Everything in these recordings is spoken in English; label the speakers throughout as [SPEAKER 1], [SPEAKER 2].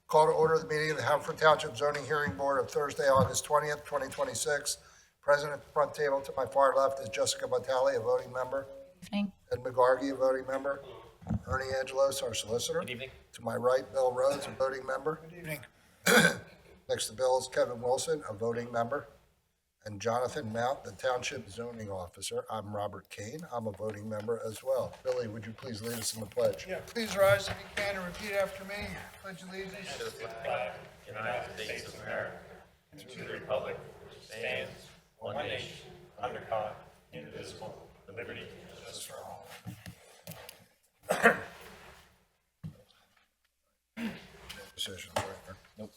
[SPEAKER 1] Call to order the meeting of the Haverford Township Zoning Hearing Board of Thursday, August 20th, 2026. Present at the front table to my far left is Jessica Vitale, a voting member.
[SPEAKER 2] Evening.
[SPEAKER 1] Ed McGargy, a voting member. Ernie Angelos, our solicitor.
[SPEAKER 3] Good evening.
[SPEAKER 1] To my right, Bill Rhodes, a voting member.
[SPEAKER 4] Good evening.
[SPEAKER 1] Next to Bill is Kevin Wilson, a voting member. And Jonathan Mount, the Township Zoning Officer. I'm Robert Kane. I'm a voting member as well. Billy, would you please lead us in the pledge?
[SPEAKER 4] Yeah, please rise if you can and repeat after me. Pledge allegiance.
[SPEAKER 3] To the flag of the United States of America, and to the republic which stands one nation, under God, indivisible, with liberty and justice for all.
[SPEAKER 1] Decisions, right? Nope.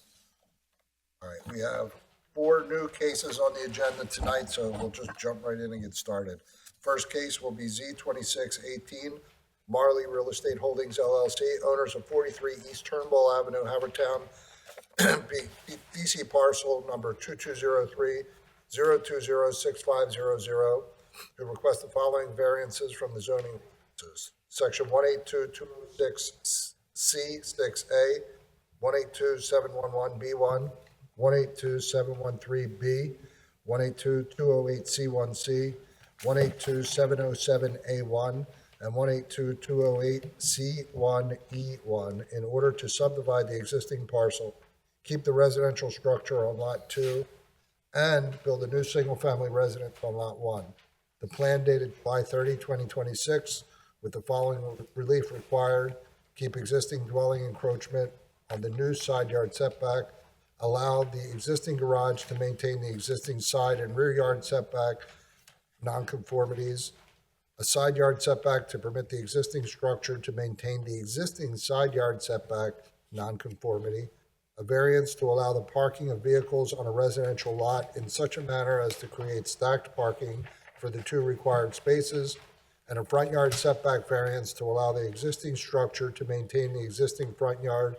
[SPEAKER 1] All right, we have 4 new cases on the agenda tonight, so we'll just jump right in and get started. First case will be Z2618, Marley Real Estate Holdings LLC, owners of 43 East Turnbull Avenue, Havertown, DC parcel number 2203-0206500, who request the following variances from the zoning ordinances. Section 182-206C6A, 182-711B1, 182-713B, 182-208C1C, 182-707A1, and 182-208C1E1 in order to subdivide the existing parcel, keep the residential structure on Lot 2, and build a new single-family residence on Lot 1. The plan dated July 30, 2026, with the following relief required: keep existing dwelling encroachment on the new side yard setback, allow the existing garage to maintain the existing side and rear yard setback nonconformities, a side yard setback to permit the existing structure to maintain the existing side yard setback nonconformity, a variance to allow the parking of vehicles on a residential lot in such a manner as to create stacked parking for the 2 required spaces, and a front yard setback variance to allow the existing structure to maintain the existing front yard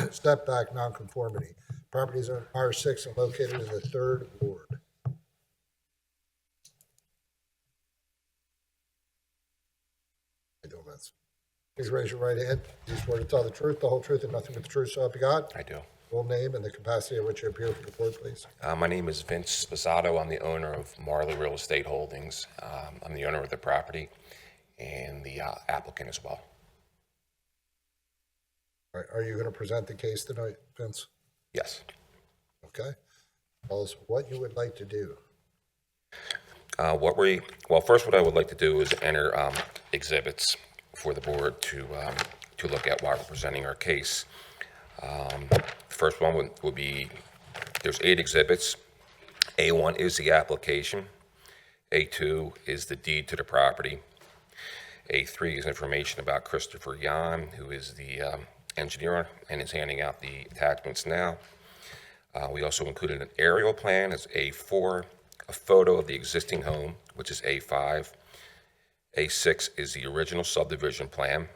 [SPEAKER 1] setback nonconformity. Properties are R6 and located in the 3rd ward. Please raise your right hand. You swear to tell the truth, the whole truth, and nothing but the truth, so help you God?
[SPEAKER 5] I do.
[SPEAKER 1] Full name and the capacity in which you appear for the board, please.
[SPEAKER 5] My name is Vince Sposato. I'm the owner of Marley Real Estate Holdings. I'm the owner of the property and the applicant as well.
[SPEAKER 1] All right, are you going to present the case tonight, Vince?
[SPEAKER 5] Yes.
[SPEAKER 1] Okay. Tell us what you would like to do.
[SPEAKER 5] First, what I would like to do is enter exhibits for the board to look at while we're presenting our case. First one would be, there's 8 exhibits. A1 is the application. A2 is the deed to the property. A3 is information about Christopher Yan, who is the engineer and is handing out the attachments now. We also included an aerial plan as A4, a photo of the existing home, which is A5. A6 is the original subdivision plan,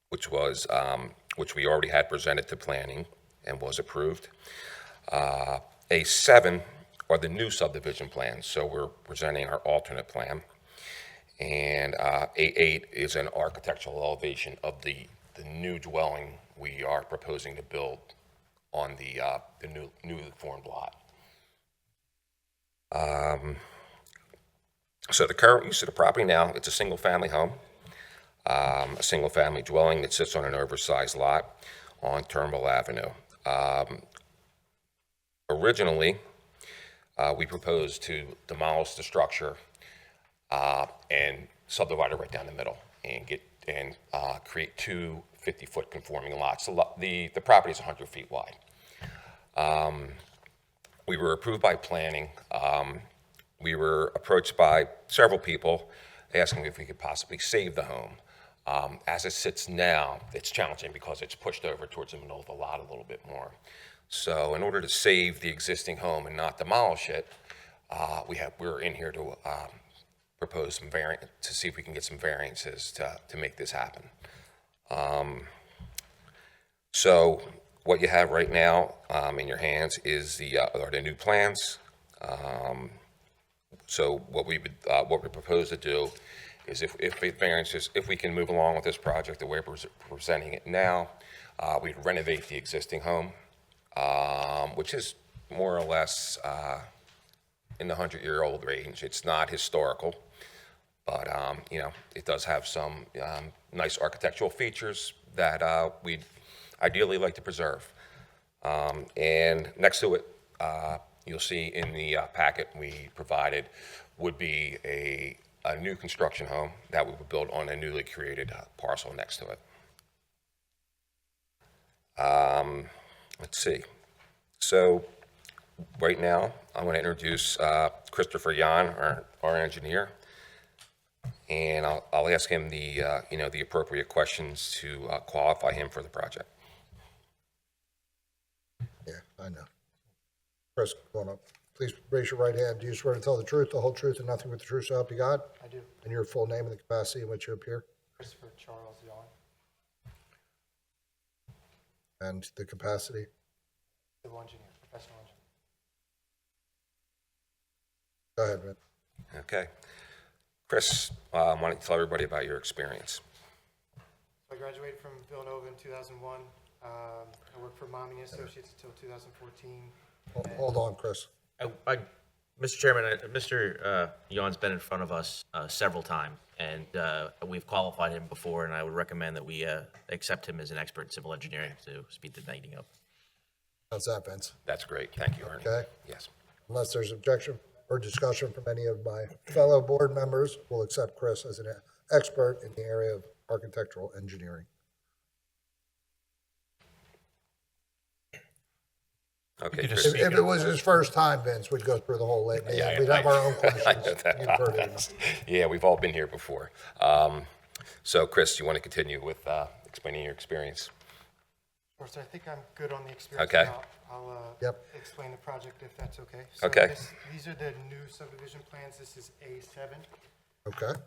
[SPEAKER 5] which we already had presented to planning and was approved. A7 are the new subdivision plans, so we're presenting our alternate plan. And A8 is an architectural elevation of the new dwelling we are proposing to build on the newly formed lot. So the current use of the property now, it's a single-family home, a single-family dwelling that sits on an oversized lot on Turnbull Avenue. Originally, we proposed to demolish the structure and subdivide it right down the middle and create 2 50-foot conforming lots. The property is 100 feet wide. We were approved by planning. We were approached by several people asking if we could possibly save the home. As it sits now, it's challenging because it's pushed over towards the middle of the lot a little bit more. So in order to save the existing home and not demolish it, we're in here to propose some to see if we can get some variances to make this happen. So what you have right now in your hands is are the new plans. So what we propose to do is if we can move along with this project the way we're presenting it now, We'd renovate the existing home, which is more or less in the 100-year-old range. It's not historical, but it does have some nice architectural features that we'd ideally like to preserve. And next to it, you'll see in the packet we provided would be a new construction home that we would build on a newly created parcel next to it. Let's see. So right now, I'm going to introduce Christopher Yan, our engineer, and I'll ask him the appropriate questions to qualify him for the project.
[SPEAKER 1] Yeah, I know. Chris, come on up. Please raise your right hand. Do you swear to tell the truth, the whole truth, and nothing but the truth so help you God?
[SPEAKER 2] I do.
[SPEAKER 1] And your full name and the capacity in which you appear?
[SPEAKER 2] Christopher Charles Yon,
[SPEAKER 1] And the capacity?
[SPEAKER 2] civil engineer, professional engineer.
[SPEAKER 1] Go ahead, Vince.
[SPEAKER 5] Okay. Chris, why don't you tell everybody about your experience?
[SPEAKER 2] So I graduated from Villanova in 2001. I worked for Mommy and Associates until 2014.
[SPEAKER 1] Hold on, Chris.
[SPEAKER 6] Mr. Chairman, Mr. Yon's been in front of us several times, and we've qualified him before, and I would recommend that we accept him as an expert in civil engineering to speed the meeting up.
[SPEAKER 1] How's that, Vince?
[SPEAKER 5] That's great. Thank you, Ernie.
[SPEAKER 1] Okay.
[SPEAKER 5] Yes.
[SPEAKER 1] Unless there's objection or discussion from any of my fellow board members, we'll accept Chris as an expert in the area of architectural engineering.
[SPEAKER 5] Okay,
[SPEAKER 1] If
[SPEAKER 5] Chris.
[SPEAKER 1] if it was his first time, Vince, we'd go through the whole litany.
[SPEAKER 5] Yeah,
[SPEAKER 1] We'd have our own
[SPEAKER 5] I
[SPEAKER 1] questions.
[SPEAKER 5] know that.
[SPEAKER 1] You've heard it.
[SPEAKER 5] Yeah, we've all been here before. So, Chris, you want to continue with explaining your experience?
[SPEAKER 2] Sure, so I think I'm good on the experience.
[SPEAKER 5] Okay.
[SPEAKER 2] Now I'll
[SPEAKER 1] Yep.
[SPEAKER 2] explain the project if that's okay. So
[SPEAKER 5] Okay.
[SPEAKER 2] These are the new subdivision plans. This is A7.
[SPEAKER 1] Okay.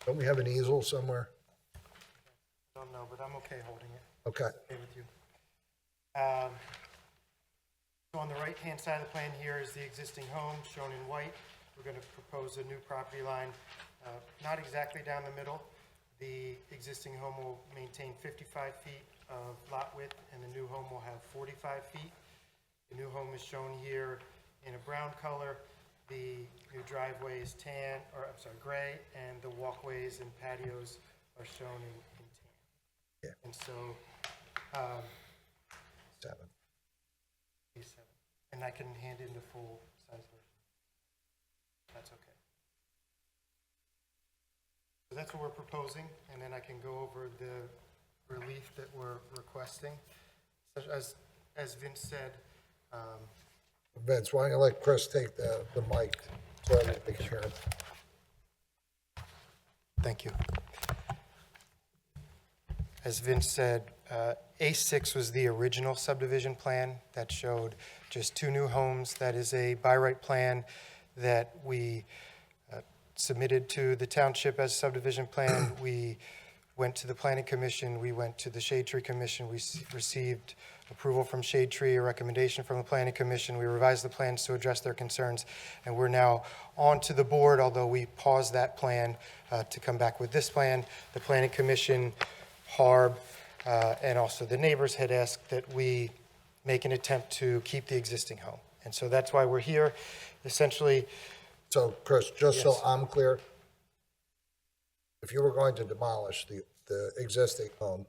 [SPEAKER 1] Don't we have an easel somewhere?
[SPEAKER 2] Don't know, but I'm okay holding it.
[SPEAKER 1] Okay.
[SPEAKER 2] Okay with you. So on the right-hand side of the plan here is the existing home shown in white. We're going to propose a new property line, not exactly down the middle. The existing home will maintain 55 feet of lot width, and the new home will have 45 feet. The new home is shown here in a brown color. The new driveway is gray, and the walkways and patios are shown in tan.
[SPEAKER 1] Yeah.
[SPEAKER 2] And so,
[SPEAKER 1] 7.
[SPEAKER 2] A7. And I can hand in the full-size version. That's okay. So that's what we're proposing, and then I can go over the relief that we're requesting. Such as Vince said,
[SPEAKER 1] Vince, why don't you let Chris take the mic so that we can hear him?
[SPEAKER 2] thank you. As Vince said, A6 was the original subdivision plan that showed just 2 new homes. That is a by right plan that we submitted to the township as a subdivision plan. We went to the Planning Commission, we went to the Shade Tree Commission, we received approval from Shade Tree, a recommendation from the Planning Commission. We revised the plans to address their concerns, and we're now on to the board, although we paused that plan to come back with this plan. The Planning Commission, Harb, and also the neighbors had asked that we make an attempt to keep the existing home. And so that's why we're here. Essentially,
[SPEAKER 1] So, Chris, just so
[SPEAKER 2] Yes.
[SPEAKER 1] I'm clear, if you were going to demolish the existing home,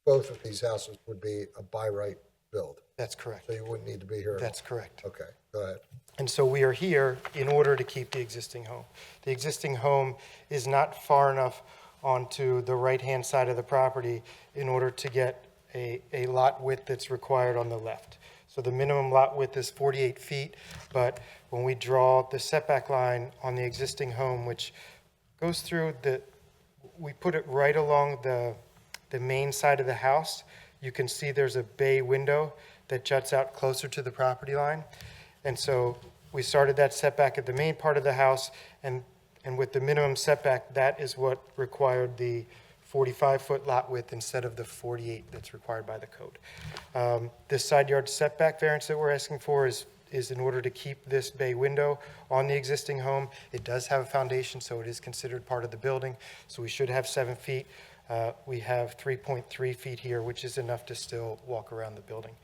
[SPEAKER 1] both of these houses would be a by right build,
[SPEAKER 2] that's correct.
[SPEAKER 1] so you wouldn't need to be here at all.
[SPEAKER 2] That's correct.
[SPEAKER 1] Okay, go ahead.
[SPEAKER 2] And so we are here in order to keep the existing home. The existing home is not far enough onto the right-hand side of the property in order to get a lot width that's required on the left. So the minimum lot width is 48 feet, but when we draw the setback line on the existing home, which goes through we put it right along the main side of the house, you can see there's a bay window that juts out closer to the property line. And so we started that setback at the main part of the house, and with the minimum setback, that is what required the 45-foot lot width instead of the 48 that's required by the code. This side yard setback variance that we're asking for is in order to keep this bay window on the existing home. It does have a foundation, so it is considered part of the building, so we should have 7 feet. We have 3.3 feet here, which is enough to still walk around the building.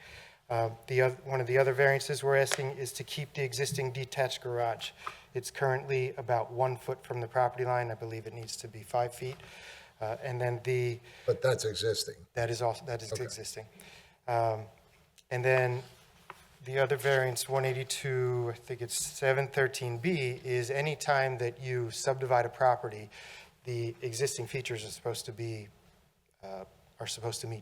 [SPEAKER 2] One of the other variances we're asking is to keep the existing detached garage. It's currently about 1 foot from the property line. I believe it needs to be 5 feet. And then
[SPEAKER 1] But that's existing.
[SPEAKER 2] that is
[SPEAKER 1] Okay.
[SPEAKER 2] existing. And then the other variance, 182, I think it's 713B, is any time that you subdivide a property, the existing features are supposed to meet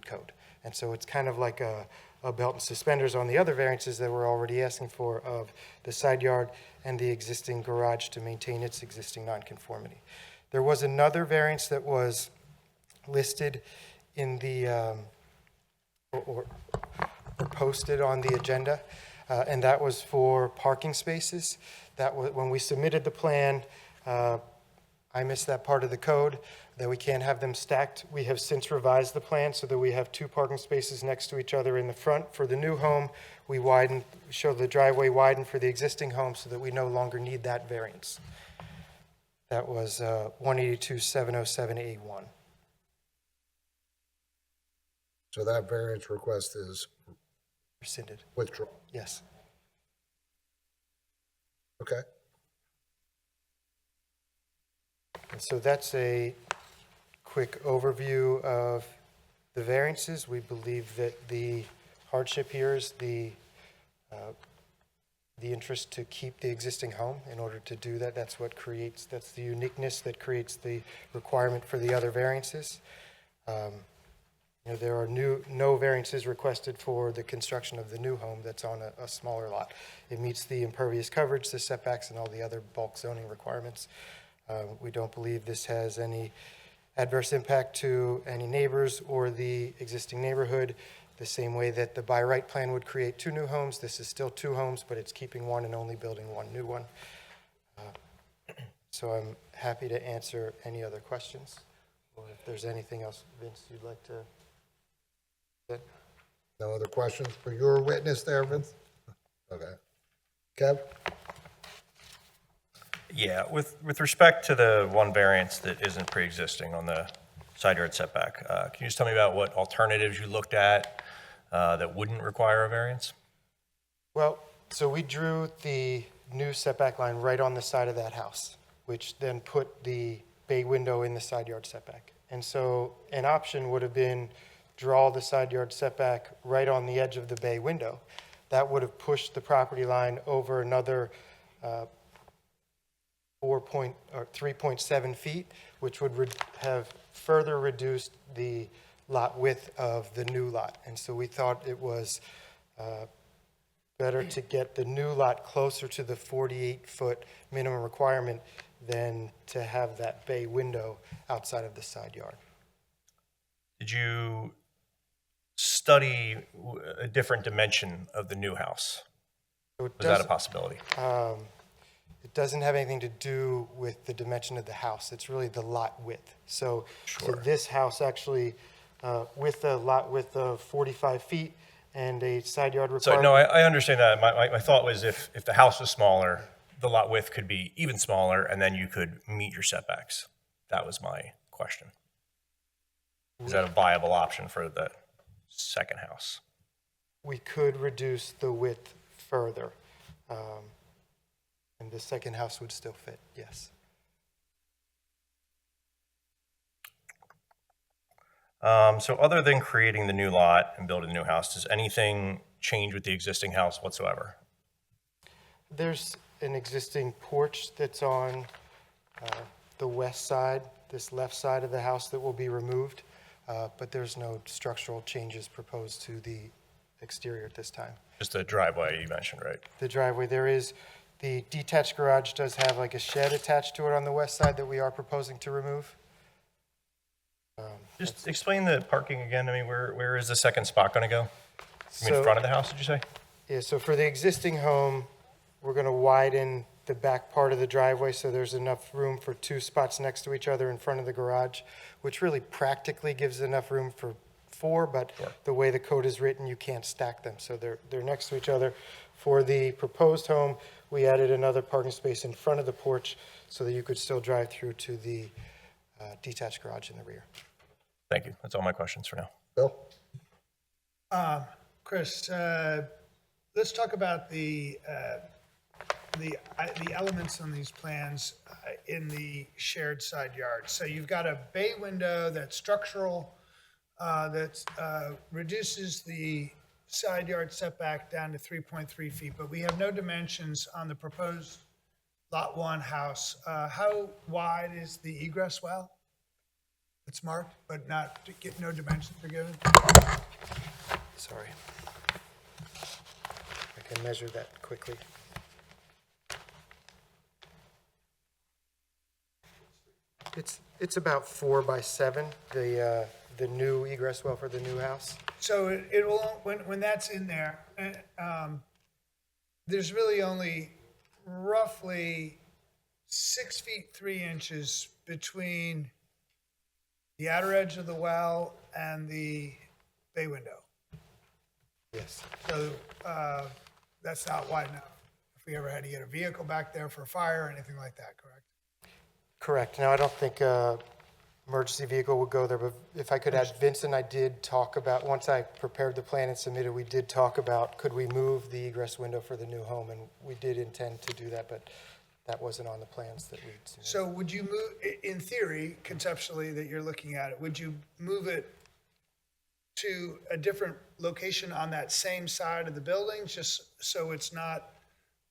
[SPEAKER 2] code. And so it's kind of like a belt and suspenders on the other variances that we're already asking for of the side yard and the existing garage to maintain its existing nonconformity. There was another variance that was listed in the, or posted on the agenda, and that was for parking spaces. That was, when we submitted the plan, I missed that part of the code, that we can't have them stacked. We have since revised the plan so that we have 2 parking spaces next to each other in the front. For the new home, we show the driveway widened for the existing home so that we no longer need that variance. That was 182-707A1.
[SPEAKER 1] So that variance request is
[SPEAKER 2] Rescinded,
[SPEAKER 1] withdrawn.
[SPEAKER 2] yes.
[SPEAKER 1] Okay.
[SPEAKER 2] And so that's a quick overview of the variances. We believe that the hardship here is the interest to keep the existing home. In order to do that, that's the uniqueness that creates the requirement for the other variances. There are no variances requested for the construction of the new home that's on a smaller lot. It meets the impervious coverage, the setbacks, and all the other bulk zoning requirements. We don't believe this has any adverse impact to any neighbors or the existing neighborhood. The same way that the by right plan would create 2 new homes, this is still 2 homes, but it's keeping 1 and only building 1 new one. So I'm happy to answer any other questions, or if there's anything else, Vince, you'd like to.
[SPEAKER 1] No other questions for your witness there, Vince? Okay. Kev?
[SPEAKER 3] Yeah, with respect to the one variance that isn't pre-existing on the side yard setback, can you just tell me about what alternatives you looked at that wouldn't require a variance?
[SPEAKER 2] Well, so we drew the new setback line right on the side of that house, which then put the bay window in the side yard setback. And so an option would have been draw the side yard setback right on the edge of the bay window. That would have pushed the property line over another 3.7 feet, which would have further reduced the lot width of the new lot. And so we thought it was better to get the new lot closer to the 48-foot minimum requirement than to have that bay window outside of the side yard.
[SPEAKER 3] Did you study a different dimension of the new house?
[SPEAKER 2] So it
[SPEAKER 3] Was that a
[SPEAKER 2] does-
[SPEAKER 3] possibility?
[SPEAKER 2] It doesn't have anything to do with the dimension of the house. It's really the lot width. So this house actually, with a lot width of 45 feet and a side yard
[SPEAKER 3] So,
[SPEAKER 2] requirement.
[SPEAKER 3] no, I understand that. My thought was if the house was smaller, the lot width could be even smaller, and then you could meet your setbacks. That was my question. Is that a viable option for the second house?
[SPEAKER 2] We could reduce the width further. And the second house would still fit, yes.
[SPEAKER 3] So other than creating the new lot and building the new house, does anything change with the existing house whatsoever?
[SPEAKER 2] There's an existing porch that's on the west side, this left side of the house that will be removed, but there's no structural changes proposed to the exterior at this time.
[SPEAKER 3] Just the driveway you mentioned, right?
[SPEAKER 2] The driveway, the detached garage does have like a shed attached to it on the west side that we are proposing to remove.
[SPEAKER 3] Just explain the parking again. I mean, where is the second spot going to go? You mean
[SPEAKER 2] So-
[SPEAKER 3] front of the house, did you say?
[SPEAKER 2] Yeah, so for the existing home, we're going to widen the back part of the driveway so there's enough room for 2 spots next to each other in front of the garage, which really practically gives enough room for 4, but the way the code is written, you can't stack them, so they're next to each other. For the proposed home, we added another parking space in front of the porch so that you could still drive through to the detached garage in the rear.
[SPEAKER 3] Thank you. That's all my questions for now.
[SPEAKER 1] Bill?
[SPEAKER 4] Chris, let's talk about the elements on these plans in the shared side yard. So you've got a bay window that's structural, that reduces the side yard setback down to 3.3 feet, but we have no dimensions on the proposed Lot 1 house. How wide is the egress well? It's marked, but no dimensions are given?
[SPEAKER 2] Sorry. I can measure that quickly. It's about 4 by 7, the new egress well for the new house.
[SPEAKER 4] So it will, when that's in there, there's really only roughly 6 feet 3 inches between the outer edge of the well and the bay window.
[SPEAKER 2] Yes.
[SPEAKER 4] So that's not wide enough if we ever had to get a vehicle back there for a fire or anything like that, correct?
[SPEAKER 2] Correct. Now, I don't think emergency vehicle would go there, but if I could add, Vince and I did talk about, once I prepared the plan and submitted, we did talk about, could we move the egress window for the new home? And we did intend to do that, but that wasn't on the plans that we'd submitted.
[SPEAKER 4] So would you move, in theory, conceptually, that you're looking at it, would you move it to a different location on that same side of the building, just so it's not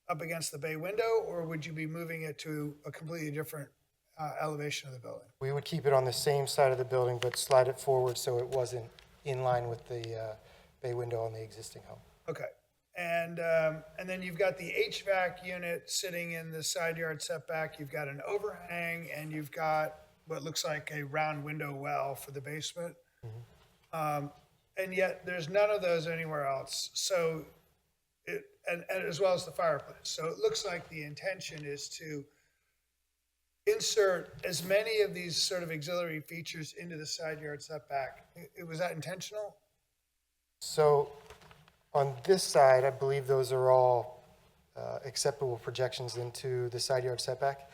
[SPEAKER 4] up against the bay window, or would you be moving it to a completely different elevation of the building?
[SPEAKER 2] We would keep it on the same side of the building, but slide it forward so it wasn't in line with the bay window on the existing home.
[SPEAKER 4] Okay, and then you've got the HVAC unit sitting in the side yard setback, you've got an overhang, and you've got what looks like a round window well for the basement. And yet there's none of those anywhere else. So and as well as the fireplace. So it looks like the intention is to insert as many of these sort of auxiliary features into the side yard setback. Was that intentional?
[SPEAKER 2] So on this side, I believe those are all acceptable projections into the side yard setback.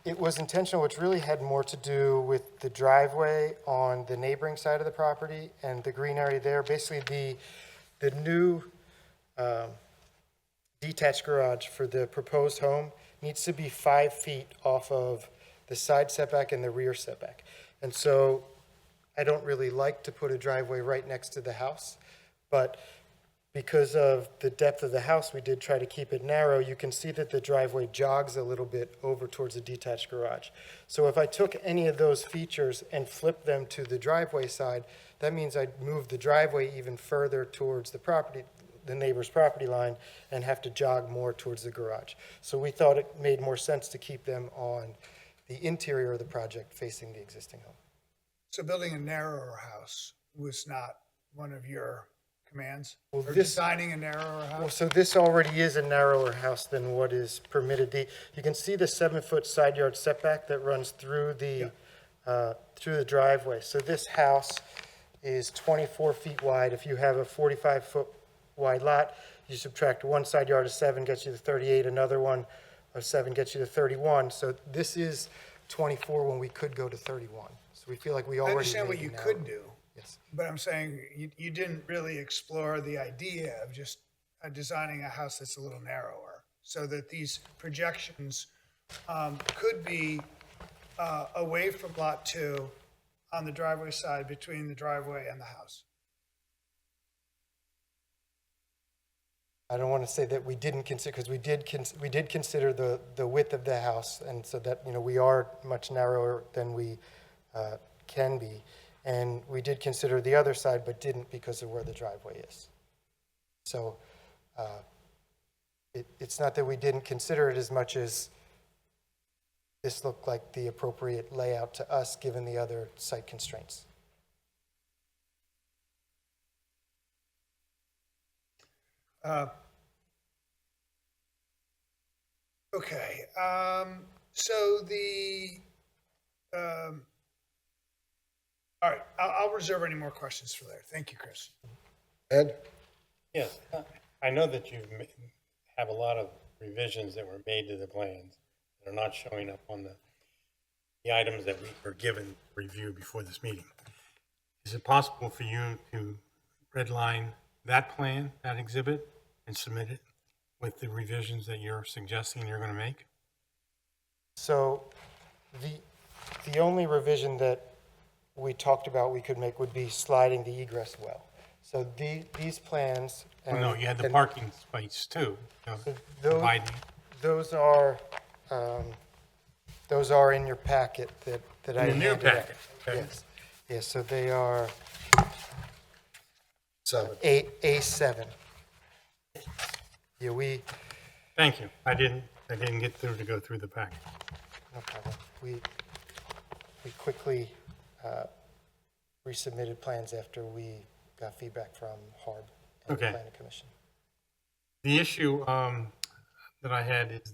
[SPEAKER 2] It was intentional, which really had more to do with the driveway on the neighboring side of the property and the green area there. Basically, the new detached garage for the proposed home needs to be 5 feet off of the side setback and the rear setback. And so I don't really like to put a driveway right next to the house, but because of the depth of the house, we did try to keep it narrow. You can see that the driveway jogs a little bit over towards the detached garage. So if I took any of those features and flipped them to the driveway side, that means I'd move the driveway even further towards the neighbor's property line, and have to jog more towards the garage. So we thought it made more sense to keep them on the interior of the project facing the existing home.
[SPEAKER 4] So building a narrower house was not one of your commands?
[SPEAKER 2] Well,
[SPEAKER 4] Or
[SPEAKER 2] this-
[SPEAKER 4] designing a narrower
[SPEAKER 2] Well,
[SPEAKER 4] house?
[SPEAKER 2] so this already is a narrower house than what is permitted. You can see the 7-foot side yard setback that runs through the driveway. So this house is 24 feet wide. If you have a 45-foot wide lot, you subtract one side yard of 7 gets you to 38, another one of 7 gets you to 31. So this is 24 when we could go to 31. So we feel like we
[SPEAKER 4] I
[SPEAKER 2] already
[SPEAKER 4] understand what
[SPEAKER 2] made
[SPEAKER 4] you
[SPEAKER 2] it
[SPEAKER 4] could
[SPEAKER 2] narrow.
[SPEAKER 4] do,
[SPEAKER 2] Yes.
[SPEAKER 4] but I'm saying you didn't really explore the idea of just designing a house that's a little narrower, so that these projections could be away from Lot 2 on the driveway side between the driveway and the house.
[SPEAKER 2] I don't want to say that we didn't consider, because we did consider the width of the house, and so that, we are much narrower than we can be. And we did consider the other side, but didn't because of where the driveway is. So it's not that we didn't consider it as much as this looked like the appropriate layout to us, given the other site constraints.
[SPEAKER 4] Okay, so all right, I'll reserve any more questions for later. Thank you, Chris.
[SPEAKER 1] Ed?
[SPEAKER 7] Yes, I know that you have a lot of revisions that were made to the plans that are not showing up on the items that we were given review before this meeting. Is it possible for you to redline that plan, that exhibit, and submit it with the revisions that you're suggesting you're going to make?
[SPEAKER 2] So the only revision that we talked about we could make would be sliding the egress well. So these plans.
[SPEAKER 7] Well, no, you had the
[SPEAKER 2] and
[SPEAKER 7] parking space too.
[SPEAKER 2] those-
[SPEAKER 7] Widening.
[SPEAKER 2] Those are in your packet that I
[SPEAKER 7] In the new
[SPEAKER 2] handed out.
[SPEAKER 7] packet, okay.
[SPEAKER 2] Yes, yes, so they are
[SPEAKER 1] 7.
[SPEAKER 2] A7. Yeah,
[SPEAKER 7] Thank you. I didn't get through to go through the packet.
[SPEAKER 2] no problem. We quickly resubmitted plans after we got feedback from HARB and the
[SPEAKER 7] Okay.
[SPEAKER 2] Planning Commission.
[SPEAKER 7] The issue that I had is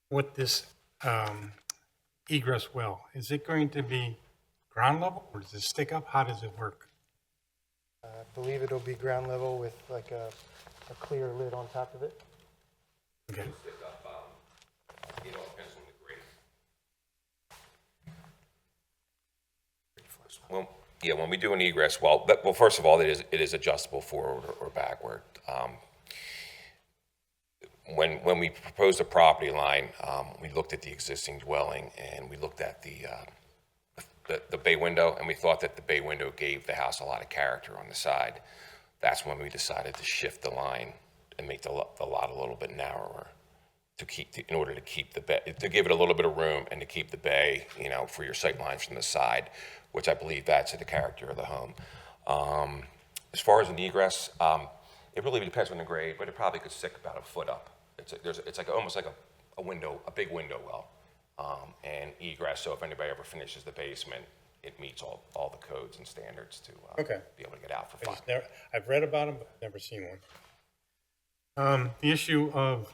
[SPEAKER 7] what this egress well, is it going to be ground level or does it stick up? How does it work?
[SPEAKER 2] I believe it'll be ground level with like a clear lid on top of it.
[SPEAKER 7] Okay.
[SPEAKER 5] You know, it depends on the grade. Well, yeah, when we do an egress well, first of all, it is adjustable forward or backward. When we proposed a property line, we looked at the existing dwelling and we looked at the bay window, and we thought that the bay window gave the house a lot of character on the side. That's when we decided to shift the line and make the lot a little bit narrower in order to keep the bay, to give it a little bit of room and to keep the bay, you know, for your sight lines from the side, which I believe adds to the character of the home. As far as an egress, it really depends on the grade, but it probably could stick about a foot up. It's like almost like a window, a big window well, and egress. So if anybody ever finishes the basement, it meets all the codes and standards to
[SPEAKER 7] Okay.
[SPEAKER 5] be able to get out for
[SPEAKER 7] I
[SPEAKER 5] fun.
[SPEAKER 7] just I've read about them, but I've never seen one. The issue of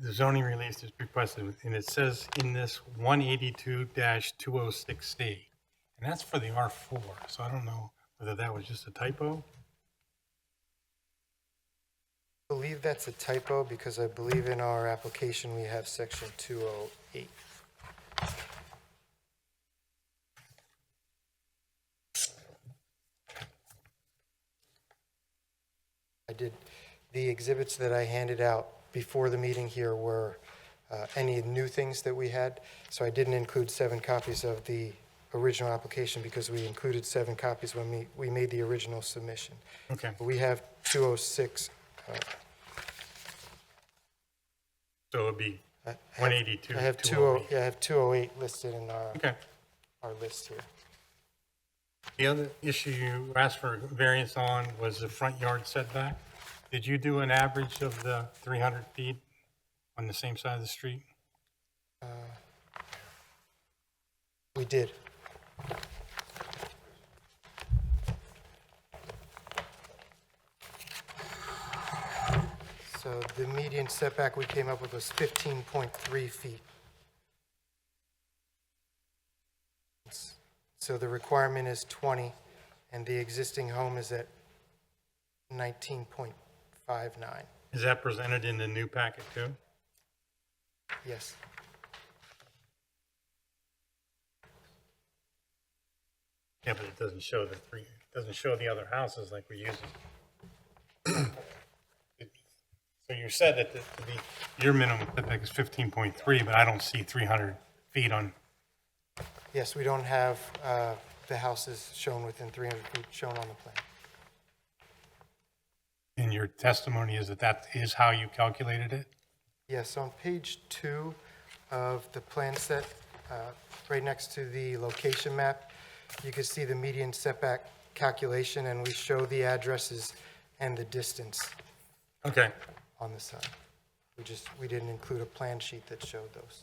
[SPEAKER 7] the zoning release is requested, and it says in this 182-206C, and that's for the R4, so I don't know whether that was just a typo.
[SPEAKER 2] I believe that's a typo because I believe in our application we have section 208. The exhibits that I handed out before the meeting here were any new things that we had. So I didn't include 7 copies of the original application because we included 7 copies when we made the original submission.
[SPEAKER 7] Okay,
[SPEAKER 2] We have 206.
[SPEAKER 7] so it'd be
[SPEAKER 2] I have-
[SPEAKER 7] 182,
[SPEAKER 2] I have
[SPEAKER 7] 208.
[SPEAKER 2] I have 208 listed in
[SPEAKER 7] Okay.
[SPEAKER 2] our list here.
[SPEAKER 7] The other issue you asked for variance on was the front yard setback. Did you do an average of the 300 feet on the same side of the street?
[SPEAKER 2] We did. So the median setback we came up with was 15.3 feet. So the requirement is 20, and the existing home is at 19.59.
[SPEAKER 7] Is that presented in the new packet too?
[SPEAKER 2] Yes.
[SPEAKER 7] Yeah, but it doesn't show it doesn't show the other houses like we're using. So you said that your minimum setback is 15.3, but I don't see 300 feet on,
[SPEAKER 2] Yes, we don't have the houses shown within 300 feet shown on the plan.
[SPEAKER 7] in your testimony is that is how you calculated it?
[SPEAKER 2] Yes, on page 2 of the plan set, right next to the location map, you can see the median setback calculation, and we show the addresses and the distance
[SPEAKER 7] Okay,
[SPEAKER 2] on the side. We didn't include a plan sheet that showed those.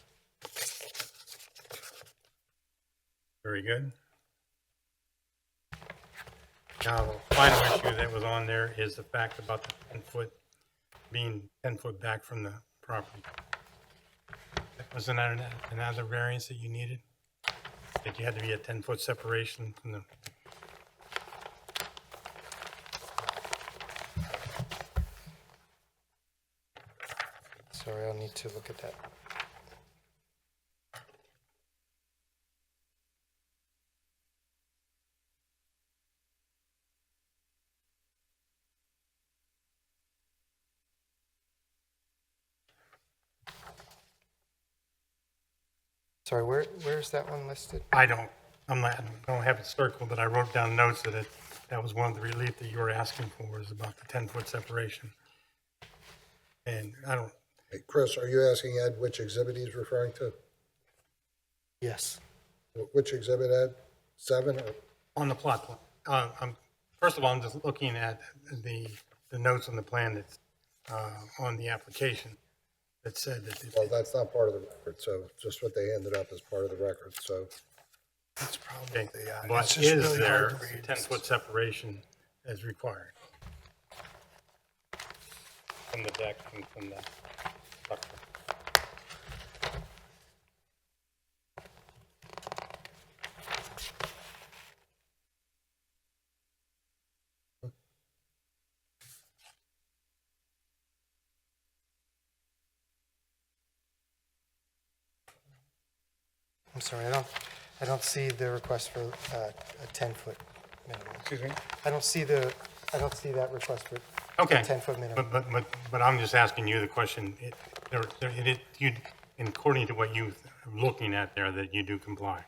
[SPEAKER 7] very good. Now, the final issue that was on there is the fact about the 10-foot, being 10 foot back from the property. Wasn't that another variance that you needed? That you had to be a 10-foot separation from the,
[SPEAKER 2] Sorry, I'll need to look at that. Sorry, where's that one listed?
[SPEAKER 7] I don't have it circled, but I wrote down notes that was one of the relief that you were asking for, is about the 10-foot separation. And I don't,
[SPEAKER 1] Hey, Chris, are you asking Ed which exhibit he's referring to?
[SPEAKER 2] Yes.
[SPEAKER 1] Which exhibit, Ed? 7 or?
[SPEAKER 7] on the plot plan, first of all, I'm just looking at the notes on the plan that's on the application that said that
[SPEAKER 1] Well, that's not part of the record, so just what they ended up as part of the record, so.
[SPEAKER 4] That's probably,
[SPEAKER 7] but
[SPEAKER 4] it's just
[SPEAKER 7] is
[SPEAKER 4] really
[SPEAKER 7] there
[SPEAKER 4] hard to read.
[SPEAKER 7] 10-foot separation as required from the deck and from the structure?
[SPEAKER 2] I'm sorry, I don't see the request for a 10-foot minimum.
[SPEAKER 7] Excuse me?
[SPEAKER 2] I don't see that request for
[SPEAKER 7] Okay.
[SPEAKER 2] 10-foot minimum.
[SPEAKER 7] But I'm just asking you the question, according to what you're looking at there, that you do comply.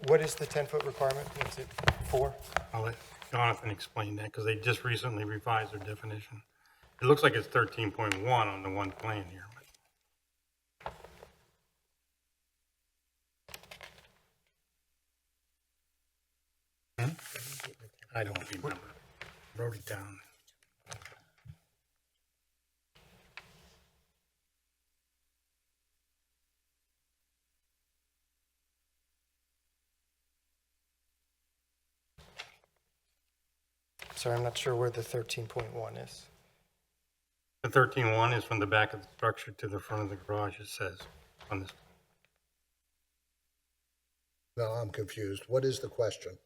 [SPEAKER 2] What is the 10-foot requirement? What's it for?
[SPEAKER 7] I'll let Jonathan explain that, because they just recently revised their definition. It looks like it's 13.1 on the one plan here. I don't remember. Wrote it down.
[SPEAKER 2] Sorry, I'm not sure where the 13.1 is.
[SPEAKER 7] The 13.1 is from the back of the structure to the front of the garage, it says on this.
[SPEAKER 1] No, I'm confused. What is the question?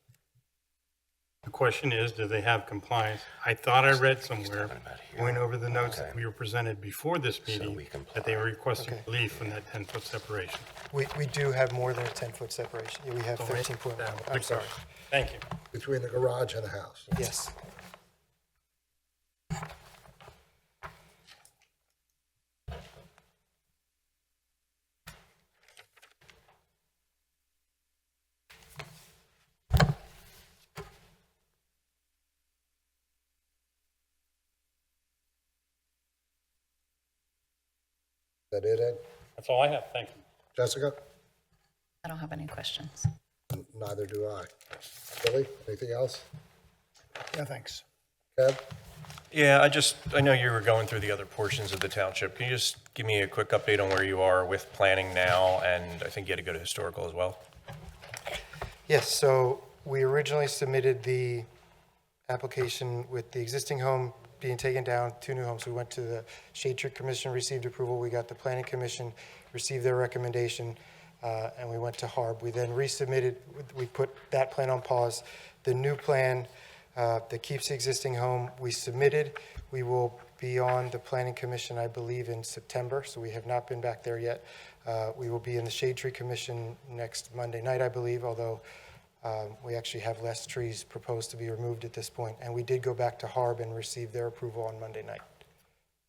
[SPEAKER 7] The question is, do they have compliance? I thought I read somewhere, going over the notes that we were presented before this meeting, that they were requesting
[SPEAKER 2] Okay.
[SPEAKER 7] relief from that 10-foot separation.
[SPEAKER 2] We do have more than a 10-foot separation. Yeah, we have 13.1. I'm sorry.
[SPEAKER 7] Thank you.
[SPEAKER 1] Between the garage and the house?
[SPEAKER 2] Yes.
[SPEAKER 1] Is that it, Ed?
[SPEAKER 7] That's all I have. Thank you.
[SPEAKER 1] Jessica?
[SPEAKER 8] I don't have any questions.
[SPEAKER 1] Neither do I. Billy, anything else?
[SPEAKER 4] Yeah, thanks.
[SPEAKER 1] Kev?
[SPEAKER 3] Yeah, I know you were going through the other portions of the township. Can you just give me a quick update on where you are with planning now? And I think you had to go to historical as well.
[SPEAKER 2] Yes, so we originally submitted the application with the existing home being taken down, 2 new homes. We went to the Shade Tree Commission, received approval. We got the Planning Commission, received their recommendation, and we went to HARB. We then resubmitted, we put that plan on pause. The new plan that keeps the existing home, we submitted. We will be on the Planning Commission, I believe, in September, so we have not been back there yet. We will be in the Shade Tree Commission next Monday night, I believe, although we actually have less trees proposed to be removed at this point. And we did go back to HARB and receive their approval on Monday night.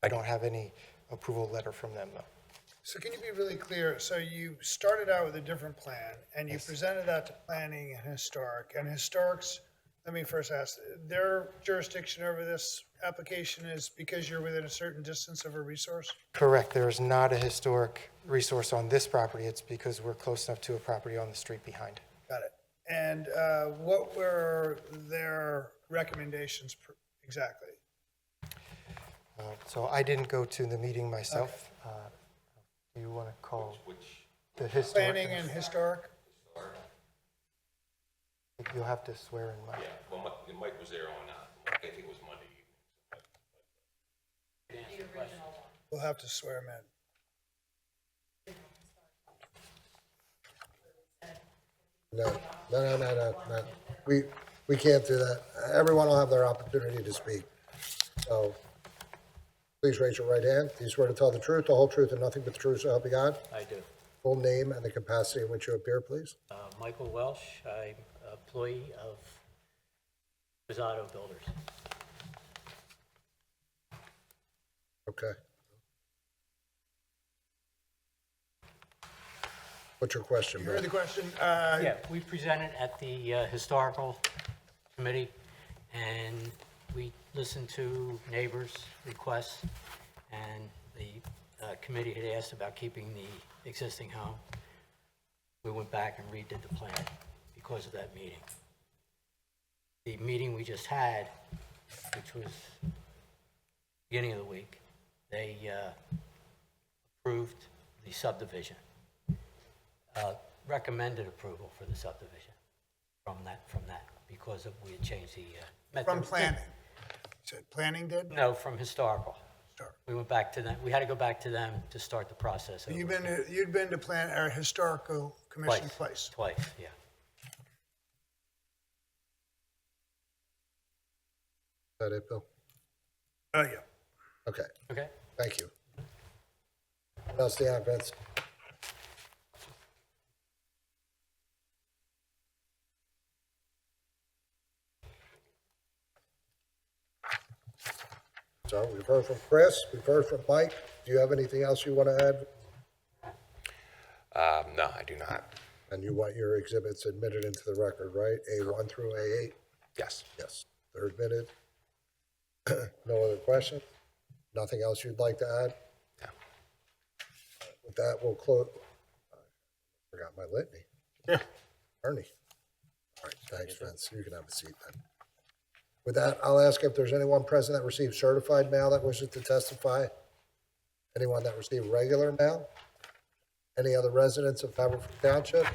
[SPEAKER 2] I don't have any approval letter from them, though.
[SPEAKER 4] So can you be really clear? So you started out with a different plan, and you presented that to planning and historics, let me first ask, their jurisdiction over this application is because you're within a certain distance of a resource?
[SPEAKER 2] Correct. There is not a historic resource on this property. It's because we're close enough to a property on the street behind.
[SPEAKER 4] Got it. And what were their recommendations exactly?
[SPEAKER 2] So I didn't go to the meeting myself. Do you want to call the historic?
[SPEAKER 4] Planning and historic?
[SPEAKER 2] You'll have to swear in, Mike.
[SPEAKER 5] Well, Mike was there on, I think it was Monday evening.
[SPEAKER 4] We'll have to swear him in.
[SPEAKER 1] No. We can't do that. Everyone will have their opportunity to speak. So please raise your right hand. Do you swear to tell the truth, the whole truth, and nothing but the truth, so help you God?
[SPEAKER 9] I do.
[SPEAKER 1] Full name and the capacity in which you appear, please.
[SPEAKER 9] Michael Welsh, I'm an employee of Auto Builders.
[SPEAKER 1] Okay. What's your question,
[SPEAKER 4] You
[SPEAKER 1] Bill?
[SPEAKER 4] heard the question?
[SPEAKER 9] Yeah, we presented at the Historical Committee, and we listened to neighbors' requests, and the committee had asked about keeping the existing home. We went back and redid the plan because of that meeting. The meeting we just had, which was beginning of the week, they approved the subdivision, recommended approval for the subdivision from that, because of, we had changed the. met
[SPEAKER 4] From
[SPEAKER 9] the-
[SPEAKER 4] planning. So planning did?
[SPEAKER 9] No, from historical.
[SPEAKER 4] Start.
[SPEAKER 9] We went back to them, we had to go back to them to start the process. over.
[SPEAKER 4] You'd been to plan, or historical commission twice.
[SPEAKER 9] Twice, yeah.
[SPEAKER 1] Is that it, Bill?
[SPEAKER 4] Oh, yeah.
[SPEAKER 1] Okay,
[SPEAKER 9] Okay?
[SPEAKER 1] thank you. What else do you have, Vince? So we've heard from Chris, we've heard from Mike. Do you have anything else you want to add?
[SPEAKER 5] No, I do not.
[SPEAKER 1] And you want your exhibits admitted into the record, right? A1 through A8?
[SPEAKER 5] Yes.
[SPEAKER 1] Yes, they're admitted. No other questions? Nothing else you'd like to add?
[SPEAKER 5] No.
[SPEAKER 1] With that, we'll close. I forgot my litany.
[SPEAKER 7] Yeah.
[SPEAKER 1] Ernie. All right, thanks, Vince. You can have a seat then. With that, I'll ask if there's anyone present that received certified mail that wishes to testify. Anyone that received regular mail? Any other residents of Haverford Township?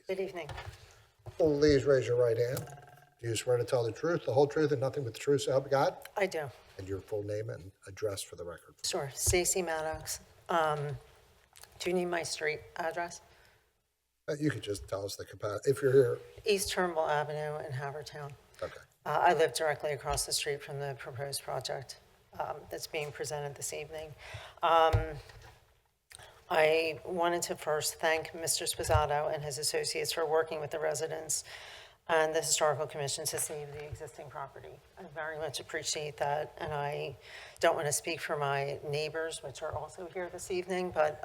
[SPEAKER 10] Good evening.
[SPEAKER 1] Please raise your right hand. Do you swear to tell the truth, the whole truth, and nothing but the truth, so help you God?
[SPEAKER 10] I do.
[SPEAKER 1] And your full name and address for the record.
[SPEAKER 10] Sure. Stacy Maddox. Do you need my street address?
[SPEAKER 1] You could just tell us the capacity, if you're here.
[SPEAKER 10] East Turnbull Avenue in Havertown.
[SPEAKER 1] Okay.
[SPEAKER 10] I live directly across the street from the proposed project that's being presented this evening. I wanted to first thank Mr. Sposato and his associates for working with the residents and the Historical Commission to save the existing property. I very much appreciate that, and I don't want to speak for my neighbors, which are also here this evening, but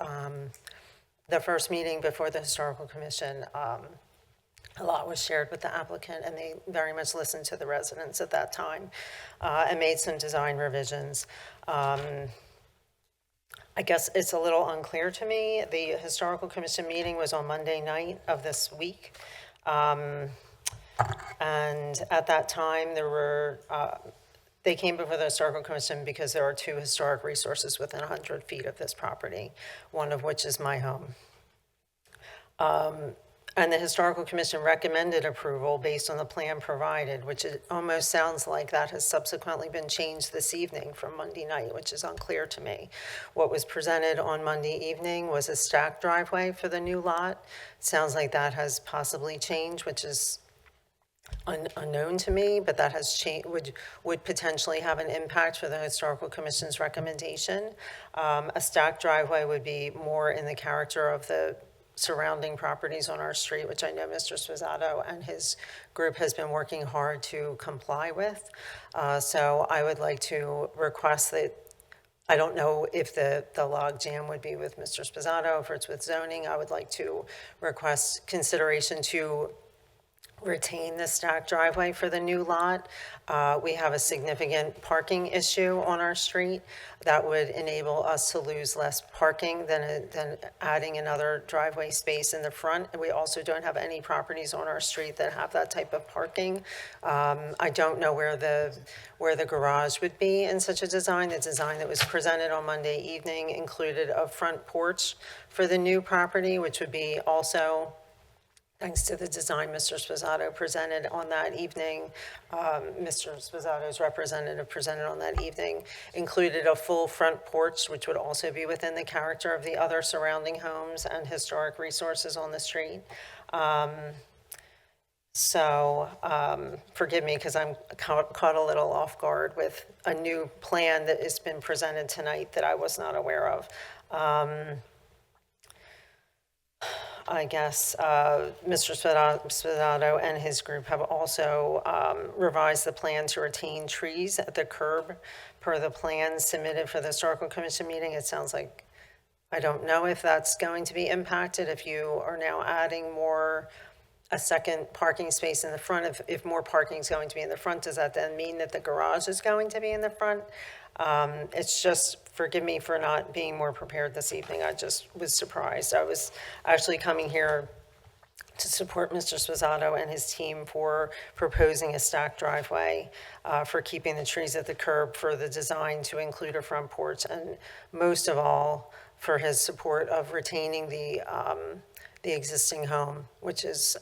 [SPEAKER 10] the first meeting before the Historical Commission, a lot was shared with the applicant, and they very much listened to the residents at that time and made some design revisions. I guess it's a little unclear to me. The Historical Commission meeting was on Monday night of this week. And at that time, they came before the Historical Commission because there are two historic resources within 100 feet of this property, one of which is my home. And the Historical Commission recommended approval based on the plan provided, which it almost sounds like that has subsequently been changed this evening from Monday night, which is unclear to me. What was presented on Monday evening was a stacked driveway for the new lot. Sounds like that has possibly changed, which is unknown to me, but that has changed, would potentially have an impact for the Historical Commission's recommendation. A stacked driveway would be more in the character of the surrounding properties on our street, which I know Mr. Sposato and his group has been working hard to comply with. So I would like to request that, I don't know if the log jam would be with Mr. Sposato, if it's with zoning, I would like to request consideration to retain the stacked driveway for the new lot. We have a significant parking issue on our street that would enable us to lose less parking than adding another driveway space in the front. And we also don't have any properties on our street that have that type of parking. I don't know where the garage would be in such a design. The design that was presented on Monday evening included a front porch for the new property, which would be also, thanks to the design Mr. Sposato presented on that evening, Mr. Sposato's representative presented on that evening, included a full front porch, which would also be within the character of the other surrounding homes and historic resources on the street. Forgive me, because I'm caught a little off guard with a new plan that has been presented tonight that I was not aware of. I guess Mr. Sposato and his group have also revised the plan to retain trees at the curb per the plan submitted for the Historical Commission meeting. It sounds like, I don't know if that's going to be impacted, if you are now adding a second parking space in the front. If more parking is going to be in the front, does that then mean that the garage is going to be in the front? It's just, forgive me for not being more prepared this evening. I just was surprised. I was actually coming here to support Mr. Sposato and his team for proposing a stacked driveway, for keeping the trees at the curb, for the design to include a front porch, and most of all, for his support of retaining the existing home, which is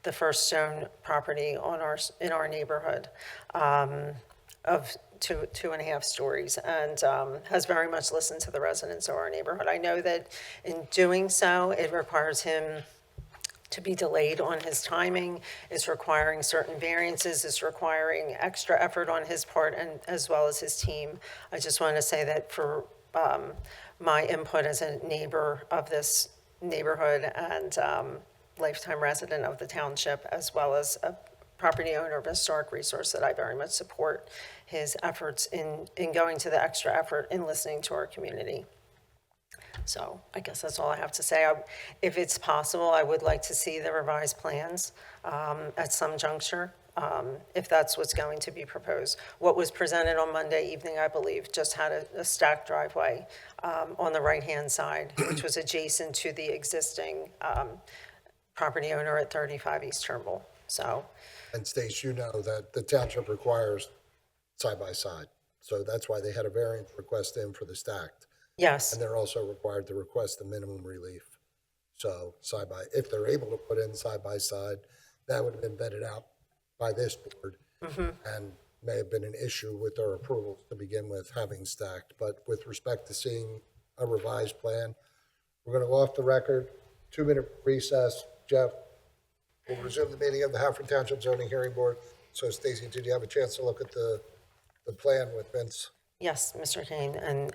[SPEAKER 10] the first stone property in our neighborhood, of two and a half stories, and has very much listened to the residents of our neighborhood. I know that in doing so, it requires him to be delayed on his timing. It's requiring certain variances. It's requiring extra effort on his part, and as well as his team. I just want to say that for my input as a neighbor of this neighborhood and lifetime resident of the township, as well as a property owner of a historic resource, that I very much support his efforts in going to the extra effort in listening to our community. So I guess that's all I have to say. If it's possible, I would like to see the revised plans at some juncture, if that's what's going to be proposed. What was presented on Monday evening, I believe, just had a stacked driveway on the right-hand side, which was adjacent to the existing property owner at 35 East Turnbull. So,
[SPEAKER 1] And Stace, you know that the township requires side-by-side. So that's why they had a variance request in for the stacked.
[SPEAKER 10] yes.
[SPEAKER 1] And they're also required to request the minimum relief. So if they're able to put in side-by-side, that would have been vetted out by this board and may have been an issue with our approvals to begin with, having stacked. But with respect to seeing a revised plan, we're going to go off the record, 2-minute recess. Jeff, we'll resume the meeting of the Haverford Township Zoning Hearing Board. So Stacy, did you have a chance to look at the plan with Vince?
[SPEAKER 10] Yes, Mr. Kane and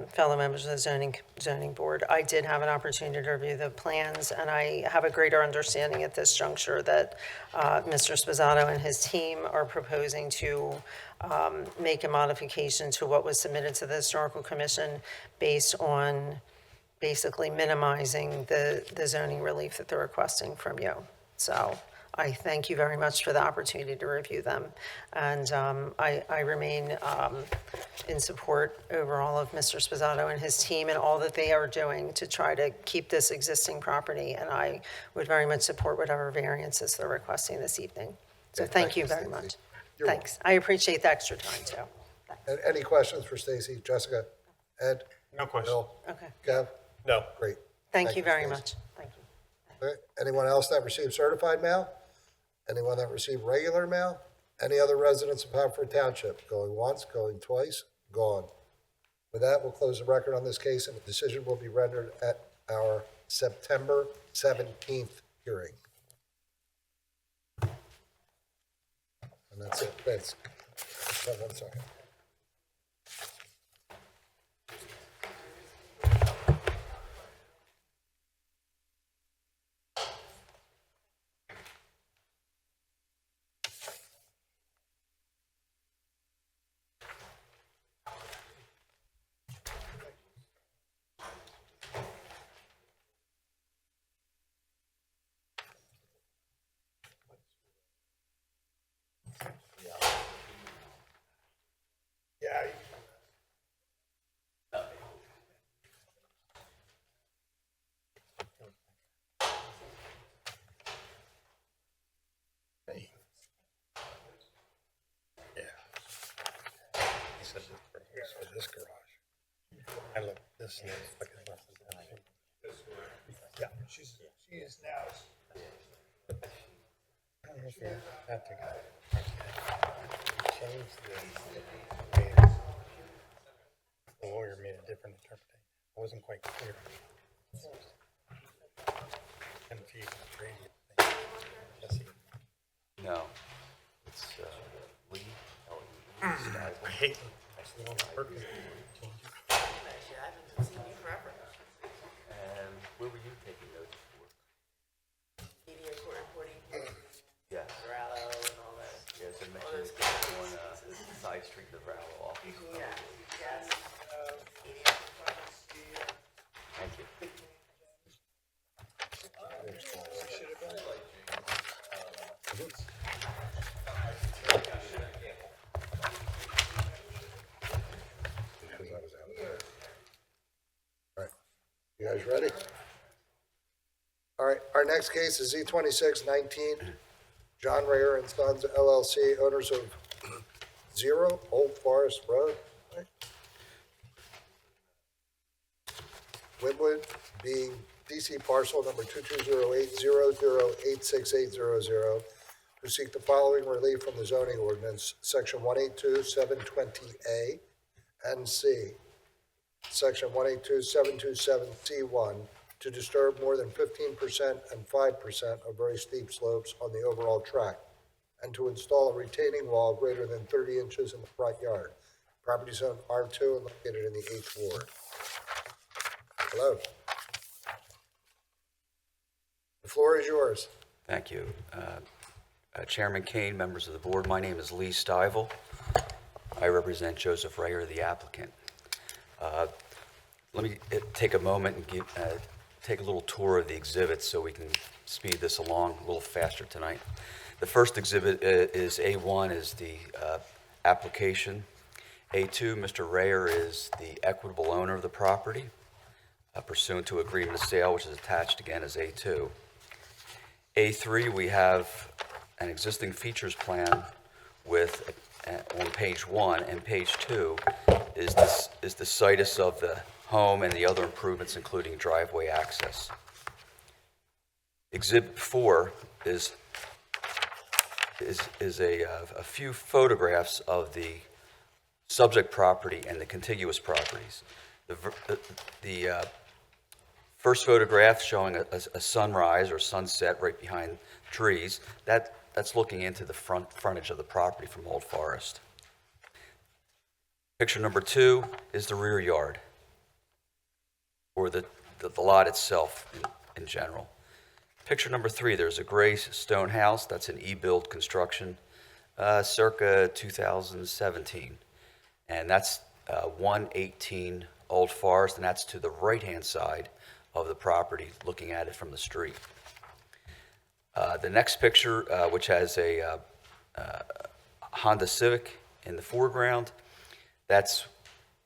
[SPEAKER 10] fellow members of the zoning board. I did have an opportunity to review the plans, and I have a greater understanding at this juncture that Mr. Sposato and his team are proposing to make a modification to what was submitted to the Historical Commission based on basically minimizing the zoning relief that they're requesting from you. So I thank you very much for the opportunity to review them. And I remain in support overall of Mr. Sposato and his team and all that they are doing to try to keep this existing property. And I would very much support whatever variances they're requesting this evening. So thank you very much.
[SPEAKER 1] You're
[SPEAKER 10] Thanks. I appreciate the extra time too.
[SPEAKER 1] And any questions for Stacy, Jessica, Ed?
[SPEAKER 7] No question.
[SPEAKER 1] Bill?
[SPEAKER 10] Okay.
[SPEAKER 1] Kev?
[SPEAKER 3] No.
[SPEAKER 1] Great.
[SPEAKER 10] Thank you very
[SPEAKER 1] Stacy.
[SPEAKER 10] much. Thank you.
[SPEAKER 1] All right. Anyone else that received certified mail? Anyone that received regular mail? Any other residents of Haverford Township? Going once, going twice, gone. With that, we'll close the record on this case, and the decision will be rendered at our September 17th hearing. And that's it. Vince. Hold on 1 second.
[SPEAKER 4] Yeah.
[SPEAKER 7] He said this garage. I look, this is like a less than that.
[SPEAKER 4] Yeah, she is now.
[SPEAKER 7] I don't know if you have to go. Change the lawyer made a different interpretation. I wasn't quite clear. Confused with radio. Jesse.
[SPEAKER 11] No, it's Lee.
[SPEAKER 7] I hate them. That's the one that worked.
[SPEAKER 11] And where were you taking notes? side street to the gravel off. Thank you.
[SPEAKER 1] All right, you guys ready? All right, our next case is Z2619, John Rayer and Sons LLC, owners of 0 Old Forest Road, right? Winwood, being DC parcel number 220800868800, who seek the following relief from the zoning ordinance, section 182-720A and C, section 182-727C1, to disturb more than 15% and 5% of very steep slopes on the overall tract, and to install a retaining wall greater than 30 inches in the front yard. Property zone R2 and located in the 8th Ward. Hello. The floor is yours.
[SPEAKER 11] Thank you. Chairman Kane, members of the board, my name is Lee Stivel. I represent Joseph Rayer, the applicant. Let me take a moment and take a little tour of the exhibits so we can speed this along a little faster tonight. The first exhibit is A1, is the application. A2, Mr. Rayer is the equitable owner of the property pursuant to agreement of sale, which is attached again as A2. A3, we have an existing features plan with, on page 1, and page 2 is the situs of the home and the other improvements, including driveway access. Exhibit 4 is a few photographs of the subject property and the contiguous properties. The first photograph showing a sunrise or sunset right behind trees, that's looking into the frontage of the property from Old Forest. Picture number 2 is the rear yard, or the lot itself in general. Picture number 3, there's a gray stone house. That's an E-build construction, circa 2017. And that's 118 Old Forest, and that's to the right-hand side of the property, looking at it from the street. The next picture, which has a Honda Civic in the foreground, that's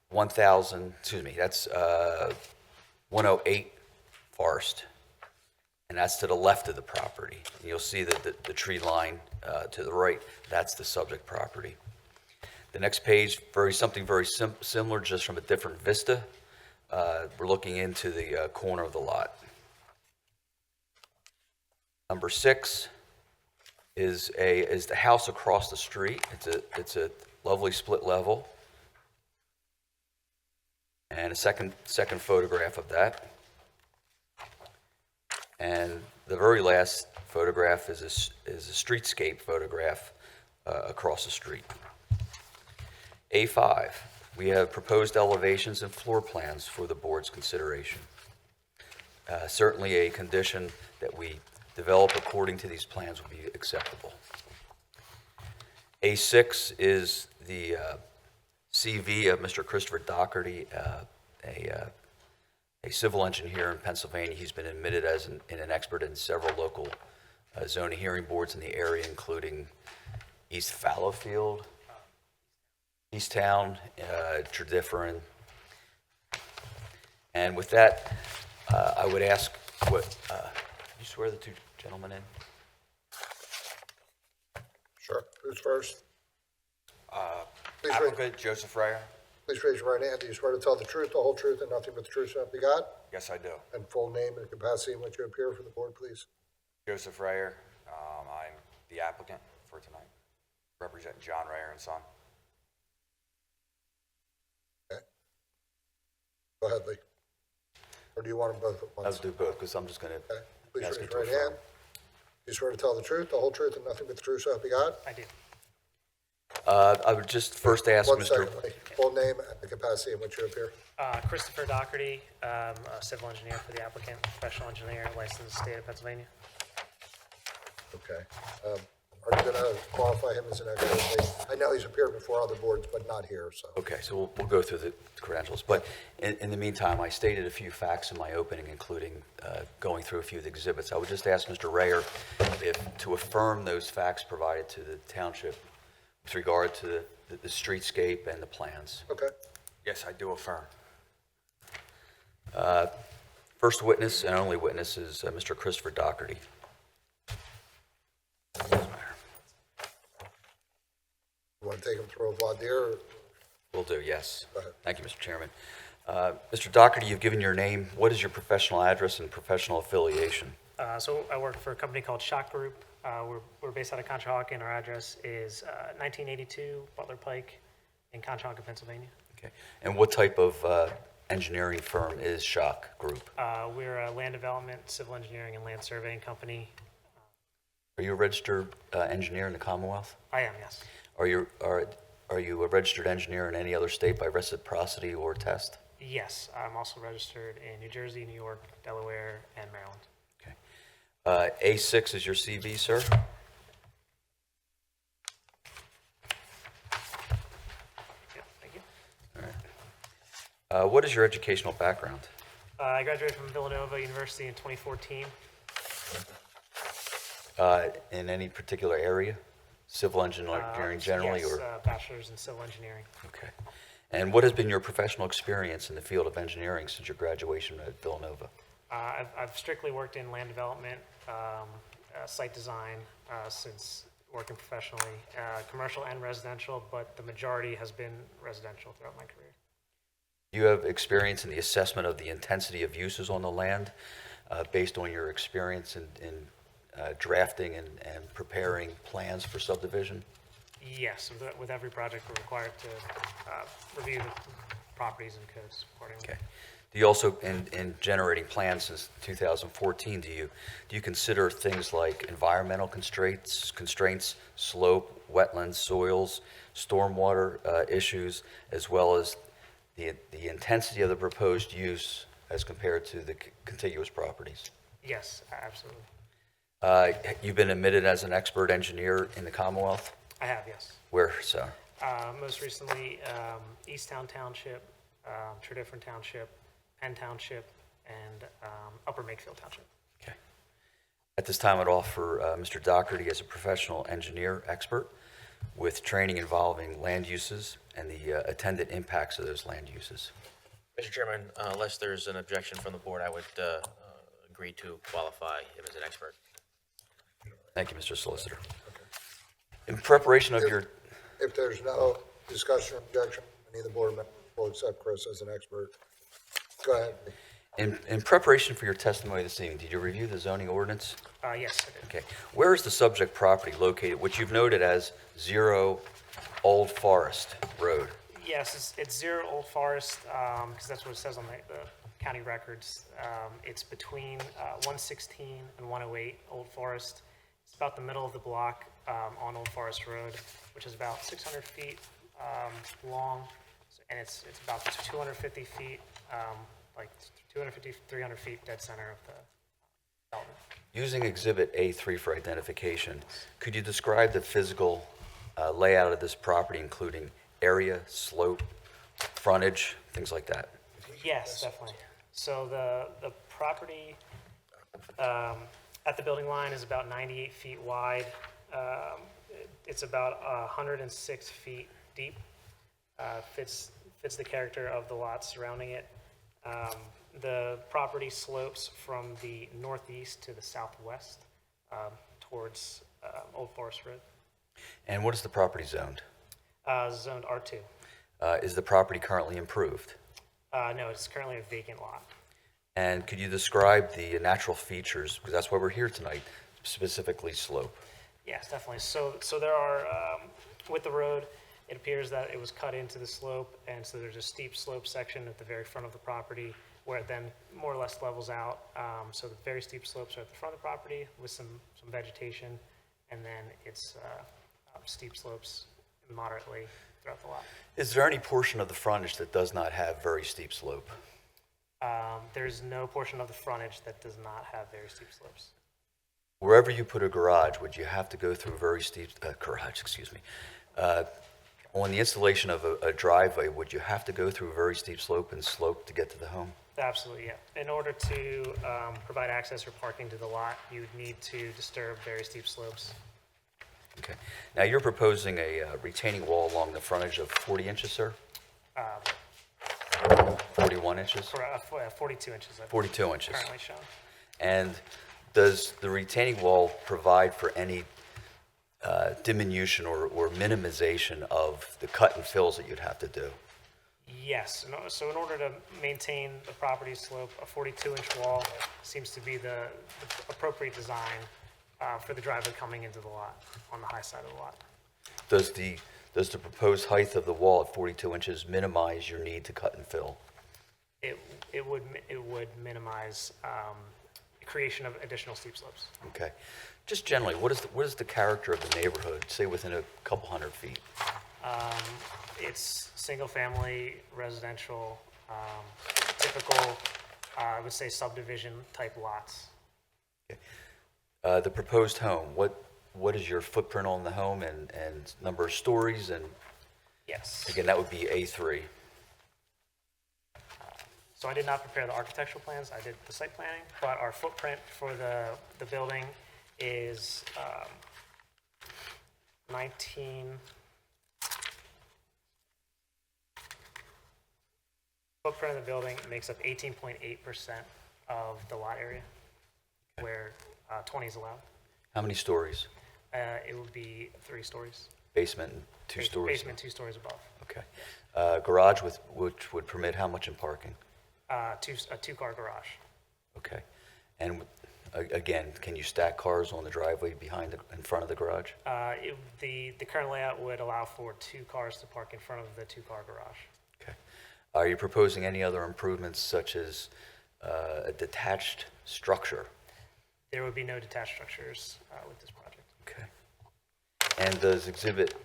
[SPEAKER 11] 108 Forest, and that's to the left of the property. And you'll see that the tree line to the right, that's the subject property. The next page, something very similar, just from a different vista. We're looking into the corner of the lot. Number 6 is the house across the street. It's a lovely split level. And a second photograph of that. And the very last photograph is a streetscape photograph across the street. A5, we have proposed elevations and floor plans for the board's consideration. Certainly a condition that we develop according to these plans would be acceptable. A6 is the CV of Mr. Christopher Doherty, a civil engineer in Pennsylvania. He's been admitted as an expert in several local zoning hearing boards in the area, including East Fallowfield, Easttown, Tredyffrin. And with that, I would ask, you swear the two gentlemen in?
[SPEAKER 1] Sure. Who's first? Please
[SPEAKER 12] Applicant Joseph Rayer?
[SPEAKER 1] Please raise your right hand. Do you swear to tell the truth, the whole truth, and nothing but the truth, so help you God?
[SPEAKER 12] Yes, I do.
[SPEAKER 1] And full name and capacity in which you appear for the board, please.
[SPEAKER 12] Joseph Rayer. I'm the applicant for tonight, representing John Rayer and Son.
[SPEAKER 1] Okay. Go ahead, Lee. Or do you want them both at once?
[SPEAKER 11] Let's do both, because I'm just going
[SPEAKER 1] Okay.
[SPEAKER 11] to
[SPEAKER 1] Please
[SPEAKER 11] ask
[SPEAKER 1] raise
[SPEAKER 11] you
[SPEAKER 1] your
[SPEAKER 11] to
[SPEAKER 1] right
[SPEAKER 11] affirm.
[SPEAKER 1] hand. Do you swear to tell the truth, the whole truth, and nothing but the truth, so help you God?
[SPEAKER 9] I do.
[SPEAKER 11] I would just first ask
[SPEAKER 1] One
[SPEAKER 11] Mr.
[SPEAKER 1] second, Lee. Full name and the capacity in which you appear.
[SPEAKER 13] Christopher Doherty, a civil engineer for the applicant, professional engineer, licensed state of Pennsylvania.
[SPEAKER 1] Okay. are you going to qualify him as an expert? I know he's appeared before other boards, but not here, so.
[SPEAKER 11] Okay, so we'll go through the credentials. But in the meantime, I stated a few facts in my opening, including going through a few of the exhibits. I would just ask Mr. Rayer to affirm those facts provided to the township with regard to the streetscape and the plans.
[SPEAKER 1] Okay.
[SPEAKER 12] Yes, I do affirm.
[SPEAKER 11] First witness and only witness is Mr. Christopher Doherty.
[SPEAKER 1] You want to take him through a voir dire?
[SPEAKER 11] Will do, yes.
[SPEAKER 1] Go ahead.
[SPEAKER 11] Thank you, Mr. Chairman. Mr. Doherty, you've given your name. What is your professional address and professional affiliation?
[SPEAKER 13] So I work for a company called Shock Group. We're based out of Conshohocken, and our address is 1982 Butler Pike in Conshohocken, Pennsylvania.
[SPEAKER 11] Okay. And what type of engineering firm is Shock Group?
[SPEAKER 13] We're a land development, civil engineering, and land surveying company.
[SPEAKER 11] Are you a registered engineer in the Commonwealth?
[SPEAKER 13] I am, yes.
[SPEAKER 11] Are you a registered engineer in any other state by reciprocity or test?
[SPEAKER 13] Yes, I'm also registered in New Jersey, New York, Delaware, and Maryland.
[SPEAKER 11] Okay. A6 is your CV, sir?
[SPEAKER 13] Yep, thank you.
[SPEAKER 11] All right. What is your educational background?
[SPEAKER 13] I graduated from Villanova University in 2014.
[SPEAKER 11] In any particular area? Civil engineering generally?
[SPEAKER 13] Yes,
[SPEAKER 11] Or
[SPEAKER 13] bachelor's in civil engineering.
[SPEAKER 11] Okay. And what has been your professional experience in the field of engineering since your graduation at Villanova?
[SPEAKER 13] I've strictly worked in land development, site design since working professionally, commercial and residential, but the majority has been residential throughout my career.
[SPEAKER 11] You have experience in the assessment of the intensity of uses on the land based on your experience in drafting and preparing plans for subdivision?
[SPEAKER 13] Yes, with every project we're required to review the properties and codes accordingly.
[SPEAKER 11] Okay. Do you also, in generating plans since 2014, do you consider things like environmental constraints, slope, wetlands, soils, stormwater issues, as well as the intensity of the proposed use as compared to the contiguous properties?
[SPEAKER 13] Yes, absolutely.
[SPEAKER 11] You've been admitted as an expert engineer in the Commonwealth?
[SPEAKER 13] I have, yes.
[SPEAKER 11] Where, so?
[SPEAKER 13] Most recently, Easttown Township, Tredyffrin Township, Penn Township, and Upper Makefield Township.
[SPEAKER 11] Okay. At this time, I'd offer Mr. Doherty as a professional engineer expert with training involving land uses and the attendant impacts of those land uses.
[SPEAKER 6] Mr. Chairman, unless there's an objection from the board, I would agree to qualify him as an expert.
[SPEAKER 11] Thank you, Mr. Solicitor. In preparation of your...
[SPEAKER 1] If there's no discussion or objection, any of the board members will accept Chris as an expert. Go ahead.
[SPEAKER 11] In preparation for your testimony this evening, did you review the zoning ordinance?
[SPEAKER 13] Yes, I did.
[SPEAKER 11] Okay. Where is the subject property located, which you've noted as 0 Old Forest Road?
[SPEAKER 13] Yes, it's 0 Old Forest, because that's what it says on the county records. It's between 116 and 108 Old Forest. It's about the middle of the block on Old Forest Road, which is about 600 feet long, and it's about 250 feet, like 250, 300 feet dead center of the development.
[SPEAKER 11] Using Exhibit A3 for identification, could you describe the physical layout of this property, including area, slope, frontage, things like that?
[SPEAKER 13] Yes, definitely. So the property at the building line is about 98 feet wide. It's about 106 feet deep. Fits the character of the lots surrounding it. The property slopes from the northeast to the southwest towards Old Forest Road.
[SPEAKER 11] And what is the property zoned?
[SPEAKER 13] Zoned R2.
[SPEAKER 11] Is the property currently improved?
[SPEAKER 13] No, it's currently a vacant lot.
[SPEAKER 11] And could you describe the natural features, because that's why we're here tonight, specifically slope?
[SPEAKER 13] Yes, definitely. So there are, with the road, it appears that it was cut into the slope, and so there's a steep slope section at the very front of the property where it then more or less levels out. So the very steep slopes are at the front of the property with some vegetation, and then it's steep slopes moderately throughout the lot.
[SPEAKER 11] Is there any portion of the frontage that does not have very steep slope?
[SPEAKER 13] There's no portion of the frontage that does not have very steep slopes.
[SPEAKER 11] Wherever you put a garage, would you have to go through a very steep, garage, excuse me, on the installation of a driveway, would you have to go through a very steep slope to get to the home?
[SPEAKER 13] Absolutely, yeah. In order to provide access or parking to the lot, you would need to disturb very steep slopes.
[SPEAKER 11] Okay. Now, you're proposing a retaining wall along the frontage of 40 inches, sir? 41 inches?
[SPEAKER 13] For 42 inches, I believe,
[SPEAKER 11] 42 inches.
[SPEAKER 13] currently shown.
[SPEAKER 11] And does the retaining wall provide for any diminution or minimization of the cut and fills that you'd have to do?
[SPEAKER 13] Yes, so in order to maintain the property slope, a 42-inch wall seems to be the appropriate design for the driveway coming into the lot, on the high side of the lot.
[SPEAKER 11] Does the proposed height of the wall at 42 inches minimize your need to cut and fill?
[SPEAKER 13] It would minimize creation of additional steep slopes.
[SPEAKER 11] Okay. Just generally, what is the character of the neighborhood, say within a couple hundred feet?
[SPEAKER 13] It's single-family, residential, typical, I would say subdivision-type lots.
[SPEAKER 11] The proposed home, what is your footprint on the home and number of stories? And
[SPEAKER 13] Yes.
[SPEAKER 11] again, that would be A3.
[SPEAKER 13] So I did not prepare the architectural plans, I did the site planning, but our footprint for the building is 19... Footprint of the building makes up 18.8% of the lot area, where 20 is allowed.
[SPEAKER 11] How many stories?
[SPEAKER 13] It would be 3 stories.
[SPEAKER 11] Basement and 2 stories?
[SPEAKER 13] Basement, 2 stories above.
[SPEAKER 11] Okay. Garage which would permit how much in parking?
[SPEAKER 13] A 2-car garage.
[SPEAKER 11] Okay. And again, can you stack cars on the driveway in front of the garage?
[SPEAKER 13] The current layout would allow for 2 cars to park in front of the 2-car garage.
[SPEAKER 11] Okay. Are you proposing any other improvements such as a detached structure?
[SPEAKER 13] There would be no detached structures with this project.
[SPEAKER 11] Okay. And does Exhibit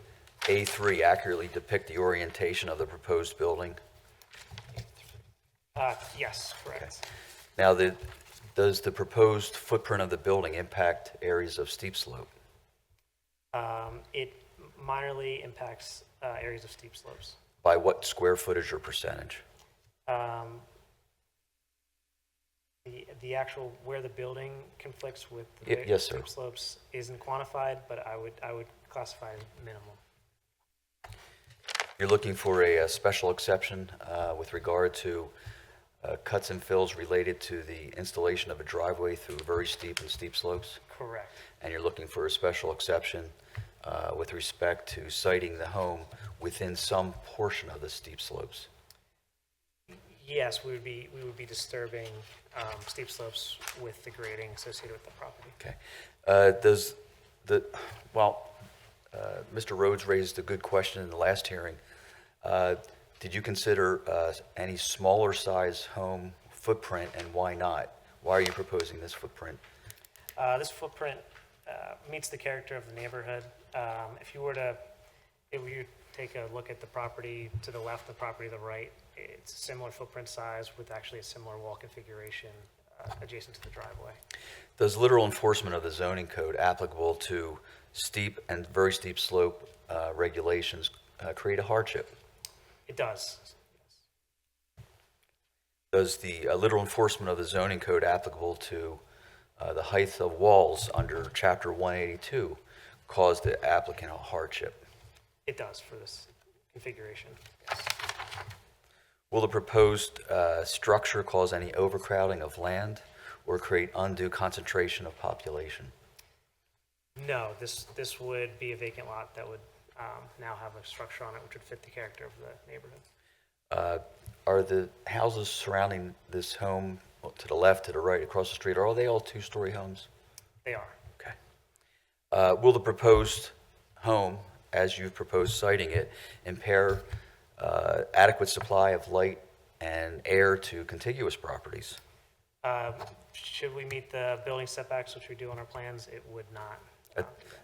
[SPEAKER 11] A3 accurately depict the orientation of the proposed building?
[SPEAKER 13] Yes, correct.
[SPEAKER 11] Now, does the proposed footprint of the building impact areas of steep slope?
[SPEAKER 13] It minorly impacts areas of steep slopes.
[SPEAKER 11] By what square footage or percentage?
[SPEAKER 13] The actual, where the building conflicts with the
[SPEAKER 11] Yes, sir.
[SPEAKER 13] steep slopes isn't quantified, but I would classify as minimal.
[SPEAKER 11] You're looking for a special exception with regard to cuts and fills related to the installation of a driveway through very steep and steep slopes?
[SPEAKER 13] Correct.
[SPEAKER 11] And you're looking for a special exception with respect to siting the home within some portion of the steep slopes?
[SPEAKER 13] Yes, we would be disturbing steep slopes with the grading associated with the property.
[SPEAKER 11] Okay. Mr. Rhodes raised a good question in the last hearing. Did you consider any smaller size home footprint, and why not? Why are you proposing this footprint?
[SPEAKER 13] This footprint meets the character of the neighborhood. If you take a look at the property to the left, the property to the right, it's a similar footprint size with actually a similar wall configuration adjacent to the driveway.
[SPEAKER 11] Does literal enforcement of the zoning code applicable to steep and very steep slope regulations create a hardship?
[SPEAKER 13] It does.
[SPEAKER 11] Does the literal enforcement of the zoning code applicable to the height of walls under Chapter 182 cause the applicant a hardship?
[SPEAKER 13] It does for this configuration, yes.
[SPEAKER 11] Will the proposed structure cause any overcrowding of land or create undue concentration of population?
[SPEAKER 13] No, this would be a vacant lot that would now have a structure on it which would fit the character of the neighborhood.
[SPEAKER 11] Are the houses surrounding this home to the left, to the right, across the street, are they all 2-story homes?
[SPEAKER 13] They are.
[SPEAKER 11] Okay. Will the proposed home, as you've proposed citing it, impair adequate supply of light and air to contiguous properties?
[SPEAKER 13] Should we meet the building setbacks, which we do on our plans, it would not.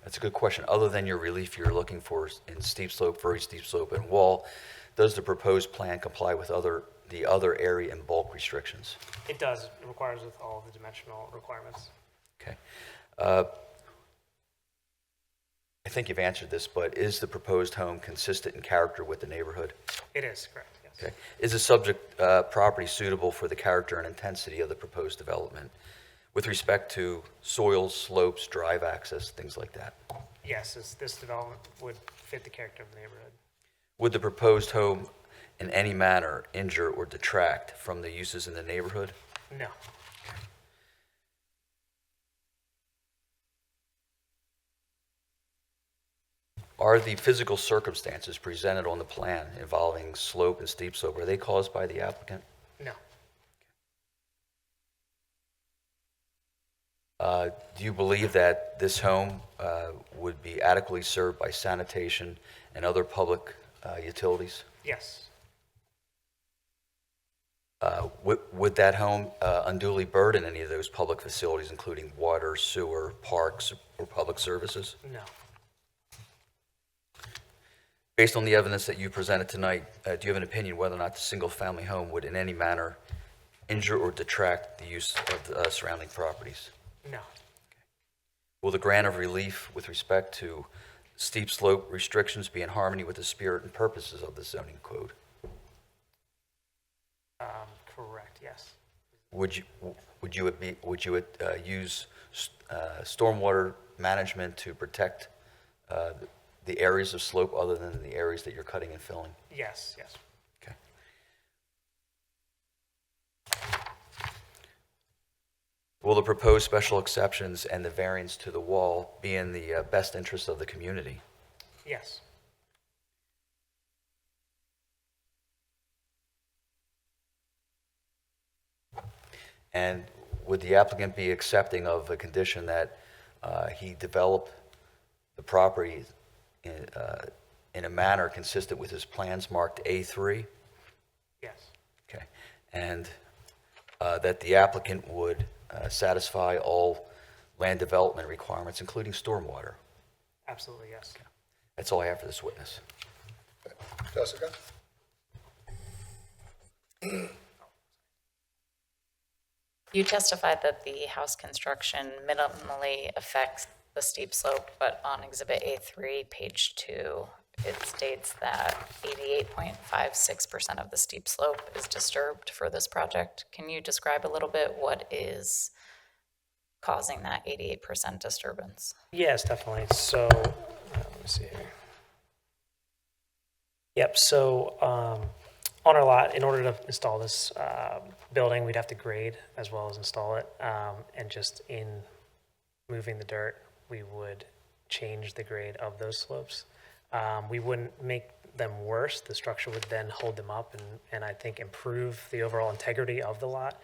[SPEAKER 11] That's a good question. Other than your relief you're looking for in steep slope, very steep slope, and wall, does the proposed plan comply with the other area and bulk restrictions?
[SPEAKER 13] It does. It requires with all of the dimensional requirements.
[SPEAKER 11] Okay. I think you've answered this, but is the proposed home consistent in character with the neighborhood?
[SPEAKER 13] It is, correct, yes.
[SPEAKER 11] Okay. Is the subject property suitable for the character and intensity of the proposed development with respect to soils, slopes, drive access, things like that?
[SPEAKER 13] Yes, this development would fit the character of the neighborhood.
[SPEAKER 11] Would the proposed home in any manner injure or detract from the uses in the neighborhood?
[SPEAKER 13] No,
[SPEAKER 11] Are the physical circumstances presented on the plan involving slope and steep slope, are they caused by the applicant?
[SPEAKER 13] no,
[SPEAKER 11] Do you believe that this home would be adequately served by sanitation and other public utilities?
[SPEAKER 13] yes,
[SPEAKER 11] Would that home unduly burden any of those public facilities, including water, sewer, parks, or public services?
[SPEAKER 13] no,
[SPEAKER 11] Based on the evidence that you presented tonight, do you have an opinion whether or not the single-family home would in any manner injure or detract the use of the surrounding properties?
[SPEAKER 13] no,
[SPEAKER 11] Will the grant of relief with respect to steep slope restrictions be in harmony with the spirit and purposes of the zoning code?
[SPEAKER 13] correct, yes.
[SPEAKER 11] Would you use stormwater management to protect the areas of slope other than the areas that you're cutting and filling?
[SPEAKER 13] Yes, yes.
[SPEAKER 11] Okay. Will the proposed special exceptions and the variance to the wall be in the best interest of the community?
[SPEAKER 13] Yes,
[SPEAKER 11] And would the applicant be accepting of a condition that he develop the property in a manner consistent with his plans marked A3?
[SPEAKER 13] yes,
[SPEAKER 11] Okay. And that the applicant would satisfy all land development requirements, including stormwater?
[SPEAKER 13] absolutely, yes.
[SPEAKER 11] That's all I have for this witness.
[SPEAKER 1] Jessica?
[SPEAKER 8] You testified that the house construction minimally affects the steep slope, but on Exhibit A3, page 2, it states that 88.56% of the steep slope is disturbed for this project. Can you describe a little bit what is causing that 88% disturbance?
[SPEAKER 13] Yes, definitely. So, let me see here. Yep, so on our lot, in order to install this building, we'd have to grade as well as install it. And just in moving the dirt, we would change the grade of those slopes. We wouldn't make them worse. The structure would then hold them up and I think improve the overall integrity of the lot.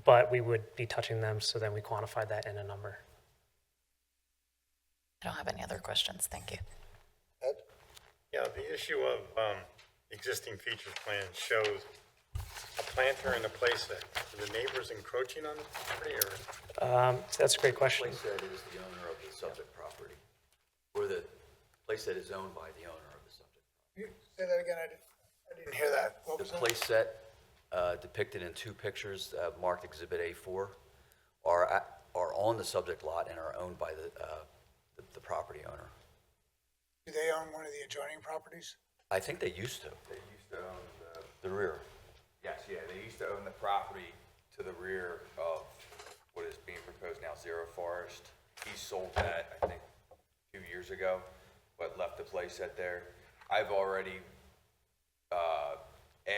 [SPEAKER 13] But we would be touching them, so then we quantify that in a number.
[SPEAKER 8] I don't have any other questions. Thank you.
[SPEAKER 1] Ed?
[SPEAKER 7] Yeah, the issue of existing features plan shows a planter and a playset. Are the neighbors encroaching on the property, or?
[SPEAKER 13] That's a great question.
[SPEAKER 11] Playset is the owner of the subject property, or the playset is owned by the owner of the subject.
[SPEAKER 4] You say that again, I didn't hear that. What
[SPEAKER 11] The
[SPEAKER 4] was that?
[SPEAKER 11] playset depicted in two pictures marked Exhibit A4 are on the subject lot and are owned by the property owner.
[SPEAKER 4] Do they own one of the adjoining properties?
[SPEAKER 11] I think they used to.
[SPEAKER 12] They used to own
[SPEAKER 11] The rear.
[SPEAKER 12] yes, yeah, they used to own the property to the rear of what is being proposed now, Zero Forest. He sold that, I think, a few years ago, but left the playset there. I've already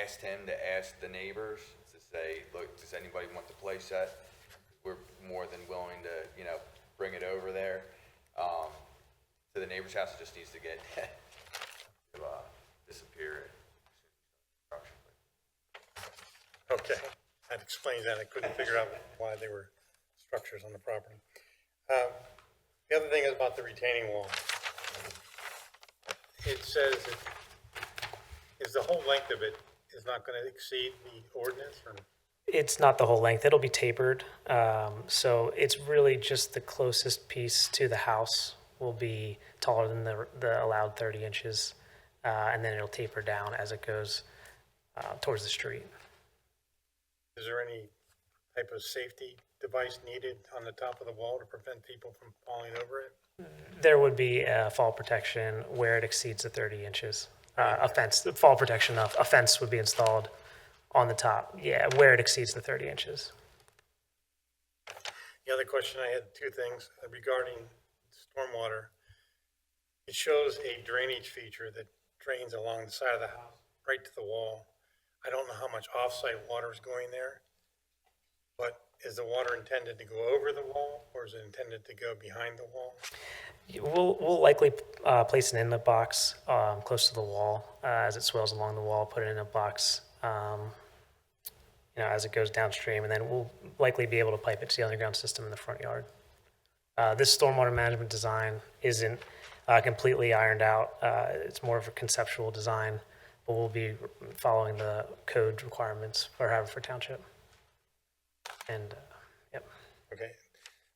[SPEAKER 12] asked him to ask the neighbors to say, look, does anybody want the playset? We're more than willing to, bring it over there. To the neighbor's house, it just needs to get, disappear.
[SPEAKER 7] Okay, that explains that. I couldn't figure out why there were structures on the property. The other thing is about the retaining wall. It says is the whole length of it is not going to exceed the ordinance, or?
[SPEAKER 13] It's not the whole length. It'll be tapered. So it's really just the closest piece to the house will be taller than the allowed 30 inches. And then it'll taper down as it goes towards the street.
[SPEAKER 7] Is there any type of safety device needed on the top of the wall to prevent people from falling over it?
[SPEAKER 13] There would be fall protection where it exceeds the 30 inches. A fence, the fall protection of a fence would be installed on the top, yeah, where it exceeds the 30 inches.
[SPEAKER 7] The other question I had, two things regarding stormwater. It shows a drainage feature that drains along the side of the house, right to the wall. I don't know how much off-site water is going there, but is the water intended to go over the wall, or is it intended to go behind the wall?
[SPEAKER 13] We'll likely place an inlet box close to the wall as it swells along the wall, put an inlet box as it goes downstream, and then we'll likely be able to pipe it to the underground system in the front yard. This stormwater management design isn't completely ironed out. It's more of a conceptual design, but we'll be following the code requirements for Haverford Township. And, yep.
[SPEAKER 7] Okay.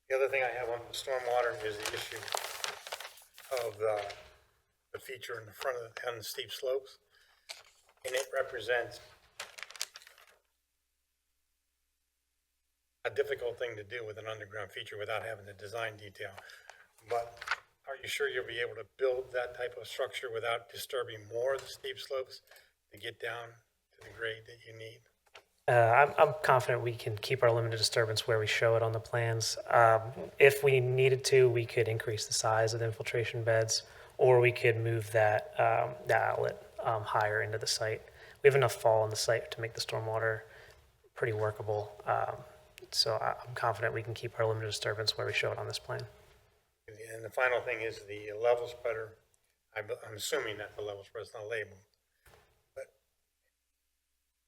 [SPEAKER 7] The other thing I have on the stormwater is the issue of the feature in the front of on the steep slopes. And it represents a difficult thing to do with an underground feature without having the design detail. But are you sure you'll be able to build that type of structure without disturbing more of the steep slopes to get down to the grade that you need?
[SPEAKER 13] I'm confident we can keep our limited disturbance where we show it on the plans. If we needed to, we could increase the size of the infiltration beds, or we could move that outlet higher into the site. We have enough fall in the site to make the stormwater pretty workable. So I'm confident we can keep our limited disturbance where we show it on this plan.
[SPEAKER 7] And the final thing is the level spreader. I'm assuming that the level spreader is not labeled, but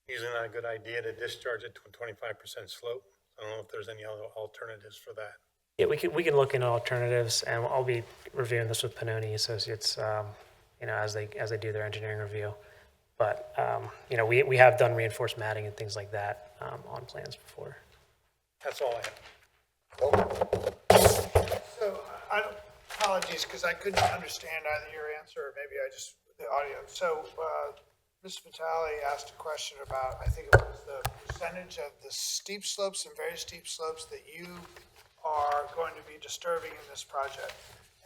[SPEAKER 7] usually not a good idea to discharge it to a 25% slope. I don't know if there's any other alternatives for that.
[SPEAKER 13] Yeah, we can look into alternatives, and I'll be reviewing this with Pannoni Associates, as they do their engineering review. But we have done reinforced matting and things like that on plans before.
[SPEAKER 7] That's all I have.
[SPEAKER 4] So, apologies, because I couldn't understand either your answer, or maybe the audio. So, Ms. Vitale asked a question about, I think it was the percentage of the steep slopes and very steep slopes that you are going to be disturbing in this project.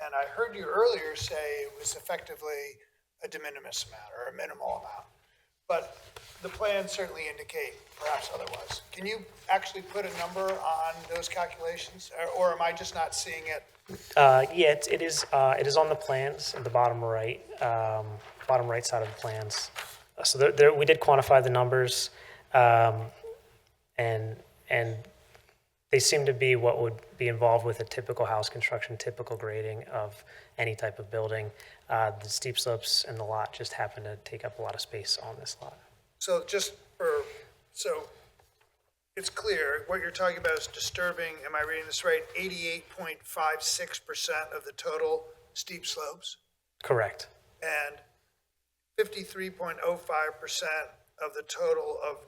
[SPEAKER 4] And I heard you earlier say it was effectively a de minimis amount or a minimal amount. But the plans certainly indicate perhaps otherwise. Can you actually put a number on those calculations, or am I just not seeing it?
[SPEAKER 13] Yeah, it is on the plans at the bottom right side of the plans. So there we did quantify the numbers, and they seem to be what would be involved with a typical house construction, typical grading of any type of building. The steep slopes and the lot just happen to take up a lot of space on this lot.
[SPEAKER 4] So so it's clear, what you're talking about is disturbing, am I reading this right, 88.56% of the total steep slopes?
[SPEAKER 13] Correct.
[SPEAKER 4] And 53.05% of the total of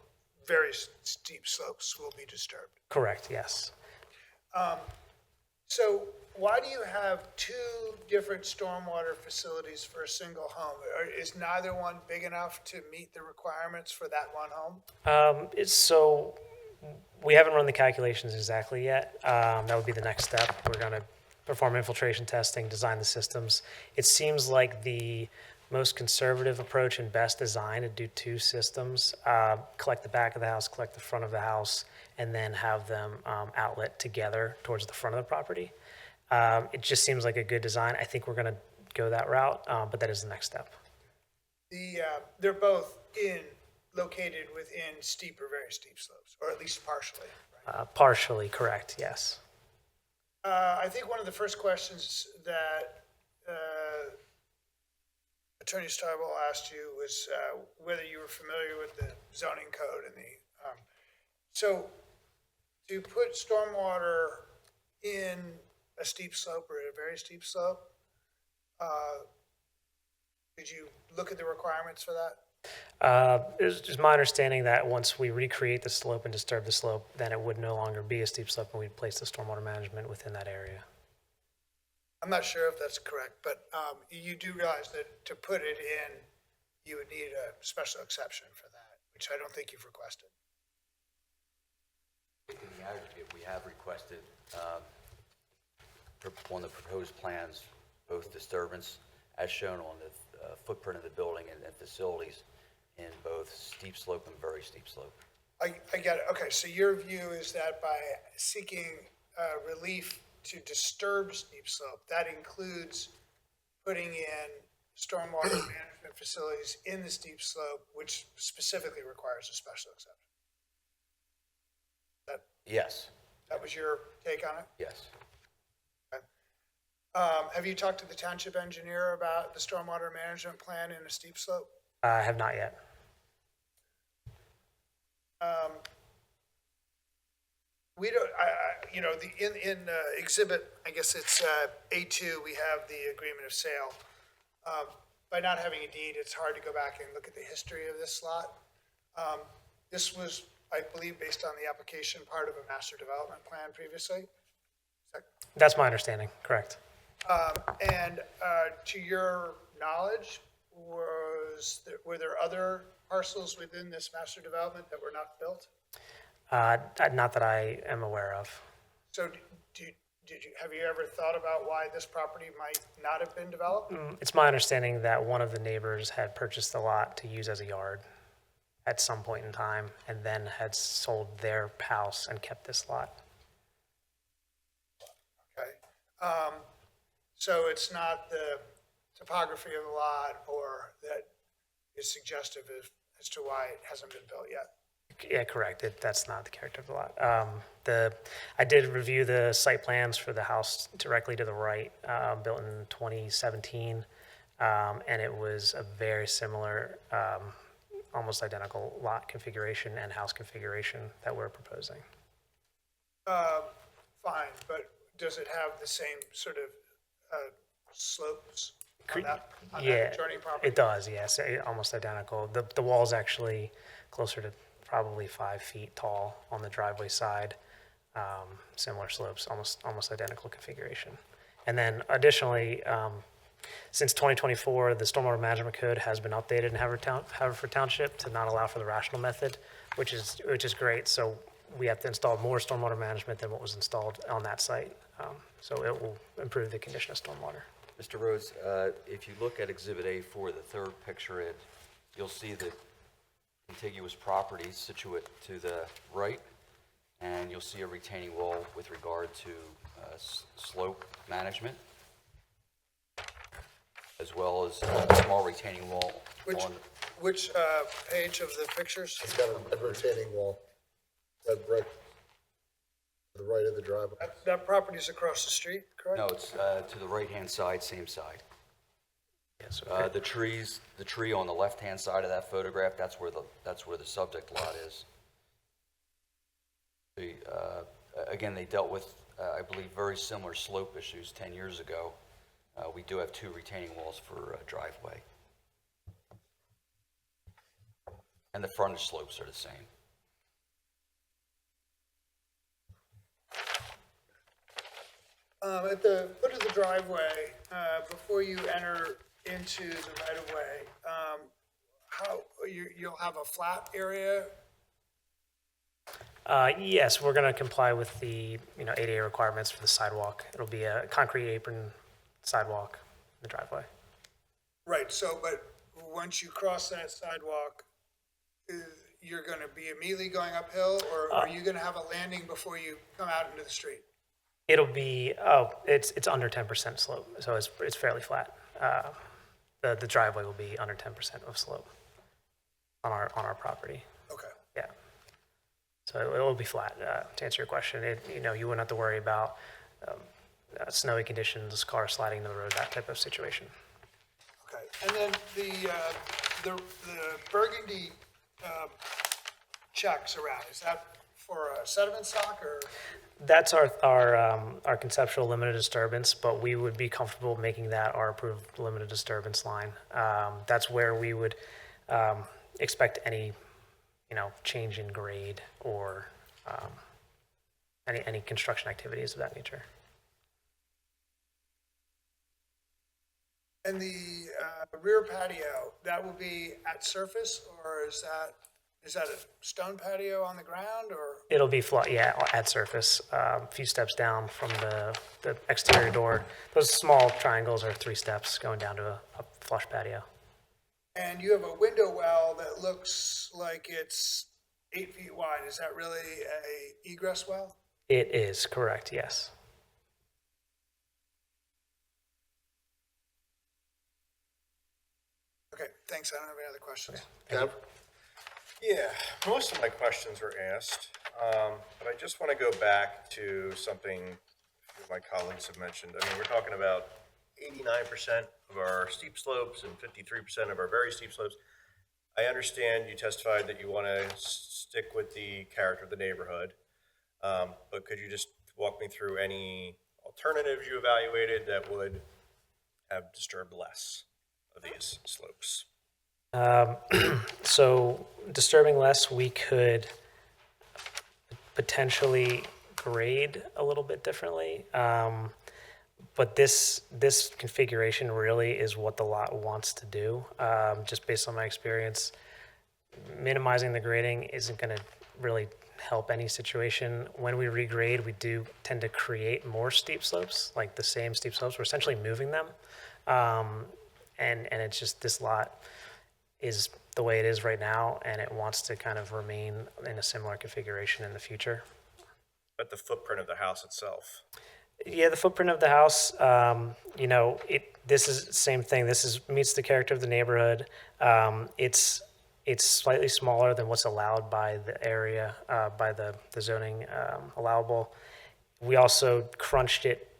[SPEAKER 4] very steep slopes will be disturbed.
[SPEAKER 13] Correct, yes.
[SPEAKER 4] So why do you have two different stormwater facilities for a single home? Is neither one big enough to meet the requirements for that one home?
[SPEAKER 13] So we haven't run the calculations exactly yet. That would be the next step. We're going to perform infiltration testing, design the systems. It seems like the most conservative approach and best design to do two systems, collect the back of the house, collect the front of the house, and then have them outlet together towards the front of the property. It just seems like a good design. I think we're going to go that route, but that is the next step.
[SPEAKER 4] They're both located within steep or very steep slopes, or at least partially. Right?
[SPEAKER 13] Partially, correct, yes.
[SPEAKER 4] I think one of the first questions that Attorney Stiebel asked you was whether you were familiar with the zoning code and so to put stormwater in a steep slope or a very steep slope, did you look at the requirements for that?
[SPEAKER 13] It's just my understanding that once we recreate the slope and disturb the slope, then it would no longer be a steep slope and we'd place the stormwater management within that area.
[SPEAKER 4] I'm not sure if that's correct, but you do realize that to put it in, you would need a special exception for that, which I don't think you've requested.
[SPEAKER 11] In the aggregate, we have requested, on the proposed plans, both disturbance, as shown on the footprint of the building and facilities, in both steep slope and very steep slope.
[SPEAKER 4] I get it. Okay, so your view is that by seeking relief to disturb steep slope, that includes putting in stormwater management facilities in the steep slope, which specifically requires a special exception.
[SPEAKER 11] Yes,
[SPEAKER 4] That was your take on it?
[SPEAKER 11] yes.
[SPEAKER 4] Have you talked to the township engineer about the stormwater management plan in a steep slope?
[SPEAKER 14] I have not yet.
[SPEAKER 4] We don't, in exhibit, I guess it's A2, we have the agreement of sale. By not having a deed, it's hard to go back and look at the history of this lot. This was, I believe, based on the application, part of a master development plan previously.
[SPEAKER 14] That's my understanding, correct.
[SPEAKER 4] And to your knowledge, were there other parcels within this master development that were not built?
[SPEAKER 14] Not that I am aware of.
[SPEAKER 4] So have you ever thought about why this property might not have been developed?
[SPEAKER 14] It's my understanding that one of the neighbors had purchased the lot to use as a yard at some point in time, and then had sold their house and kept this lot.
[SPEAKER 4] Okay. So it's not the topography of the lot or that is suggestive as to why it hasn't been built yet?
[SPEAKER 14] Yeah, correct. That's not the character of the lot. I did review the site plans for the house directly to the right, built in 2017, and it was a very similar, almost identical lot configuration and house configuration that we're proposing.
[SPEAKER 4] Fine, but does it have the same sort of slopes on that adjoining property?
[SPEAKER 14] It does, yes, almost identical. The wall's actually closer to probably 5 feet tall on the driveway side. Similar slopes, almost identical configuration. And then additionally, since 2024, the stormwater management code has been updated in Haverford Township to not allow for the rational method, which is great. So we have to install more stormwater management than what was installed on that site. So it will improve the condition of stormwater.
[SPEAKER 11] Mr. Rhodes, if you look at Exhibit A4, the third picture, you'll see the contiguous property situate to the right, and you'll see a retaining wall with regard to slope management, as well as a small retaining wall on...
[SPEAKER 4] Which page of the pictures?
[SPEAKER 1] It's got a red retaining wall, red brick, to the right of the driveway.
[SPEAKER 4] That property's across the street, correct?
[SPEAKER 11] No, it's to the right-hand side, same side.
[SPEAKER 14] Yes,
[SPEAKER 11] The tree on the left-hand side of that photograph, that's where the subject lot is. Again, they dealt with, I believe, very similar slope issues 10 years ago. We do have 2 retaining walls for driveway. And the frontage slopes are the same.
[SPEAKER 4] At the foot of the driveway, before you enter into the right-of-way, you'll have a flat area?
[SPEAKER 14] Yes, we're going to comply with the ADA requirements for the sidewalk. It'll be a concrete apron sidewalk in the driveway.
[SPEAKER 4] Right, so, but once you cross that sidewalk, you're going to be immediately going uphill, or are you going to have a landing before you come out into the street?
[SPEAKER 14] It'll be, it's under 10% slope, so it's fairly flat. The driveway will be under 10% of slope on our property.
[SPEAKER 4] Okay.
[SPEAKER 14] Yeah. So it will be flat, to answer your question. You wouldn't have to worry about snowy conditions, cars sliding in the road, that type of situation.
[SPEAKER 4] Okay, and then the burgundy checks around, is that for a sediment stock or?
[SPEAKER 14] That's our conceptual limited disturbance, but we would be comfortable making that our approved limited disturbance line. That's where we would expect any, change in grade or any construction activities of that nature.
[SPEAKER 4] And the rear patio, that will be at surface, or is that a stone patio on the ground, or?
[SPEAKER 14] It'll be flat, yeah, at surface, a few steps down from the exterior door. Those small triangles are 3 steps going down to a flush patio.
[SPEAKER 4] And you have a window well that looks like it's 8 feet wide. Is that really a egress well?
[SPEAKER 14] It is, correct, yes.
[SPEAKER 4] Okay, thanks. I don't have any other questions.
[SPEAKER 1] Kev?
[SPEAKER 3] Yeah, most of my questions were asked, but I just want to go back to something my colleagues have mentioned. I mean, we're talking about 89% of our steep slopes and 53% of our very steep slopes. I understand you testified that you want to stick with the character of the neighborhood, but could you just walk me through any alternatives you evaluated that would have disturbed less of these slopes?
[SPEAKER 14] So disturbing less, we could potentially grade a little bit differently. But this configuration really is what the lot wants to do. Just based on my experience, minimizing the grading isn't going to really help any situation. When we regrade, we do tend to create more steep slopes, like the same steep slopes. We're essentially moving them. And it's just, this lot is the way it is right now, and it wants to kind of remain in a similar configuration in the future.
[SPEAKER 3] But the footprint of the house itself?
[SPEAKER 14] Yeah, the footprint of the house, you know, this is the same thing. Meets the character of the neighborhood. It's slightly smaller than what's allowed by the area, by the zoning allowable. We also crunched it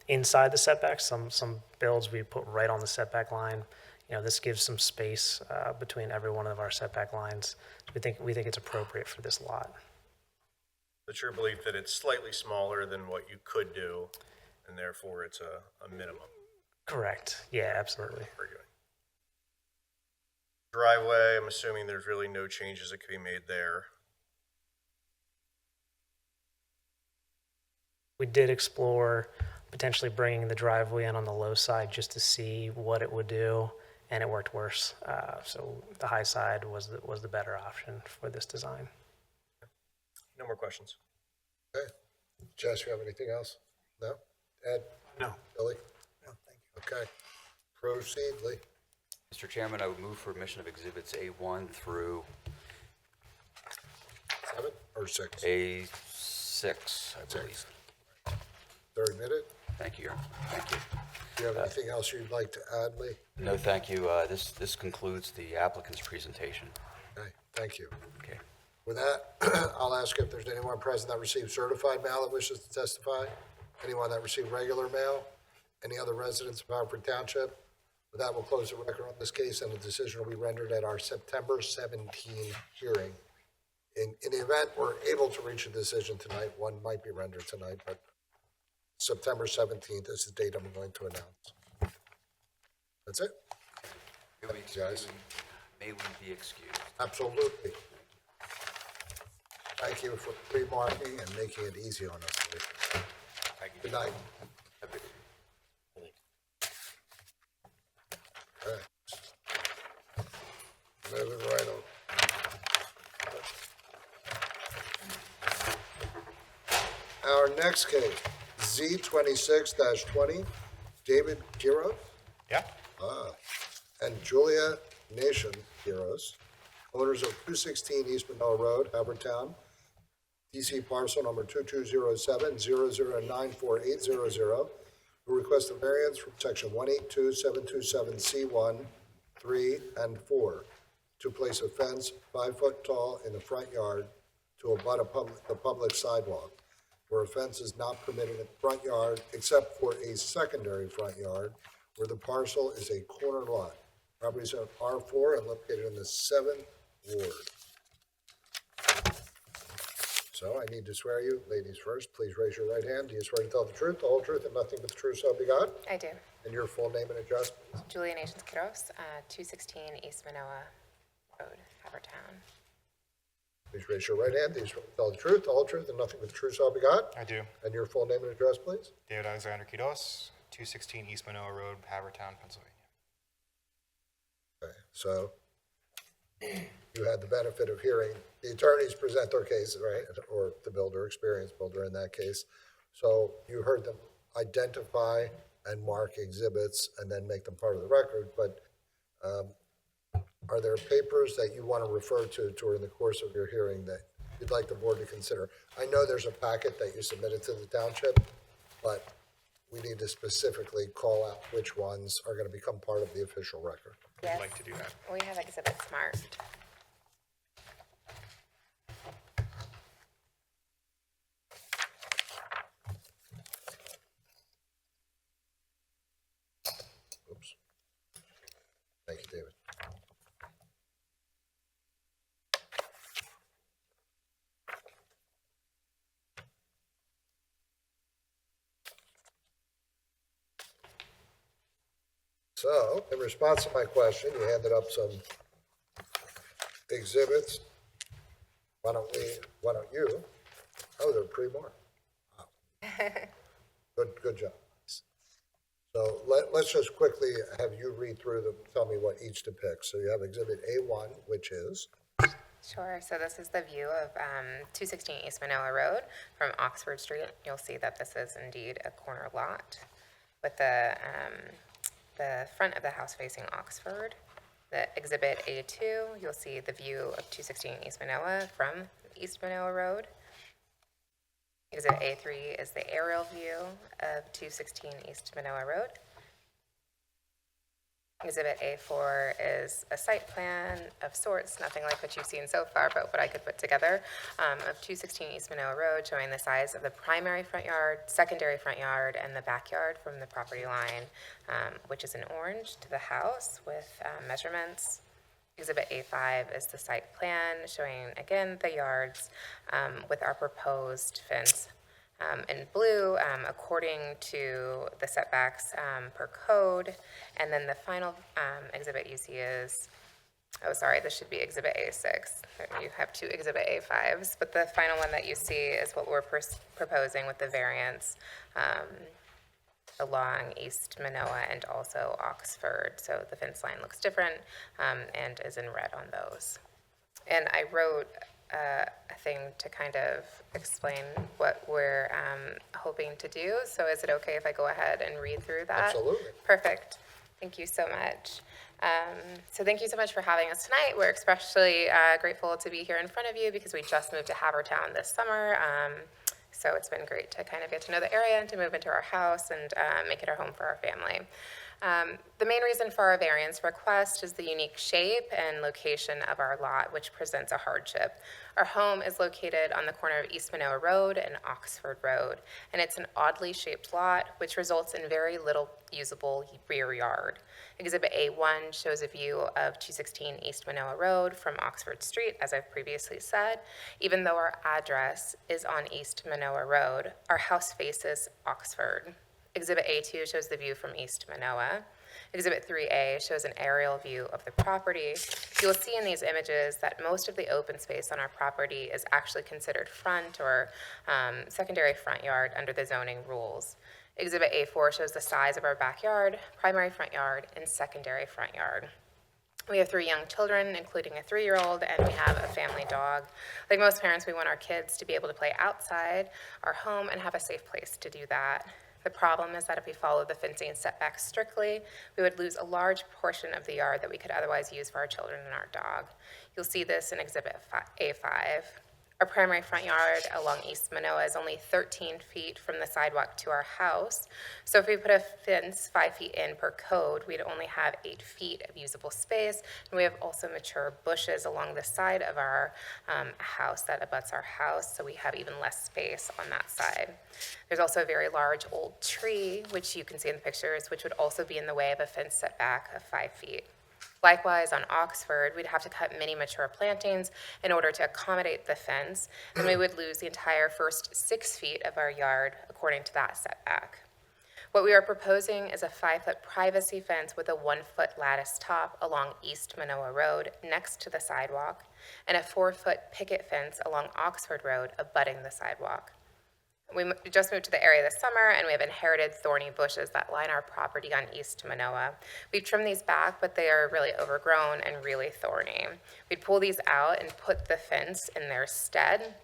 [SPEAKER 14] inside the setbacks. Some builds we put right on the setback line. You know, this gives some space between every one of our setback lines. We think it's appropriate for this lot.
[SPEAKER 3] It's your belief that it's slightly smaller than what you could do, and therefore it's a minimum?
[SPEAKER 14] Correct. Yeah, absolutely.
[SPEAKER 3] Very good. Driveway, I'm assuming there's really no changes that could be made there.
[SPEAKER 14] We did explore potentially bringing the driveway in on the low side just to see what it would do, and it worked worse. So the high side was the better option for this design.
[SPEAKER 3] No more questions.
[SPEAKER 1] Okay. Jess, you have anything else? No? Ed?
[SPEAKER 7] No.
[SPEAKER 1] Billy? No, thank you. Okay. Proceed, Lee.
[SPEAKER 11] Mr. Chairman, I would move for admission of exhibits A1 through
[SPEAKER 1] 7 or 6?
[SPEAKER 11] A6, I believe.
[SPEAKER 1] They're admitted.
[SPEAKER 11] Thank you, Your Honor. Thank you.
[SPEAKER 1] Do you have anything else you'd like to add, Lee?
[SPEAKER 11] No, thank you. This concludes the applicant's presentation.
[SPEAKER 1] Okay, thank you.
[SPEAKER 11] Okay.
[SPEAKER 1] With that, I'll ask if there's anyone present that received certified mail that wishes to testify. Anyone that received regular mail? Any other residents of Haverford Township? With that, we'll close the record on this case, and a decision will be rendered at our September 17 hearing. In the event we're able to reach a decision tonight, one might be rendered tonight, but September 17th is the date I'm going to announce. That's it. Thanks, guys.
[SPEAKER 11] May we be excused?
[SPEAKER 1] Absolutely. Thank you for remarking and making it easy on us. Thank you. Good night. Okay. Moving right on. Our next case, Z26-20, David Quiros.
[SPEAKER 3] Yeah.
[SPEAKER 1] And Julia Nation Quiros, owners of 216 East Manila Road, Havertown, DC parcel number 2207-0094-800, who request a variance from section 182727C1, 3, and 4 to place a fence 5 foot tall in the front yard to abut the public sidewalk, where a fence is not permitted in the front yard except for a secondary front yard where the parcel is a corner lot. Property is on R4 and located in the 7th Ward. So I need to swear you, ladies first. Please raise your right hand. Do you swear to tell the truth, the whole truth, and nothing but the truth, so help you God?
[SPEAKER 15] I do.
[SPEAKER 1] And your full name and address, please?
[SPEAKER 15] Julia Nations Quiros, 216 East Manoa Road, Havertown.
[SPEAKER 1] Please raise your right hand. Do you swear to tell the truth, the whole truth, and nothing but the truth, so help you God?
[SPEAKER 16] I do.
[SPEAKER 1] And your full name and address, please?
[SPEAKER 16] David Alexander Quiros, 216 East Manoa Road, Havertown, Pennsylvania.
[SPEAKER 1] Okay, so you had the benefit of hearing the attorneys present their cases, right? Or the builder, experienced builder in that case. So you heard them identify and mark exhibits and then make them part of the record. But are there papers that you want to refer to during the course of your hearing that you'd like the board to consider? I know there's a packet that you submitted to the township, but we need to specifically call out which ones are going to become part of the official record.
[SPEAKER 15] Yes.
[SPEAKER 16] like to do that.
[SPEAKER 15] We have exhibits marked.
[SPEAKER 1] Oops. Thank you, David. So, in response to my question, you handed up some exhibits. Why don't you? Oh, they're pre-marked. Wow. Good job. So let's just quickly have you read through them, tell me what each depicts. So you have exhibit A1, which is?
[SPEAKER 15] Sure. So this is the view of 216 East Manoa Road from Oxford Street. You'll see that this is indeed a corner lot with the front of the house facing Oxford. The exhibit A2, you'll see the view of 216 East Manoa from East Manoa Road. Exhibit A3 is the aerial view of 216 East Manoa Road. Exhibit A4 is a site plan of sorts, nothing like what you've seen so far, but what I could put together, of 216 East Manoa Road, showing the size of the primary front yard, secondary front yard, and the backyard from the property line, which is in orange, to the house with measurements. Exhibit A5 is the site plan, showing, again, the yards with our proposed fence. In blue, according to the setbacks per code. And then the final exhibit you see is, oh, sorry, this should be exhibit A6. You have two exhibit A5s, but the final one that you see is what we're proposing with the variance along East Manoa and also Oxford. So the fence line looks different and is in red on those. And I wrote a thing to kind of explain what we're hoping to do. So is it okay if I go ahead and read through that?
[SPEAKER 1] Absolutely.
[SPEAKER 15] Perfect. Thank you so much. So thank you so much for having us tonight. We're especially grateful to be here in front of you because we just moved to Haverford Town this summer. So it's been great to kind of get to know the area and to move into our house and make it our home for our family. The main reason for our variance request is the unique shape and location of our lot, which presents a hardship. Our home is located on the corner of East Manoa Road and Oxford Road, and it's an oddly shaped lot, which results in very little usable rear yard. Exhibit A1 shows a view of 216 East Manoa Road from Oxford Street, as I've previously said. Even though our address is on East Manoa Road, our house faces Oxford. Exhibit A2 shows the view from East Manoa. Exhibit 3A shows an aerial view of the property. You will see in these images that most of the open space on our property is actually considered front or secondary front yard under the zoning rules. Exhibit A4 shows the size of our backyard, primary front yard, and secondary front yard. We have 3 young children, including a 3-year-old, and we have a family dog. Like most parents, we want our kids to be able to play outside our home and have a safe place to do that. The problem is that if we follow the fencing setbacks strictly, we would lose a large portion of the yard that we could otherwise use for our children and our dog. You'll see this in Exhibit A5. Our primary front yard along East Manoa is only 13 feet from the sidewalk to our house. So if we put a fence 5 feet in per code, we'd only have 8 feet of usable space. And we have also mature bushes along the side of our house that abuts our house, so we have even less space on that side. There's also a very large old tree, which you can see in the pictures, which would also be in the way of a fence setback of 5 feet. Likewise, on Oxford, we'd have to cut many mature plantings in order to accommodate the fence, and we would lose the entire first 6 feet of our yard according to that setback. What we are proposing is a 5-foot privacy fence with a 1-foot lattice top along East Manoa Road next to the sidewalk, and a 4-foot picket fence along Oxford Road abutting the sidewalk. just moved to the area this summer, and we have inherited thorny bushes that line our property on East Manoa. We've trimmed these back, but they are really overgrown and really thorny. We'd pull these out and put the fence in their stead.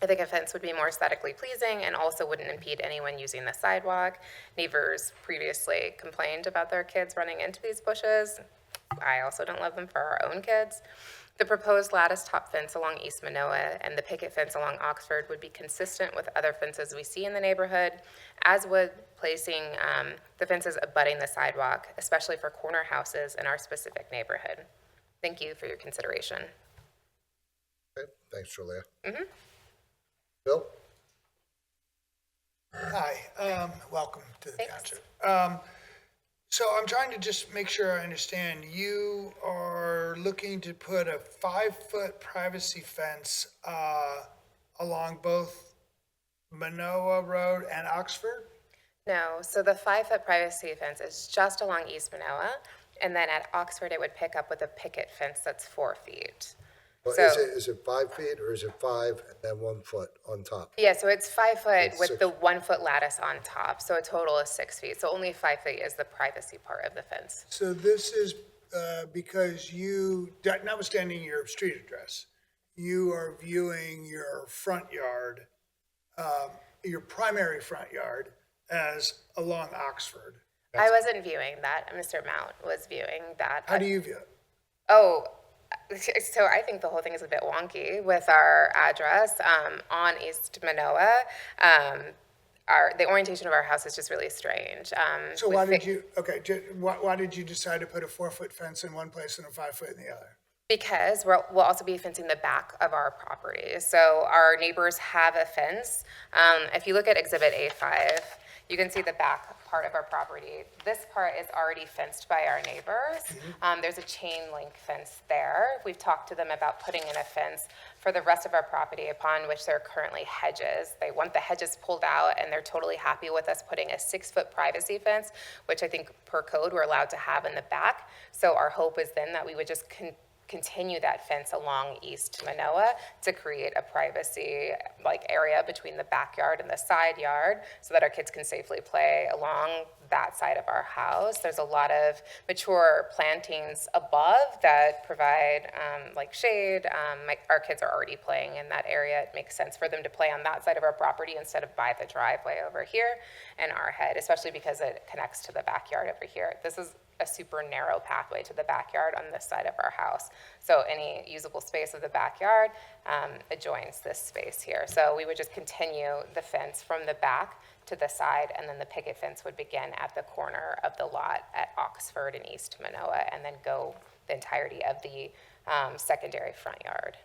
[SPEAKER 15] I think a fence would be more aesthetically pleasing and also wouldn't impede anyone using the sidewalk. Neighbors previously complained about their kids running into these bushes. I also don't love them for our own kids. The proposed lattice top fence along East Manoa and the picket fence along Oxford would be consistent with other fences we see in the neighborhood, as would placing the fences abutting the sidewalk, especially for corner houses in our specific neighborhood. Thank you for your consideration.
[SPEAKER 1] Okay, thanks, Julia. Bill?
[SPEAKER 4] Hi, welcome to the township. So I'm trying to just make sure I understand. You are looking to put a 5-foot privacy fence along both Manoa Road and Oxford?
[SPEAKER 15] No, so the 5-foot privacy fence is just along East Manoa, and then at Oxford, it would pick up with a picket fence that's 4 feet.
[SPEAKER 1] Well,
[SPEAKER 15] So-
[SPEAKER 1] is it 5 feet or is it 5 and then 1 foot on top?
[SPEAKER 15] Yeah, so it's 5 foot
[SPEAKER 1] It's
[SPEAKER 15] with
[SPEAKER 1] 6.
[SPEAKER 15] the 1-foot lattice on top, so a total of 6 feet. So only 5 feet is the privacy part of the fence.
[SPEAKER 4] So this is because you, notwithstanding your street address, you are viewing your front yard, your primary front yard, as along Oxford.
[SPEAKER 15] I wasn't viewing that. Mr. Mount was viewing that.
[SPEAKER 4] How do you view it?
[SPEAKER 15] Oh, so I think the whole thing is a bit wonky with our address on East Manoa. The orientation of our house is just really strange.
[SPEAKER 4] So why did you, okay, why did you decide to put a 4-foot fence in one place and a 5-foot in the other?
[SPEAKER 15] Because we'll also be fencing the back of our property. So our neighbors have a fence. If you look at Exhibit A5, you can see the back part of our property. This part is already fenced by our neighbors. There's a chain link fence there. We've talked to them about putting in a fence for the rest of our property upon which there are currently hedges. They want the hedges pulled out, and they're totally happy with us putting a 6-foot privacy fence, which I think per code we're allowed to have in the back. So our hope is then that we would just continue that fence along East Manoa to create a privacy area between the backyard and the side yard so that our kids can safely play along that side of our house. There's a lot of mature plantings above that provide shade. Our kids are already playing in that area. It makes sense for them to play on that side of our property instead of by the driveway over here in our head, especially because it connects to the backyard over here. This is a super narrow pathway to the backyard on this side of our house. So any usable space of the backyard adjoins this space here. So we would just continue the fence from the back to the side, and then the picket fence would begin at the corner of the lot at Oxford and East Manoa, and then go the entirety of the secondary front yard.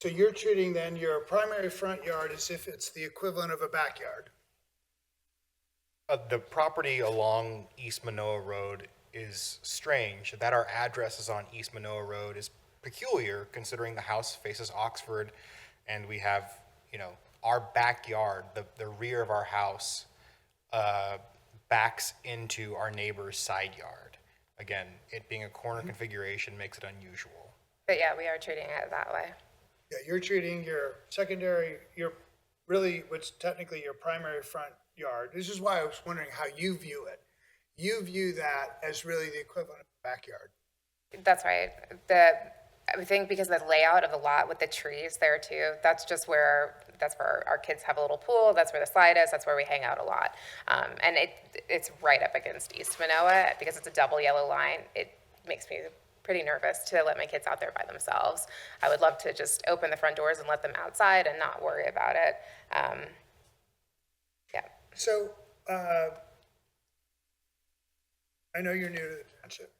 [SPEAKER 4] So you're treating then your primary front yard as if it's the equivalent of a backyard?
[SPEAKER 16] The property along East Manoa Road is strange. That our address is on East Manoa Road is peculiar, considering the house faces Oxford, and we have, our backyard, the rear of our house, backs into our neighbor's side yard. Again, it being a corner configuration makes it unusual.
[SPEAKER 15] But yeah, we are treating it that way.
[SPEAKER 4] Yeah, you're treating your secondary, what's technically your primary front yard. This is why I was wondering how you view it. You view that as really the equivalent of a backyard.
[SPEAKER 15] That's right. I think because of the layout of the lot with the trees there too, that's where our kids have a little pool. That's where the slide is. That's where we hang out a lot. And it's right up against East Manoa because it's a double yellow line. It makes me pretty nervous to let my kids out there by themselves. I would love to just open the front doors and let them outside and not worry about it. Yeah.
[SPEAKER 4] So, I know you're new to the township.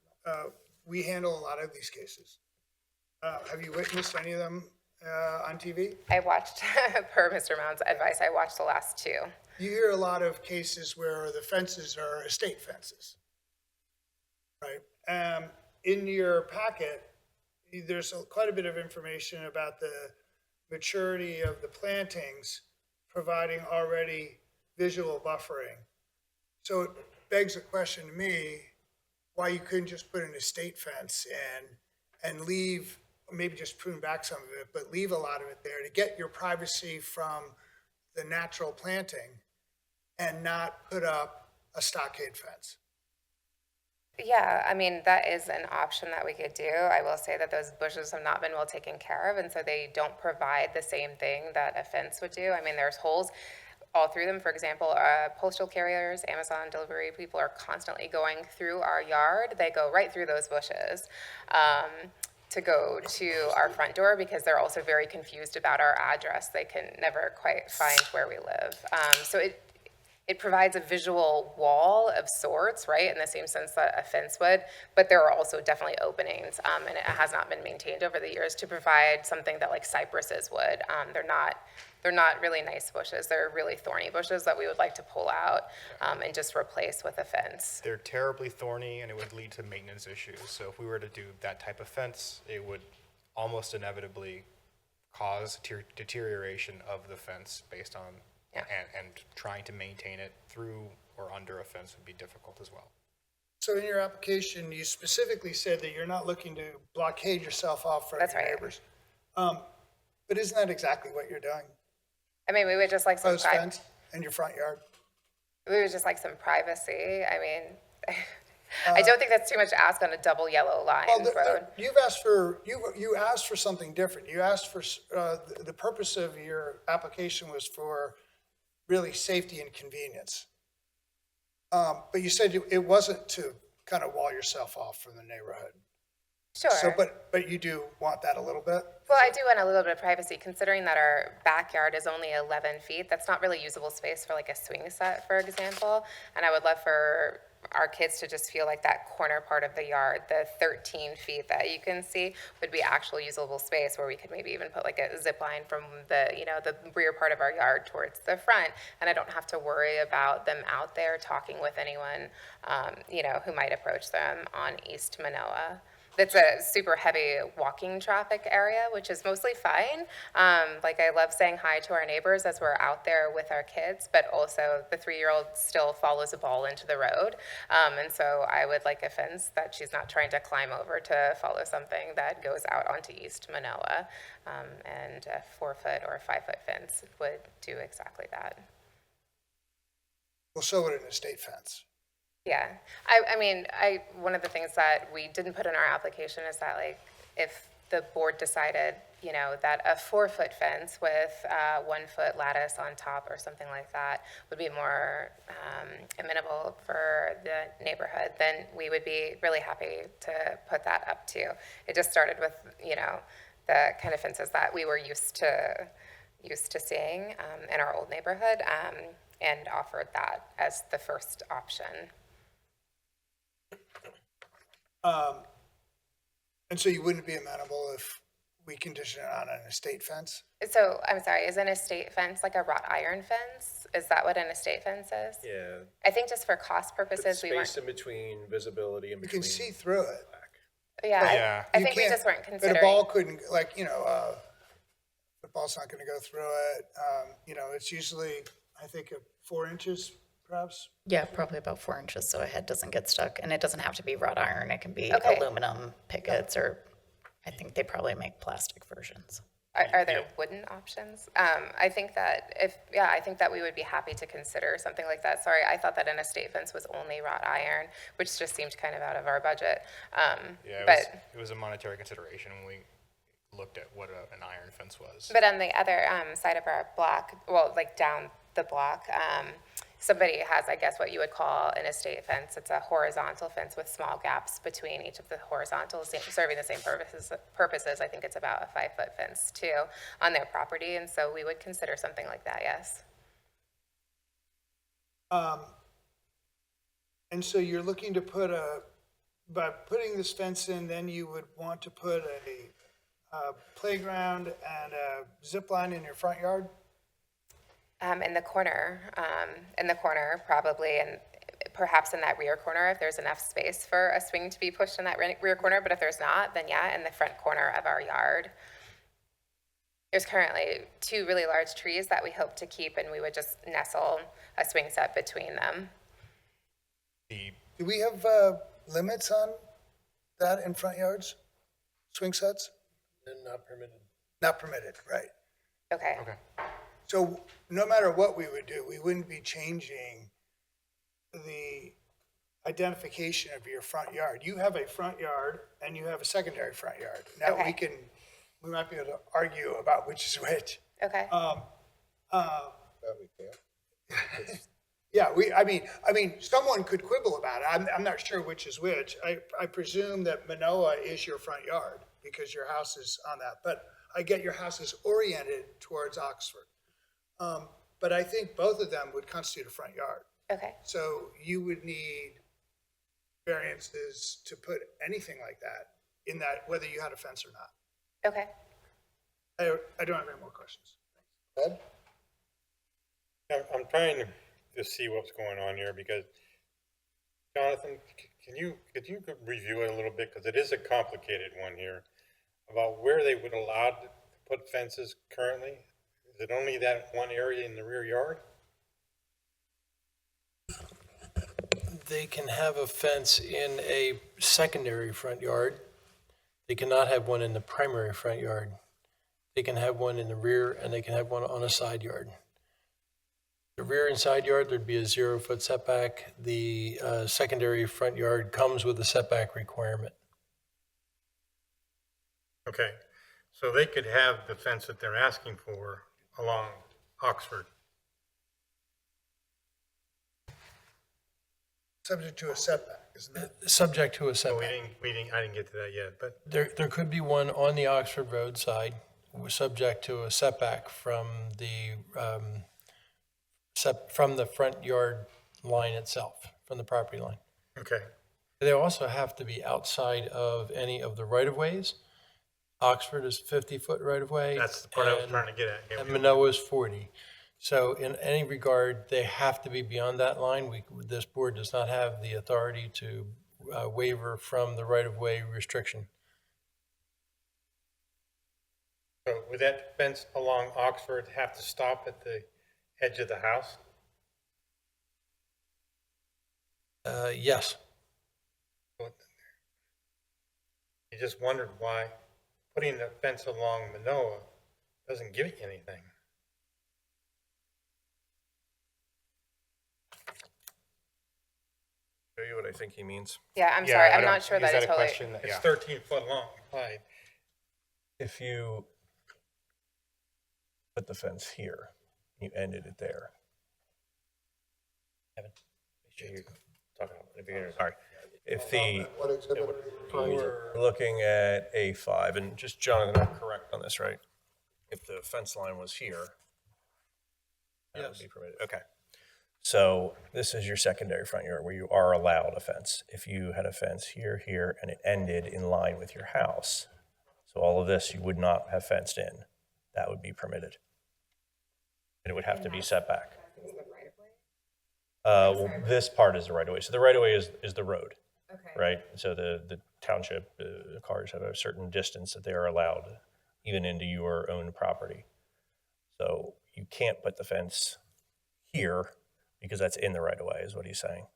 [SPEAKER 4] We handle a lot of these cases. Have you witnessed any of them on TV?
[SPEAKER 15] I watched, per Mr. Mount's advice, I watched the last 2.
[SPEAKER 4] You hear a lot of cases where the fences are estate fences, right? In your packet, there's quite a bit of information about the maturity of the plantings providing already visual buffering. So it begs a question to me, why you couldn't just put an estate fence in and leave, maybe just prune back some of it, but leave a lot of it there to get your privacy from the natural planting and not put up a stockade fence?
[SPEAKER 15] Yeah, I mean, that is an option that we could do. I will say that those bushes have not been well taken care of, and so they don't provide the same thing that a fence would do. I mean, there's holes all through them. For example, postal carriers, Amazon delivery people are constantly going through our yard. They go right through those bushes to go to our front door because they're also very confused about our address. They can never quite find where we live. So it provides a visual wall of sorts, right, in the same sense that a fence would, but there are also definitely openings, and it has not been maintained over the years to provide something that like cypresses would. They're not really nice bushes. They're really thorny bushes that we would like to pull out and just replace with a fence.
[SPEAKER 16] They're terribly thorny, and it would lead to maintenance issues. So if we were to do that type of fence, it would almost inevitably cause deterioration of the fence based on, and trying to maintain it through or under a fence would be difficult as well.
[SPEAKER 4] So in your application, you specifically said that you're not looking to blockade yourself off from your neighbors. But isn't that exactly what you're doing?
[SPEAKER 15] I mean, we would just like some
[SPEAKER 4] Post fence in your front yard?
[SPEAKER 15] We would just like some privacy. I mean, I don't think that's too much to ask on a double yellow line road.
[SPEAKER 4] You've asked for, you asked for something different. You asked for, the purpose of your application was for really safety and convenience. But you said it wasn't to kind of wall yourself off from the neighborhood.
[SPEAKER 15] Sure.
[SPEAKER 4] So, but you do want that a little bit?
[SPEAKER 15] Well, I do want a little bit of privacy, considering that our backyard is only 11 feet. That's not really usable space for like a swing set, for example. And I would love for our kids to just feel like that corner part of the yard, the 13 feet that you can see, would be actual usable space where we could maybe even put like a zip line from the, the rear part of our yard towards the front. And I don't have to worry about them out there talking with anyone, who might approach them on East Manoa. It's a super heavy walking traffic area, which is mostly fine. Like I love saying hi to our neighbors as we're out there with our kids, but also the 3-year-old still follows a ball into the road. And so I would like a fence that she's not trying to climb over to follow something that goes out onto East Manoa. And a 4-foot or 5-foot fence would do exactly that.
[SPEAKER 4] Well, so would an estate fence.
[SPEAKER 15] Yeah, I mean, one of the things that we didn't put in our application is that, like, if the board decided, that a 4-foot fence with 1-foot lattice on top or something like that would be more amenable for the neighborhood, then we would be really happy to put that up too. It just started with, the kind of fences that we were used to seeing in our old neighborhood, and offered that as the first option.
[SPEAKER 4] And so you wouldn't be amenable if we condition it on an estate fence?
[SPEAKER 15] So, I'm sorry, is an estate fence like a wrought iron fence? Is that what an estate fence is?
[SPEAKER 3] Yeah.
[SPEAKER 15] I think just for cost purposes, we weren't.
[SPEAKER 3] Space in between, visibility in
[SPEAKER 4] You
[SPEAKER 3] between.
[SPEAKER 4] can see through it.
[SPEAKER 15] Yeah, I
[SPEAKER 4] You
[SPEAKER 15] think we
[SPEAKER 4] can't-
[SPEAKER 15] just weren't
[SPEAKER 4] But
[SPEAKER 15] considering.
[SPEAKER 4] a ball couldn't, the ball's not gonna go through it. It's usually, I think, 4 inches, perhaps.
[SPEAKER 8] Yeah, probably about 4 inches so a head doesn't get stuck. And it doesn't have to be wrought iron. It can be
[SPEAKER 15] Okay.
[SPEAKER 8] aluminum pickets, or I think they probably make plastic versions.
[SPEAKER 15] Are there wooden options? I think that I think that we would be happy to consider something like that. Sorry, I thought that an estate fence was only wrought iron, which just seemed kind of out of our budget.
[SPEAKER 16] It was a monetary consideration when we looked at what an iron fence was.
[SPEAKER 15] But on the other side of our block, well, like down the block, somebody has, I guess, what you would call an estate fence. It's a horizontal fence with small gaps between each of the horizontals, serving the same purposes. I think it's about a 5-foot fence too on their property, and so we would consider something like that. Yes.
[SPEAKER 4] And so you're looking to by putting this fence in, then you would want to put a playground and a zip line in your front yard?
[SPEAKER 15] In the corner probably, and perhaps in that rear corner if there's enough space for a swing to be pushed in that rear corner, but if there's not, then yeah, in the front corner of our yard. There's currently 2 really large trees that we hope to keep, and we would just nestle a swing set between them.
[SPEAKER 4] Do we have limits on that in front yards? Swing sets?
[SPEAKER 1] And not permitted.
[SPEAKER 4] Not permitted, right.
[SPEAKER 15] Okay.
[SPEAKER 4] So no matter what we would do, we wouldn't be changing the identification of your front yard. You have a front yard and you have a secondary front yard. Now,
[SPEAKER 15] Okay.
[SPEAKER 4] we might be able to argue about which is which.
[SPEAKER 15] Okay.
[SPEAKER 1] That we can.
[SPEAKER 4] Yeah, I mean, someone could quibble about it. I'm not sure which is which. I presume that Manoa is your front yard because your house is on that, but I get your house is oriented towards Oxford. But I think both of them would constitute a front yard.
[SPEAKER 15] Okay.
[SPEAKER 4] So you would need variances to put anything like that in that, whether you had a fence or not.
[SPEAKER 15] Okay.
[SPEAKER 4] I don't have any more questions.
[SPEAKER 1] Ed?
[SPEAKER 7] I'm trying to see what's going on here because, Jonathan, could you review it a little bit? Because it is a complicated one here about where they would allow to put fences currently. Is it only that one area in the rear yard?
[SPEAKER 17] They can have a fence in a secondary front yard. They cannot have one in the primary front yard. They can have one in the rear and they can have one on a side yard. The rear and side yard, there'd be a 0-foot setback. The secondary front yard comes with a setback requirement.
[SPEAKER 7] Okay, so they could have the fence that they're asking for along Oxford.
[SPEAKER 4] Subject to a setback, isn't it?
[SPEAKER 17] Subject to a
[SPEAKER 7] I
[SPEAKER 17] setback.
[SPEAKER 7] didn't get to that yet, but
[SPEAKER 17] There could be one on the Oxford Road side, subject to a setback from the front yard line itself, from the property line.
[SPEAKER 7] okay.
[SPEAKER 17] They also have to be outside of any of the right-of-ways. Oxford is 50-foot right-of-way.
[SPEAKER 7] That's the part I was trying to get at. Yeah,
[SPEAKER 17] And Manoa is 40. So in any regard, they have to be beyond that line. This board does not have the authority to waiver from the right-of-way restriction.
[SPEAKER 7] So would that fence along Oxford have to stop at the edge of the house?
[SPEAKER 17] Yes.
[SPEAKER 7] You just wondered why putting the fence along Manoa doesn't give you anything.
[SPEAKER 3] Show you what I think he means.
[SPEAKER 15] Yeah, I'm sorry. I'm not sure
[SPEAKER 16] Is
[SPEAKER 15] that I
[SPEAKER 16] that a
[SPEAKER 15] totally.
[SPEAKER 16] question?
[SPEAKER 7] It's
[SPEAKER 16] Yeah.
[SPEAKER 7] 13 foot long. Right.
[SPEAKER 3] If you put the fence here, you ended it there.
[SPEAKER 6] Kevin, make sure you're talking about the beginner.
[SPEAKER 3] Sorry. If the,
[SPEAKER 1] What exhibit?
[SPEAKER 3] we're looking at A5, and just Jonathan, I'm correct on this, right? If the fence line was here, that would
[SPEAKER 17] Yes.
[SPEAKER 3] be permitted. Okay. So this is your secondary front yard where you are allowed a fence. If you had a fence here, here, and it ended in line with your house, so all of this you would not have fenced in, that would be permitted. And it would have to be set back. Well, this part is the right of way. So the right of way is the road.
[SPEAKER 15] Okay.
[SPEAKER 3] Right? So the township, the cars have a certain distance that they are allowed, even into your own property. So you can't put the fence here because that's in the right of way, is what he's saying.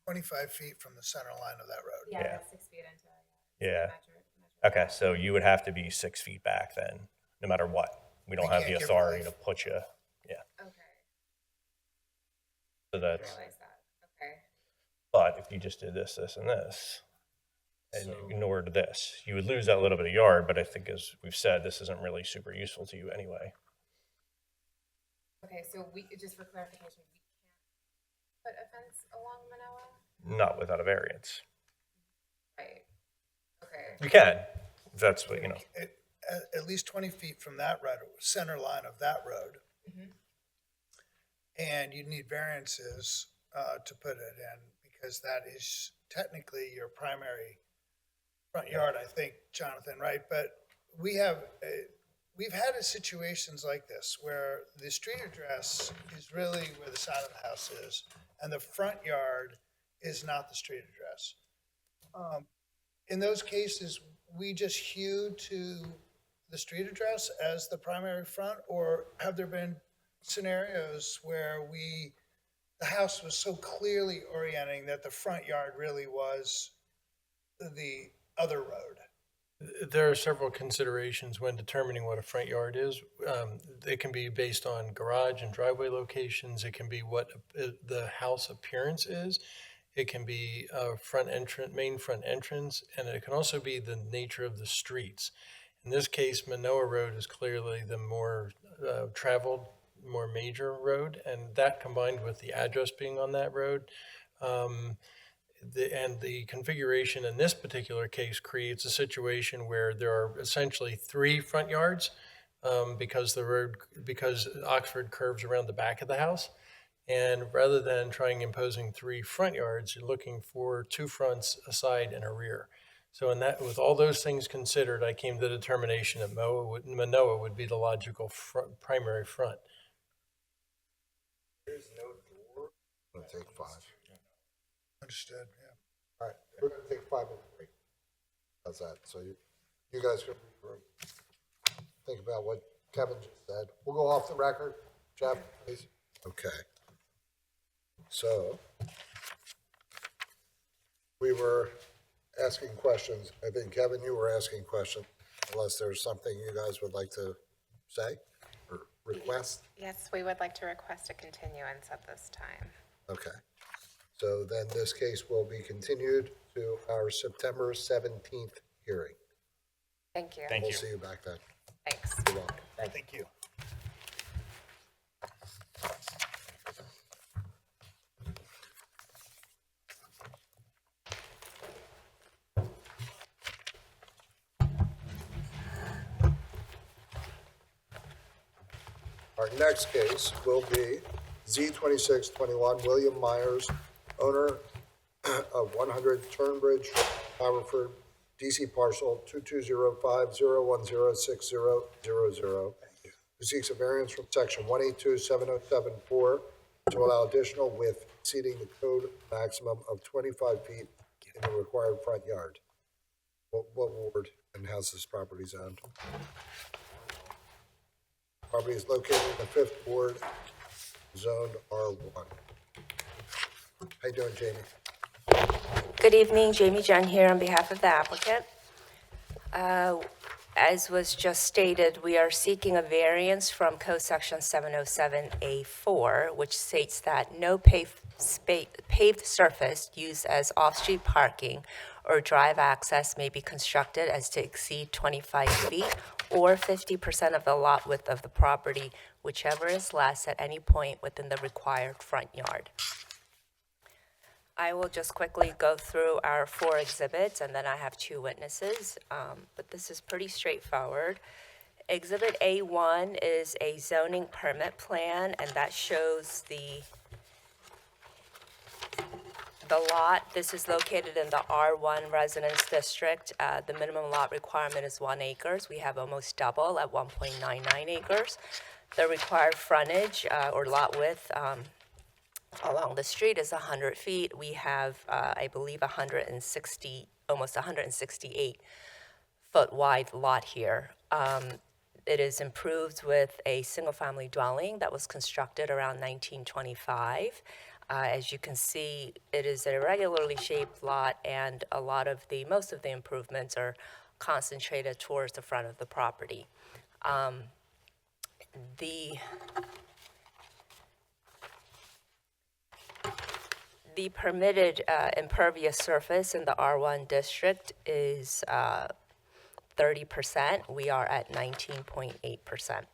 [SPEAKER 4] 25 feet from the center line of that road.
[SPEAKER 3] Yeah.
[SPEAKER 15] That's 6 feet into it.
[SPEAKER 3] Yeah. Okay, so you would have to be 6 feet back then, no matter what. We don't
[SPEAKER 4] We
[SPEAKER 3] have
[SPEAKER 4] can't
[SPEAKER 3] the
[SPEAKER 4] give
[SPEAKER 3] authority
[SPEAKER 4] relief.
[SPEAKER 3] to put you, yeah.
[SPEAKER 15] Okay.
[SPEAKER 3] So that's,
[SPEAKER 15] Realize that. Okay.
[SPEAKER 3] but if you just did this, this, and this, and you ignored this, you would lose that little bit of yard, but I think as we've said, this isn't really super useful to you anyway.
[SPEAKER 15] Okay, so just for clarification, we can't put a fence along Manoa?
[SPEAKER 3] Not without a variance.
[SPEAKER 15] Right. Okay.
[SPEAKER 3] You can, if that's what,
[SPEAKER 4] At least 20 feet from that road, center line of that road. And you'd need variances to put it in because that is technically your primary front yard, I think, Jonathan, right? But we've had situations like this where the street address is really where the side of the house is, and the front yard is not the street address. In those cases, we just hew to the street address as the primary front, or have there been scenarios where the house was so clearly orienting that the front yard really was the other road?
[SPEAKER 17] There are several considerations when determining what a front yard is. It can be based on garage and driveway locations. It can be what the house appearance is. It can be main front entrance, and it can also be the nature of the streets. In this case, Manoa Road is clearly the more traveled, more major road, and that combined with the address being on that road, the configuration in this particular case creates a situation where there are essentially 3 front yards because Oxford curves around the back of the house. And rather than imposing 3 front yards, you're looking for 2 fronts, a side, and a rear. So with all those things considered, I came to the determination that Manoa would be the logical primary front.
[SPEAKER 1] There's no door. It'll take 5.
[SPEAKER 4] Understood, yeah.
[SPEAKER 1] All right, we're gonna take 5 minutes break. How's that? So you guys can think about what Kevin just said. We'll go off the record. Jeff, please. Okay. So we were asking questions. I think, Kevin, you were asking questions, unless there's something you guys would like to say or request.
[SPEAKER 15] Yes, we would like to request a continuance at this time.
[SPEAKER 1] Okay. So then this case will be continued to our September 17th hearing.
[SPEAKER 15] Thank you.
[SPEAKER 1] We'll see you back then.
[SPEAKER 15] Thanks.
[SPEAKER 1] You're welcome.
[SPEAKER 4] Thank you.
[SPEAKER 1] Our next case will be Z2621, William Myers, owner of 100 Turnbridge, Haverford, DC parcel 2205010600, who seeks a variance from section 1827074 to allow additional width exceeding the code maximum of 25 feet in the required front yard. What ward and how's this property zoned? Property is located in the 5th ward, zoned R1. How you doing, Jamie?
[SPEAKER 18] Good evening, Jamie Jung here on behalf of the applicant. As was just stated, we are seeking a variance from Code Section 707A4, which states that no paved surface used as off-street parking or drive access may be constructed as to exceed 25 feet or 50% of the lot width of the property, whichever is less at any point within the required front yard. I will just quickly go through our 4 exhibits, and then I have 2 witnesses, but this is pretty straightforward. Exhibit A1 is a zoning permit plan, and that shows the lot. This is located in the R1 Residence District. The minimum lot requirement is 1 acre. We have almost double at 1.99 acres. The required frontage or lot width along the street is 100 feet. We have, I believe, almost 168 foot wide lot here. It is improved with a single-family dwelling that was constructed around 1925. As you can see, it is a irregularly shaped lot, and most of the improvements are concentrated towards the front of the property. The permitted impervious surface in the R1 district is 30%. We are at 19.8%.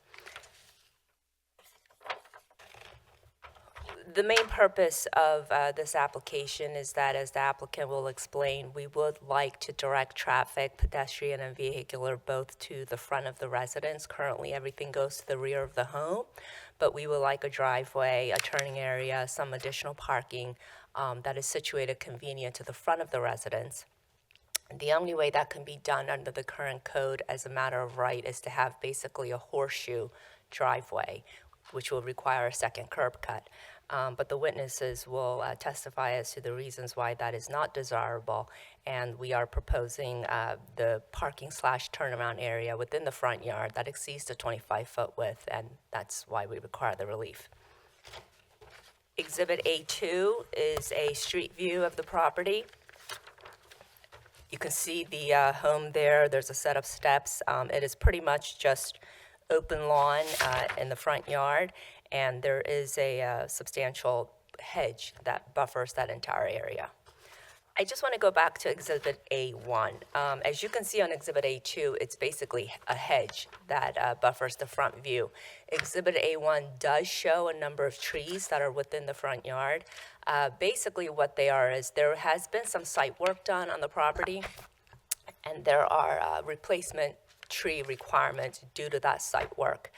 [SPEAKER 18] The main purpose of this application is that, as the applicant will explain, we would like to direct traffic, pedestrian and vehicular, both to the front of the residence. Currently, everything goes to the rear of the home, but we would like a driveway, a turning area, some additional parking that is situated convenient to the front of the residence. The only way that can be done under the current code as a matter of right is to have basically a horseshoe driveway, which will require a second curb cut. But the witnesses will testify as to the reasons why that is not desirable, and we are proposing the parking/turnaround area within the front yard that exceeds the 25-foot width, and that's why we require the relief. Exhibit A2 is a street view of the property. You can see the home there. There's a set of steps. It is pretty much just open lawn in the front yard, and there is a substantial hedge that buffers that entire area. I just want to go back to Exhibit A1. As you can see on Exhibit A2, it's basically a hedge that buffers the front view. Exhibit A1 does show a number of trees that are within the front yard. Basically what they are is there has been some site work done on the property, and there are replacement tree requirements due to that site work.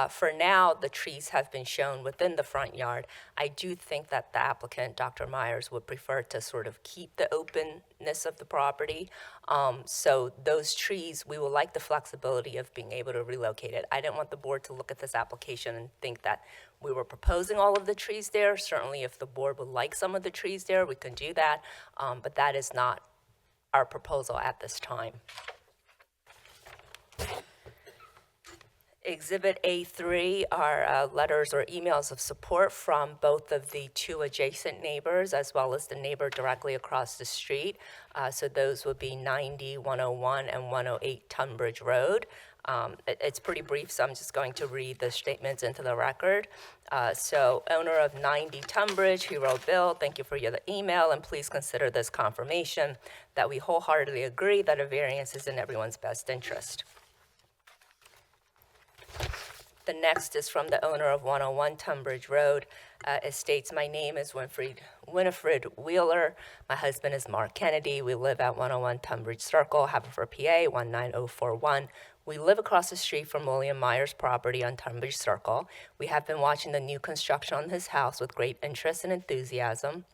[SPEAKER 18] For now, the trees have been shown within the front yard. I do think that the applicant, Dr. Myers, would prefer to sort of keep the openness of the property. So those trees, we will like the flexibility of being able to relocate it. I didn't want the board to look at this application and think that we were proposing all of the trees there. Certainly, if the board would like some of the trees there, we can do that. But that is not our proposal at this time. Exhibit A3 are letters or emails of support from both of the two adjacent neighbors as well as the neighbor directly across the street. So those would be 90, 101, and 108 Tunbridge Road. It's pretty brief, so I'm just going to read the statements into the record. So owner of 90 Tunbridge, he wrote, Bill, thank you for your email, and please consider this confirmation that we wholeheartedly agree that a variance is in everyone's best interest. The next is from the owner of 101 Tunbridge Road. It states, my name is Winifred Wheeler. My husband is Mark Kennedy. We live at 101 Tunbridge Circle, Haverford, PA, 19041. We live across the street from William Myers' property on Tunbridge Circle. We have been watching the new construction on his house with great interest and enthusiasm.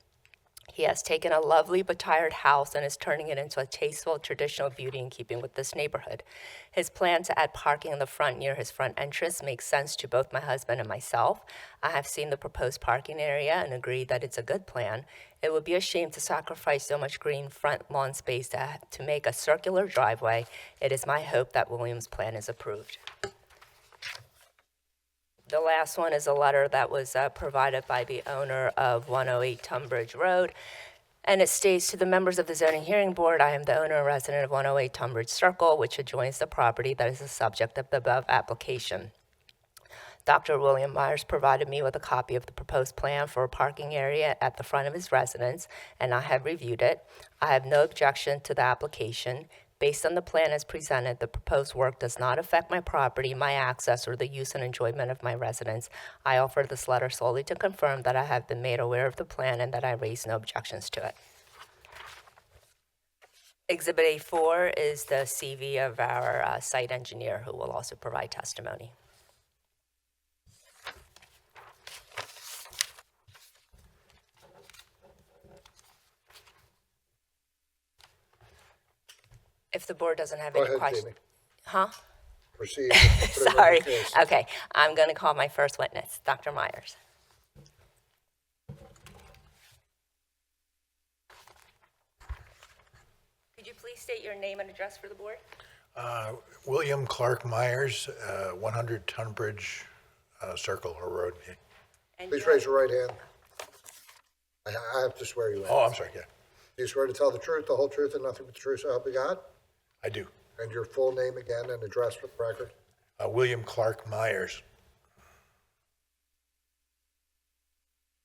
[SPEAKER 18] He has taken a lovely but tired house and is turning it into a tasteful, traditional beauty in keeping with this neighborhood. His plan to add parking in the front near his front entrance makes sense to both my husband and myself. I have seen the proposed parking area and agree that it's a good plan. It would be a shame to sacrifice so much green front lawn space to make a circular driveway. It is my hope that William's plan is approved. The last one is a letter that was provided by the owner of 108 Tunbridge Road, and it states, to the members of the Zoning Hearing Board, I am the owner and resident of 108 Tunbridge Circle, which adjoins the property that is the subject of the above application. Dr. William Myers provided me with a copy of the proposed plan for a parking area at the front of his residence, and I have reviewed it. I have no objection to the application. Based on the plan as presented, the proposed work does not affect my property, my access, or the use and enjoyment of my residence. I offer this letter solely to confirm that I have been made aware of the plan and that I raise no objections to it. Exhibit A4 is the CV of our site engineer, who will also provide testimony. If the board doesn't have
[SPEAKER 1] Go
[SPEAKER 18] any
[SPEAKER 1] ahead,
[SPEAKER 18] questions.
[SPEAKER 1] Jamie.
[SPEAKER 18] Huh?
[SPEAKER 1] Proceed. Put it in the
[SPEAKER 18] Sorry.
[SPEAKER 1] case.
[SPEAKER 18] Okay, I'm going to call my first witness, Dr. Myers. Could you please state your name and address for the board?
[SPEAKER 19] William Clark Myers, 100 Tunbridge Circle or Road.
[SPEAKER 1] Please raise your right hand. I have to swear you in.
[SPEAKER 19] Oh, I'm sorry, yeah,
[SPEAKER 1] Do you swear to tell the truth, the whole truth, and nothing but the truth, so help you God?
[SPEAKER 19] I do.
[SPEAKER 1] And your full name again and address for the record?
[SPEAKER 19] William Clark Myers.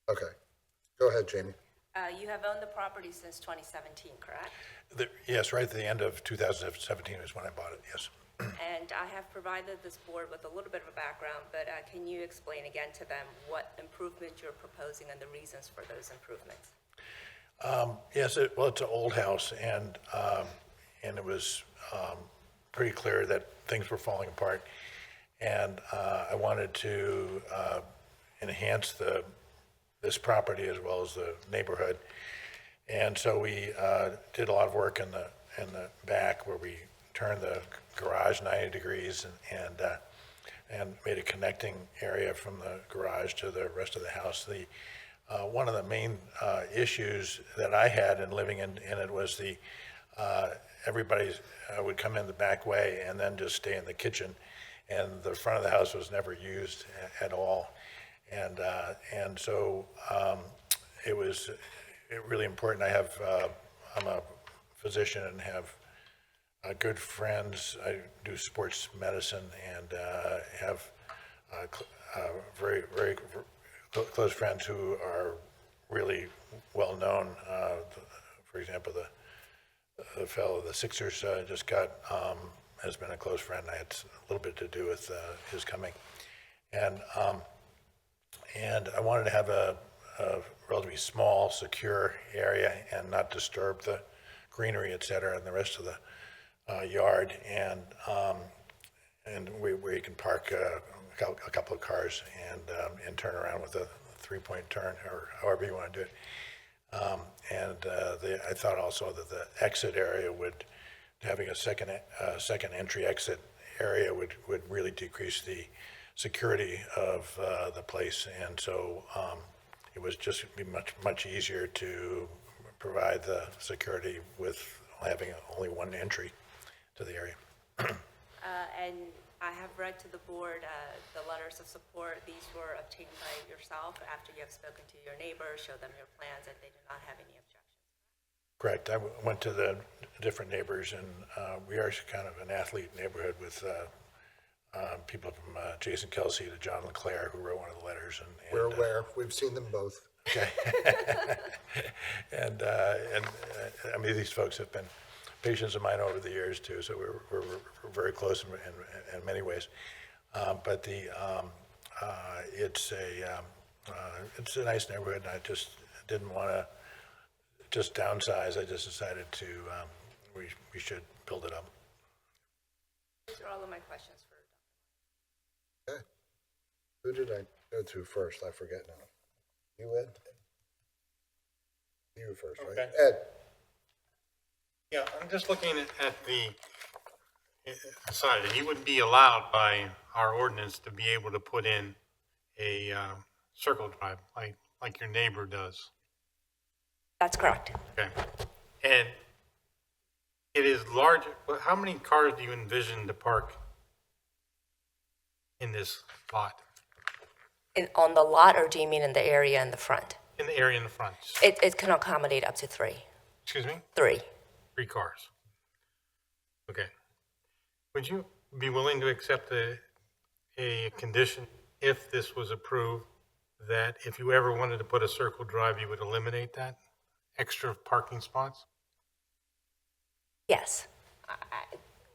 [SPEAKER 1] Okay. Go ahead, Jamie.
[SPEAKER 18] You have owned the property since 2017, correct?
[SPEAKER 19] Yes, right at the end of 2017 is when I bought it, yes.
[SPEAKER 18] And I have provided this board with a little bit of a background, but can you explain again to them what improvements you're proposing and the reasons for those improvements?
[SPEAKER 19] Yes, well, it's an old house, and it was pretty clear that things were falling apart. And I wanted to enhance this property as well as the neighborhood. And so we did a lot of work in the back where we turned the garage 90 degrees and made a connecting area from the garage to the rest of the house. One of the main issues that I had in living in it was everybody would come in the back way and then just stay in the kitchen, and the front of the house was never used at all. And so it was really important. I'm a physician and have good friends. I do sports medicine and have very, very close friends who are really well known. For example, the fellow the Sixers just got has been a close friend. I had a little bit to do with his coming, and I wanted to have a relatively small, secure area and not disturb the greenery, et cetera, and the rest of the yard, and where you can park a couple of cars and turn around with a three-point turn, or however you want to do it. I thought also that the exit area having a second entry exit area would really decrease the security of the place, and so it was just be much easier to provide the security with having only one entry to the area.
[SPEAKER 18] And I have read to the board the letters of support. These were obtained by yourself after you have spoken to your neighbors, showed them your plans, and they do not have any objections.
[SPEAKER 19] Correct. I went to the different neighbors, and we are kind of an athlete neighborhood with people from Jason Kelsey to John LeClaire, who wrote one of the letters. And
[SPEAKER 1] We're aware. We've seen them both.
[SPEAKER 19] Okay. and I mean, these folks have been patients of mine over the years too, so we're very close in many ways. But it's a nice neighborhood, and I just didn't want to just downsize. I just decided to we should build it up.
[SPEAKER 18] Those are all of my questions for.
[SPEAKER 1] Okay. Who did I go to first? I forget now. You, Ed? You first, right?
[SPEAKER 7] Okay.
[SPEAKER 1] Ed?
[SPEAKER 7] Yeah, I'm just looking at the side, and you would be allowed by our ordinance to be able to put in a circle drive like your neighbor does.
[SPEAKER 18] That's correct.
[SPEAKER 7] Okay. And it is large. How many cars do you envision to park in this lot?
[SPEAKER 18] On the lot, or do you mean in the area in the front?
[SPEAKER 7] In the area in the front?
[SPEAKER 18] It can accommodate up to 3.
[SPEAKER 7] Excuse me?
[SPEAKER 18] 3.
[SPEAKER 7] 3 cars. Okay. Would you be willing to accept a condition, if this was approved, that if you ever wanted to put a circle drive, you would eliminate that extra parking spots?
[SPEAKER 18] Yes.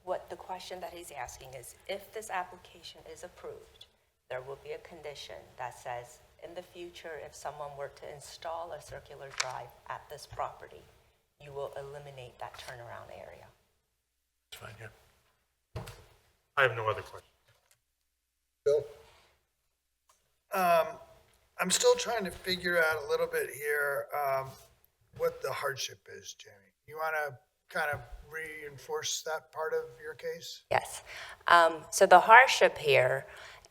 [SPEAKER 18] What the question that he's asking is, if this application is approved, there will be a condition that says, in the future, if someone were to install a circular drive at this property, you will eliminate that turnaround area.
[SPEAKER 19] That's fine, yeah.
[SPEAKER 7] I have no other questions.
[SPEAKER 1] Bill?
[SPEAKER 4] I'm still trying to figure out a little bit here what the hardship is, Jamie. You want to kind of reinforce that part of your case?
[SPEAKER 18] Yes. So the hardship here,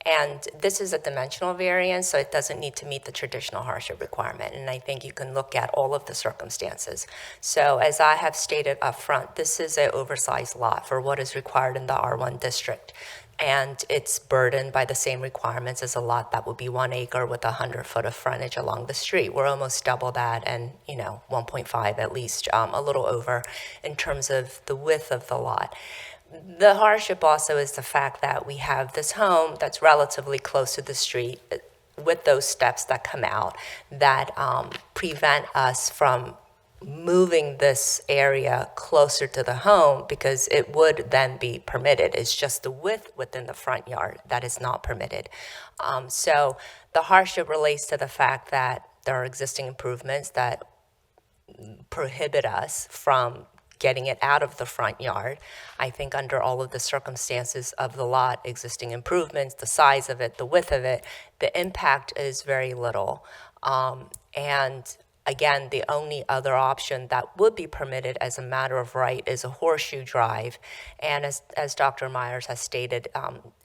[SPEAKER 18] and this is a dimensional variance, so it doesn't need to meet the traditional hardship requirement. And I think you can look at all of the circumstances. So as I have stated up front, this is an oversized lot for what is required in the R1 district. And it's burdened by the same requirements as a lot that would be 1 acre with 100 foot of frontage along the street. We're almost double that, and 1.5 at least, a little over in terms of the width of the lot. The hardship also is the fact that we have this home that's relatively close to the street with those steps that come out that prevent us from moving this area closer to the home, because it would then be permitted. It's just the width within the front yard that is not permitted. So the hardship relates to the fact that there are existing improvements that prohibit us from getting it out of the front yard. I think under all of the circumstances of the lot, existing improvements, the size of it, the width of it, the impact is very little. And again, the only other option that would be permitted as a matter of right is a horseshoe drive. And as Dr. Myers has stated,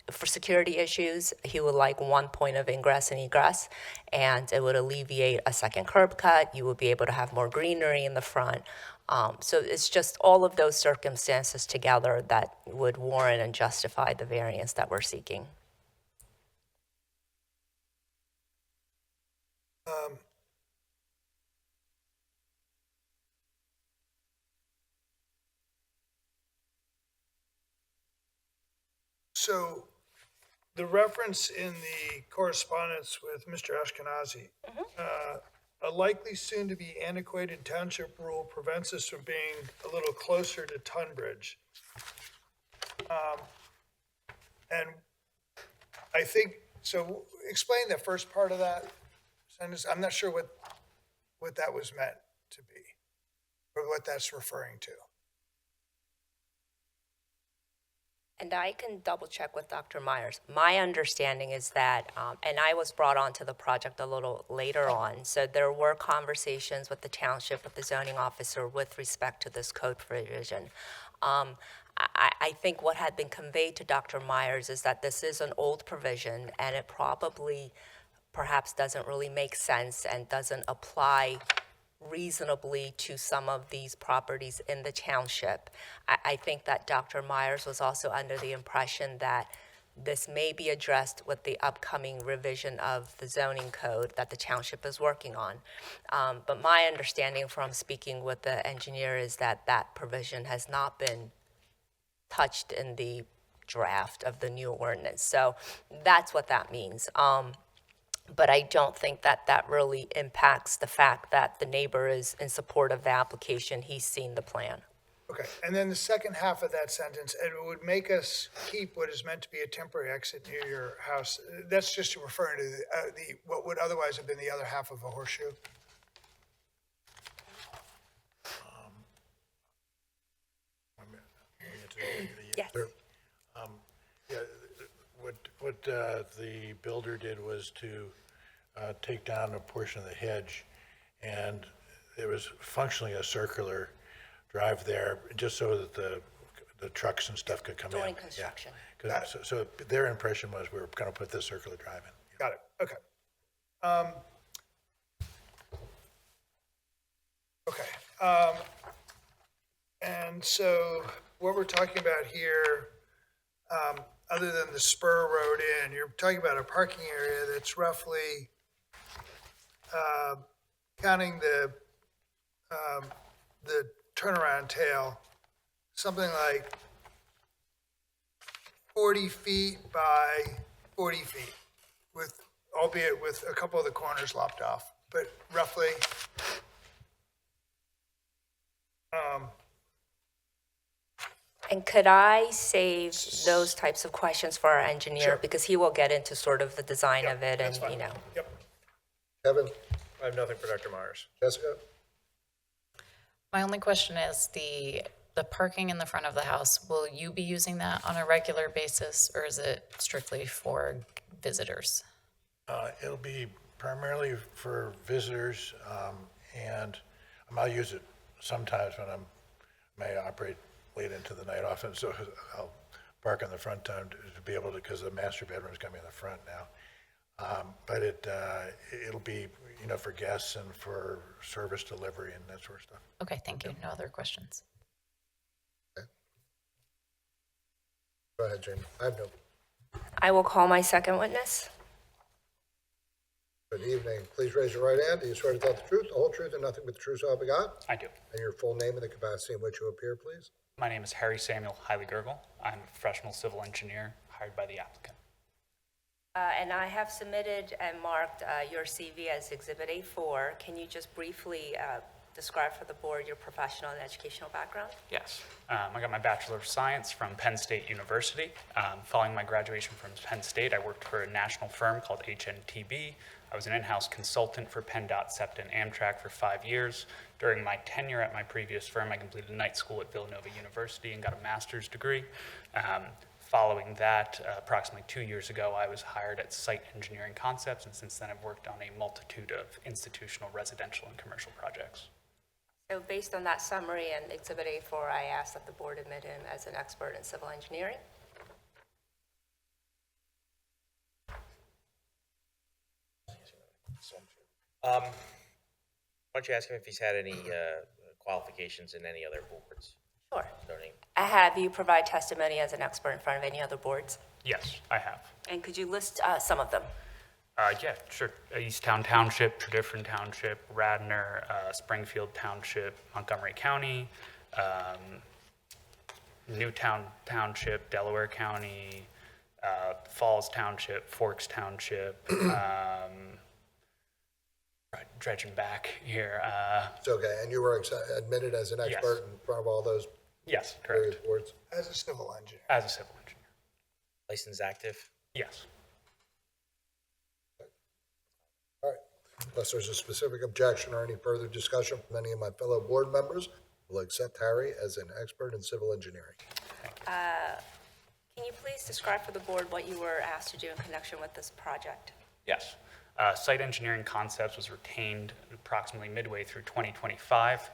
[SPEAKER 18] for security issues, he would like 1 point of ingress and egress, and it would alleviate a second curb cut. You would be able to have more greenery in the front. So it's just all of those circumstances together that would warrant and justify the variance that we're seeking.
[SPEAKER 4] So the reference in the correspondence with Mr. Ashkenazi, a likely soon-to-be antiquated township rule prevents us from being a little closer to Tunbridge. And I think, so explain the first part of that sentence. I'm not sure what that was meant to be, or what that's referring to.
[SPEAKER 18] And I can double check with Dr. Myers. My understanding is that, and I was brought onto the project a little later on, so there were conversations with the township, with the zoning officer with respect to this code provision. I think what had been conveyed to Dr. Myers is that this is an old provision and it probably perhaps doesn't really make sense and doesn't apply reasonably to some of these properties in the township. I think that Dr. Myers was also under the impression that this may be addressed with the upcoming revision of the zoning code that the township is working on. But my understanding from speaking with the engineer is that that provision has not been touched in the draft of the new ordinance. So that's what that means. But I don't think that that really impacts the fact that the neighbor is in support of the application. He's seen the plan.
[SPEAKER 4] Okay, and then the second half of that sentence, it would make us keep what is meant to be a temporary exit near your house. That's just referring to what would otherwise have been the other half of a horseshoe.
[SPEAKER 18] Yes.
[SPEAKER 19] Yeah, what the builder did was to take down a portion of the hedge, and it was functionally a circular drive there, just so that the trucks and stuff could come in.
[SPEAKER 18] During construction.
[SPEAKER 19] Yeah. So their impression was we were going to put this circular drive in.
[SPEAKER 4] Got it, okay. Okay. And so what we're talking about here, other than the spur road in, you're talking about a parking area that's roughly, counting the turnaround tail, something like 40 feet by 40 feet, albeit with a couple of the corners lopped off, but roughly.
[SPEAKER 18] And could I save those types of questions for our engineer?
[SPEAKER 4] Sure.
[SPEAKER 18] Because he will get into sort of the design of it and,
[SPEAKER 4] That's fine.
[SPEAKER 18] you know.
[SPEAKER 4] Yep.
[SPEAKER 1] Kevin,
[SPEAKER 3] I have nothing for Dr. Myers.
[SPEAKER 1] Jessica?
[SPEAKER 8] My only question is the parking in the front of the house, will you be using that on a regular basis, or is it strictly for visitors?
[SPEAKER 19] It'll be primarily for visitors, and I'll use it sometimes when may operate late into the night often, so I'll park in the front time to be able to, because the master bedroom's gonna be in the front now. But it'll be, for guests and for service delivery and that sort of stuff.
[SPEAKER 8] Okay, thank you. No other questions.
[SPEAKER 1] Go ahead, Jamie. I have no.
[SPEAKER 18] I will call my second witness.
[SPEAKER 1] Good evening. Please raise your right hand. Do you swear to tell the truth, the whole truth, and nothing but the truth so help you God?
[SPEAKER 20] I do.
[SPEAKER 1] And your full name and the capacity in which you appear, please?
[SPEAKER 20] My name is Harry Samuel Heilig-Gurgel. I'm a professional civil engineer hired by the applicant.
[SPEAKER 18] And I have submitted and marked your CV as Exhibit A4. Can you just briefly describe for the board your professional and educational background?
[SPEAKER 20] Yes. I got my Bachelor of Science from Penn State University. Following my graduation from Penn State, I worked for a national firm called HNTB. I was an in-house consultant for PennDOT, SEPTA, and Amtrak for 5 years. During my tenure at my previous firm, I completed night school at Villanova University and got a master's degree. Following that, approximately 2 years ago, I was hired at Site Engineering Concepts, and since then I've worked on a multitude of institutional, residential, and commercial projects.
[SPEAKER 18] So based on that summary and Exhibit A4, I ask that the board admit him as an expert in civil engineering.
[SPEAKER 6] Why don't you ask him if he's had any qualifications in any other boards?
[SPEAKER 18] Sure.
[SPEAKER 6] Zoning.
[SPEAKER 18] Have you provide testimony as an expert in front of any other boards?
[SPEAKER 20] Yes, I have.
[SPEAKER 18] And could you list some of them?
[SPEAKER 20] Yeah, sure. Easttown Township, Tredyffrin Township, Radnor, Springfield Township, Montgomery County, Newtown Township, Delaware County, Falls Township, Forks Township, dredging back here.
[SPEAKER 1] It's okay, and you were admitted as an
[SPEAKER 20] Yes.
[SPEAKER 1] expert in front of all those
[SPEAKER 20] Yes,
[SPEAKER 1] various
[SPEAKER 20] correct.
[SPEAKER 1] boards?
[SPEAKER 4] As a civil engineer.
[SPEAKER 20] As a civil engineer.
[SPEAKER 6] License active?
[SPEAKER 20] Yes.
[SPEAKER 1] All right, unless there's a specific objection or any further discussion from any of my fellow board members, we'll accept Harry as an expert in civil engineering.
[SPEAKER 18] Can you please describe for the board what you were asked to do in connection with this project?
[SPEAKER 20] Yes. Site engineering concepts was retained approximately midway through 2025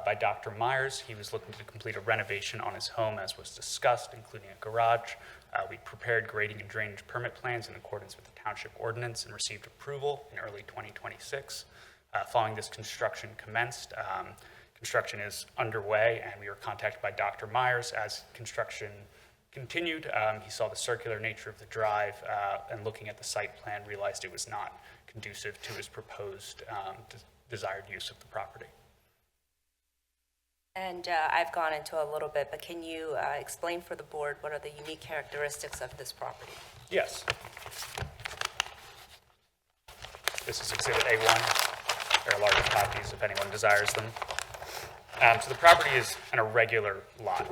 [SPEAKER 20] by Dr. Myers. He was looking to complete a renovation on his home, as was discussed, including a garage. We prepared grading and drainage permit plans in accordance with the township ordinance and received approval in early 2026. Following this, construction commenced. Construction is underway, and we were contacted by Dr. Myers as construction continued. He saw the circular nature of the drive and looking at the site plan realized it was not conducive to his proposed desired use of the property.
[SPEAKER 18] And I've gone into a little bit, but can you explain for the board what are the unique characteristics of this property?
[SPEAKER 20] Yes. This is Exhibit A1. There are larger copies if anyone desires them. So the property is an irregular lot.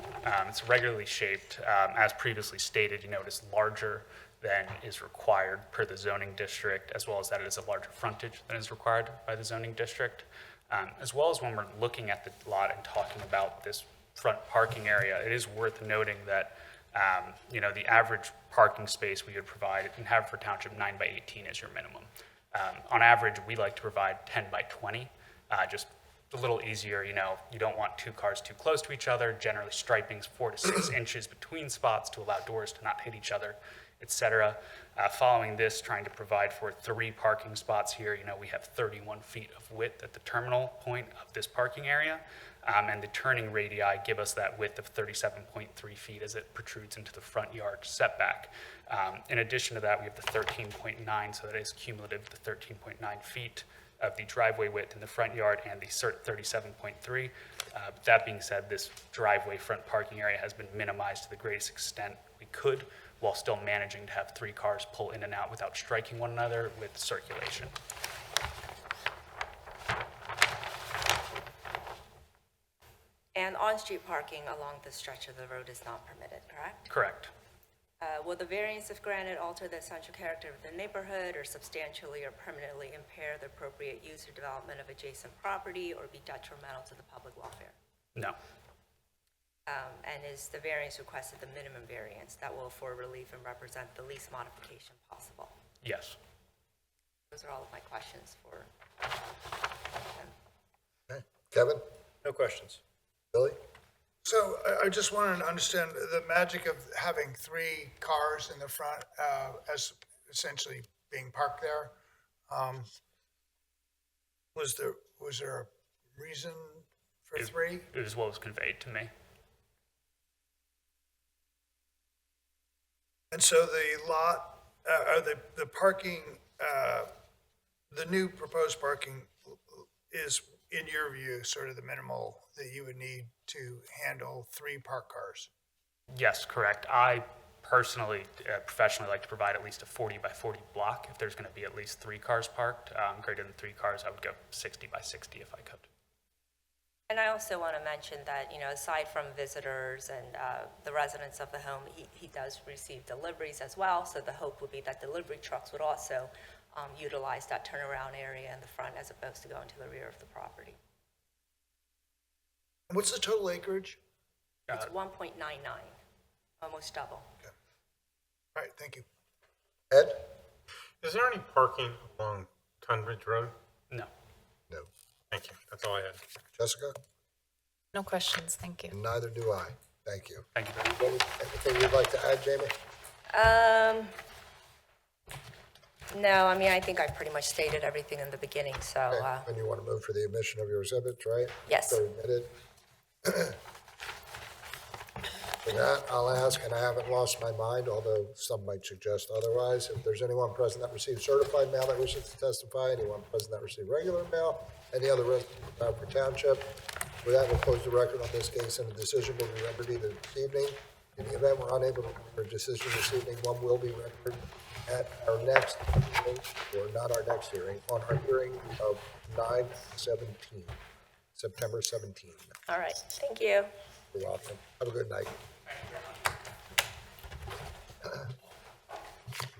[SPEAKER 20] It's regularly shaped. As previously stated, you know, it is larger than is required per the zoning district, as well as that it is a larger frontage than is required by the zoning district. As well as when we're looking at the lot and talking about this front parking area, it is worth noting that, you know, the average parking space we would provide in Haverford Township, 9 by 18 is your minimum. On average, we like to provide 10 by 20, just a little easier. You know, you don't want two cars too close to each other. Generally, striping is 4 to 6 inches between spots to allow doors to not hit each other, etc. Following this, trying to provide for 3 parking spots here, you know, we have 31 feet of width at the terminal point of this parking area, and the turning radii give us that width of 37.3 feet as it protrudes into the front yard setback. In addition to that, we have the 13.9, so that is cumulative, the 13.9 feet of the driveway width in the front yard and the 37.3. That being said, this driveway front parking area has been minimized to the greatest extent we could, while still managing to have 3 cars pull in and out without striking one another with circulation.
[SPEAKER 18] And on-street parking along this stretch of the road is not permitted, correct?
[SPEAKER 20] Correct.
[SPEAKER 18] Will the variance, if granted, alter the essential character of the neighborhood or substantially or permanently impair the appropriate use or development of adjacent property or be detrimental to the public welfare?
[SPEAKER 20] No.
[SPEAKER 18] And is the variance requested the minimum variance that will afford relief and represent the least modification possible?
[SPEAKER 20] Yes.
[SPEAKER 18] Those are all of my questions for him.
[SPEAKER 1] Okay, Kevin?
[SPEAKER 3] No questions.
[SPEAKER 1] Billy?
[SPEAKER 4] So I just wanted to understand the magic of having 3 cars in the front as essentially being parked there. Was there a reason for 3?
[SPEAKER 20] It was what was conveyed to me.
[SPEAKER 4] And so the lot, the parking, the new proposed parking is, in your view, sort of the minimal that you would need to handle 3 parked cars?
[SPEAKER 20] Yes, correct. I personally, professionally like to provide at least a 40 by 40 block. If there's going to be at least 3 cars parked, greater than 3 cars, I would go 60 by 60 if I could.
[SPEAKER 18] And I also want to mention that, you know, aside from visitors and the residents of the home, he does receive deliveries as well. So the hope would be that delivery trucks would also utilize that turnaround area in the front as opposed to going to the rear of the property.
[SPEAKER 4] What's the total acreage?
[SPEAKER 18] It's 1.99, almost double.
[SPEAKER 4] Okay. All right, thank you.
[SPEAKER 1] Ed?
[SPEAKER 7] Is there any parking along Tunbridge Road?
[SPEAKER 20] No.
[SPEAKER 1] No.
[SPEAKER 7] Thank you. That's all I had.
[SPEAKER 1] Jessica?
[SPEAKER 8] No questions, thank you.
[SPEAKER 1] And neither do I. Thank you.
[SPEAKER 20] Thank you.
[SPEAKER 1] Anything you'd like to add, Jamie?
[SPEAKER 18] No, I mean, I think I pretty much stated everything in the beginning, so,
[SPEAKER 1] Okay, and you want to move for the admission of your exhibits, right?
[SPEAKER 18] Yes.
[SPEAKER 1] So admitted. For that, I'll ask, and I haven't lost my mind, although some might suggest otherwise, if there's anyone present that received certified mail that wishes to testify, anyone present that received regular mail, any other resident of Haverford Township. With that, we'll close the record on this case, and the decision will be rendered either this evening In the event we're unable to render a decision this evening, one will be rendered at our next hearing, or not our next hearing, on our hearing of 9/17, September 17.
[SPEAKER 18] All right, thank you.
[SPEAKER 1] You're welcome. Have a good night. You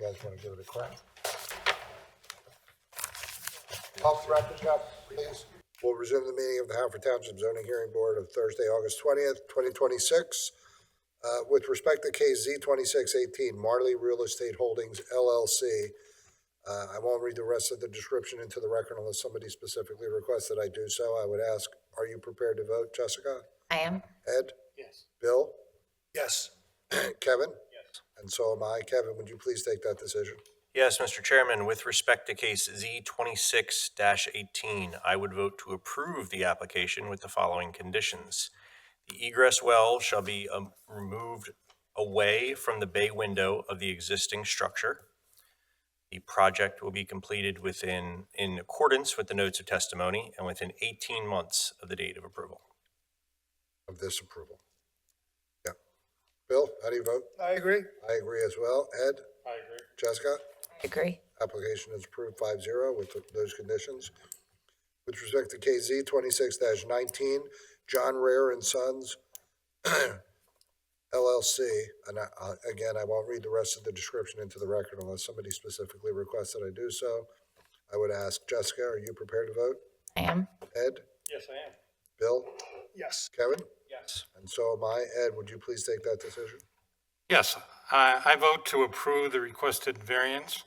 [SPEAKER 1] guys want to give it a crack? Off the record, Jeff, please. We'll resume the meeting of the Haverford Township Zoning Hearing Board of Thursday, August 20th, 2026. With respect to case Z2618, Marley Real Estate Holdings, LLC, I won't read the rest of the description into the record unless somebody specifically requests that I do so. I would ask, are you prepared to vote, Jessica?
[SPEAKER 8] I am.
[SPEAKER 1] Ed?
[SPEAKER 7] Yes.
[SPEAKER 1] Bill?
[SPEAKER 4] Yes.
[SPEAKER 1] Kevin? Yes. And so am I. Kevin, would you please take that decision?
[SPEAKER 3] Yes, Mr. Chairman, with respect to case Z26-18, I would vote to approve the application with the following conditions. The egress well shall be removed away from the bay window of the existing structure. The project will be completed in accordance with the notes of testimony and within 18 months of the date of approval.
[SPEAKER 1] Of this approval. Yeah. Bill, how do you vote?
[SPEAKER 4] I agree.
[SPEAKER 1] I agree as well. Ed?
[SPEAKER 7] I agree.
[SPEAKER 1] Jessica?
[SPEAKER 8] I agree.
[SPEAKER 1] Application is approved 5-0 with those conditions. With respect to KZ 26-19, John Rare and Sons, LLC, and again, I won't read the rest of the description into the record unless somebody specifically requests that I do so. I would ask Jessica, are you prepared to vote?
[SPEAKER 8] I am.
[SPEAKER 1] Ed?
[SPEAKER 7] Yes, I am.
[SPEAKER 1] Bill?
[SPEAKER 4] Yes.
[SPEAKER 1] Kevin?
[SPEAKER 7] Yes.
[SPEAKER 1] And so am I. Ed, would you please take that decision?
[SPEAKER 7] Yes, I vote to approve the requested variance.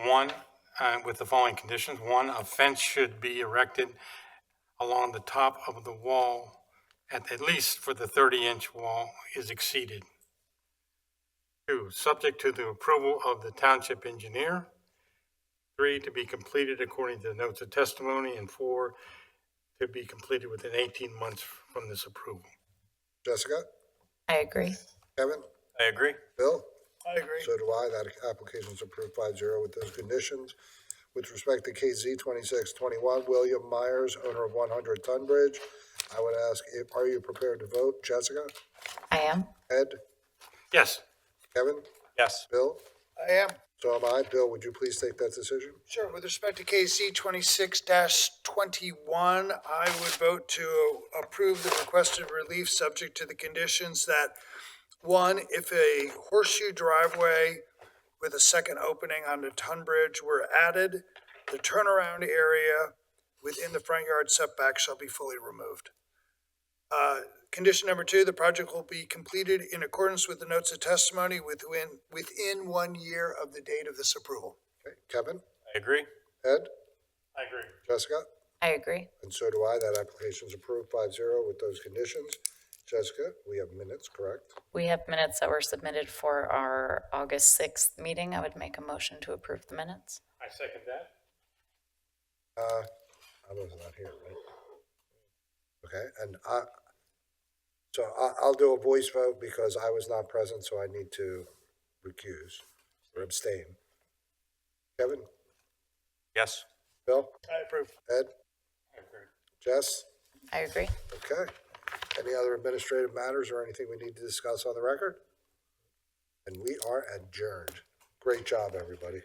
[SPEAKER 7] One, with the following conditions. One, a fence should be erected along the top of the wall, at least for the 30-inch wall is exceeded. Two, subject to the approval of the township engineer. Three, to be completed according to the notes of testimony. And four, to be completed within 18 months from this approval.
[SPEAKER 1] Jessica?
[SPEAKER 8] I agree.
[SPEAKER 1] Kevin?
[SPEAKER 3] I agree.
[SPEAKER 1] Bill?
[SPEAKER 4] I agree.
[SPEAKER 1] So do I. That application is approved 5-0 with those conditions. With respect to KZ 2621, William Myers, owner of 100 Tunbridge, I would ask, are you prepared to vote? Jessica?
[SPEAKER 8] I am.
[SPEAKER 1] Ed?
[SPEAKER 7] Yes.
[SPEAKER 1] Kevin?
[SPEAKER 3] Yes.
[SPEAKER 1] Bill?
[SPEAKER 4] I am.
[SPEAKER 1] So am I. Bill, would you please take that decision?
[SPEAKER 4] Sure. With respect to KC 26-21, I would vote to approve the requested relief subject to the conditions that, one, if a horseshoe driveway with a second opening onto Tunbridge were added, the turnaround area within the front yard setback shall be fully removed. Condition number 2, the project will be completed in accordance with the notes of testimony within 1 year of the date of this approval.
[SPEAKER 1] Okay. Kevin?
[SPEAKER 3] I agree.
[SPEAKER 1] Ed?
[SPEAKER 7] I agree.
[SPEAKER 1] Jessica?
[SPEAKER 8] I agree.
[SPEAKER 1] And so do I. That application is approved 5-0 with those conditions. Jessica, we have minutes, correct?
[SPEAKER 8] We have minutes that were submitted for our August 6th meeting. I would make a motion to approve the minutes.
[SPEAKER 7] I second that.
[SPEAKER 1] I was not here, right? Okay, and I'll do a voice vote because I was not present, so I need to recuse or abstain. Kevin?
[SPEAKER 3] Yes.
[SPEAKER 1] Bill?
[SPEAKER 4] I approve.
[SPEAKER 1] Ed?
[SPEAKER 7] I agree.
[SPEAKER 1] Jess?
[SPEAKER 8] I agree.
[SPEAKER 1] Okay. Any other administrative matters or anything we need to discuss on the record? And we are adjourned. Great job, everybody.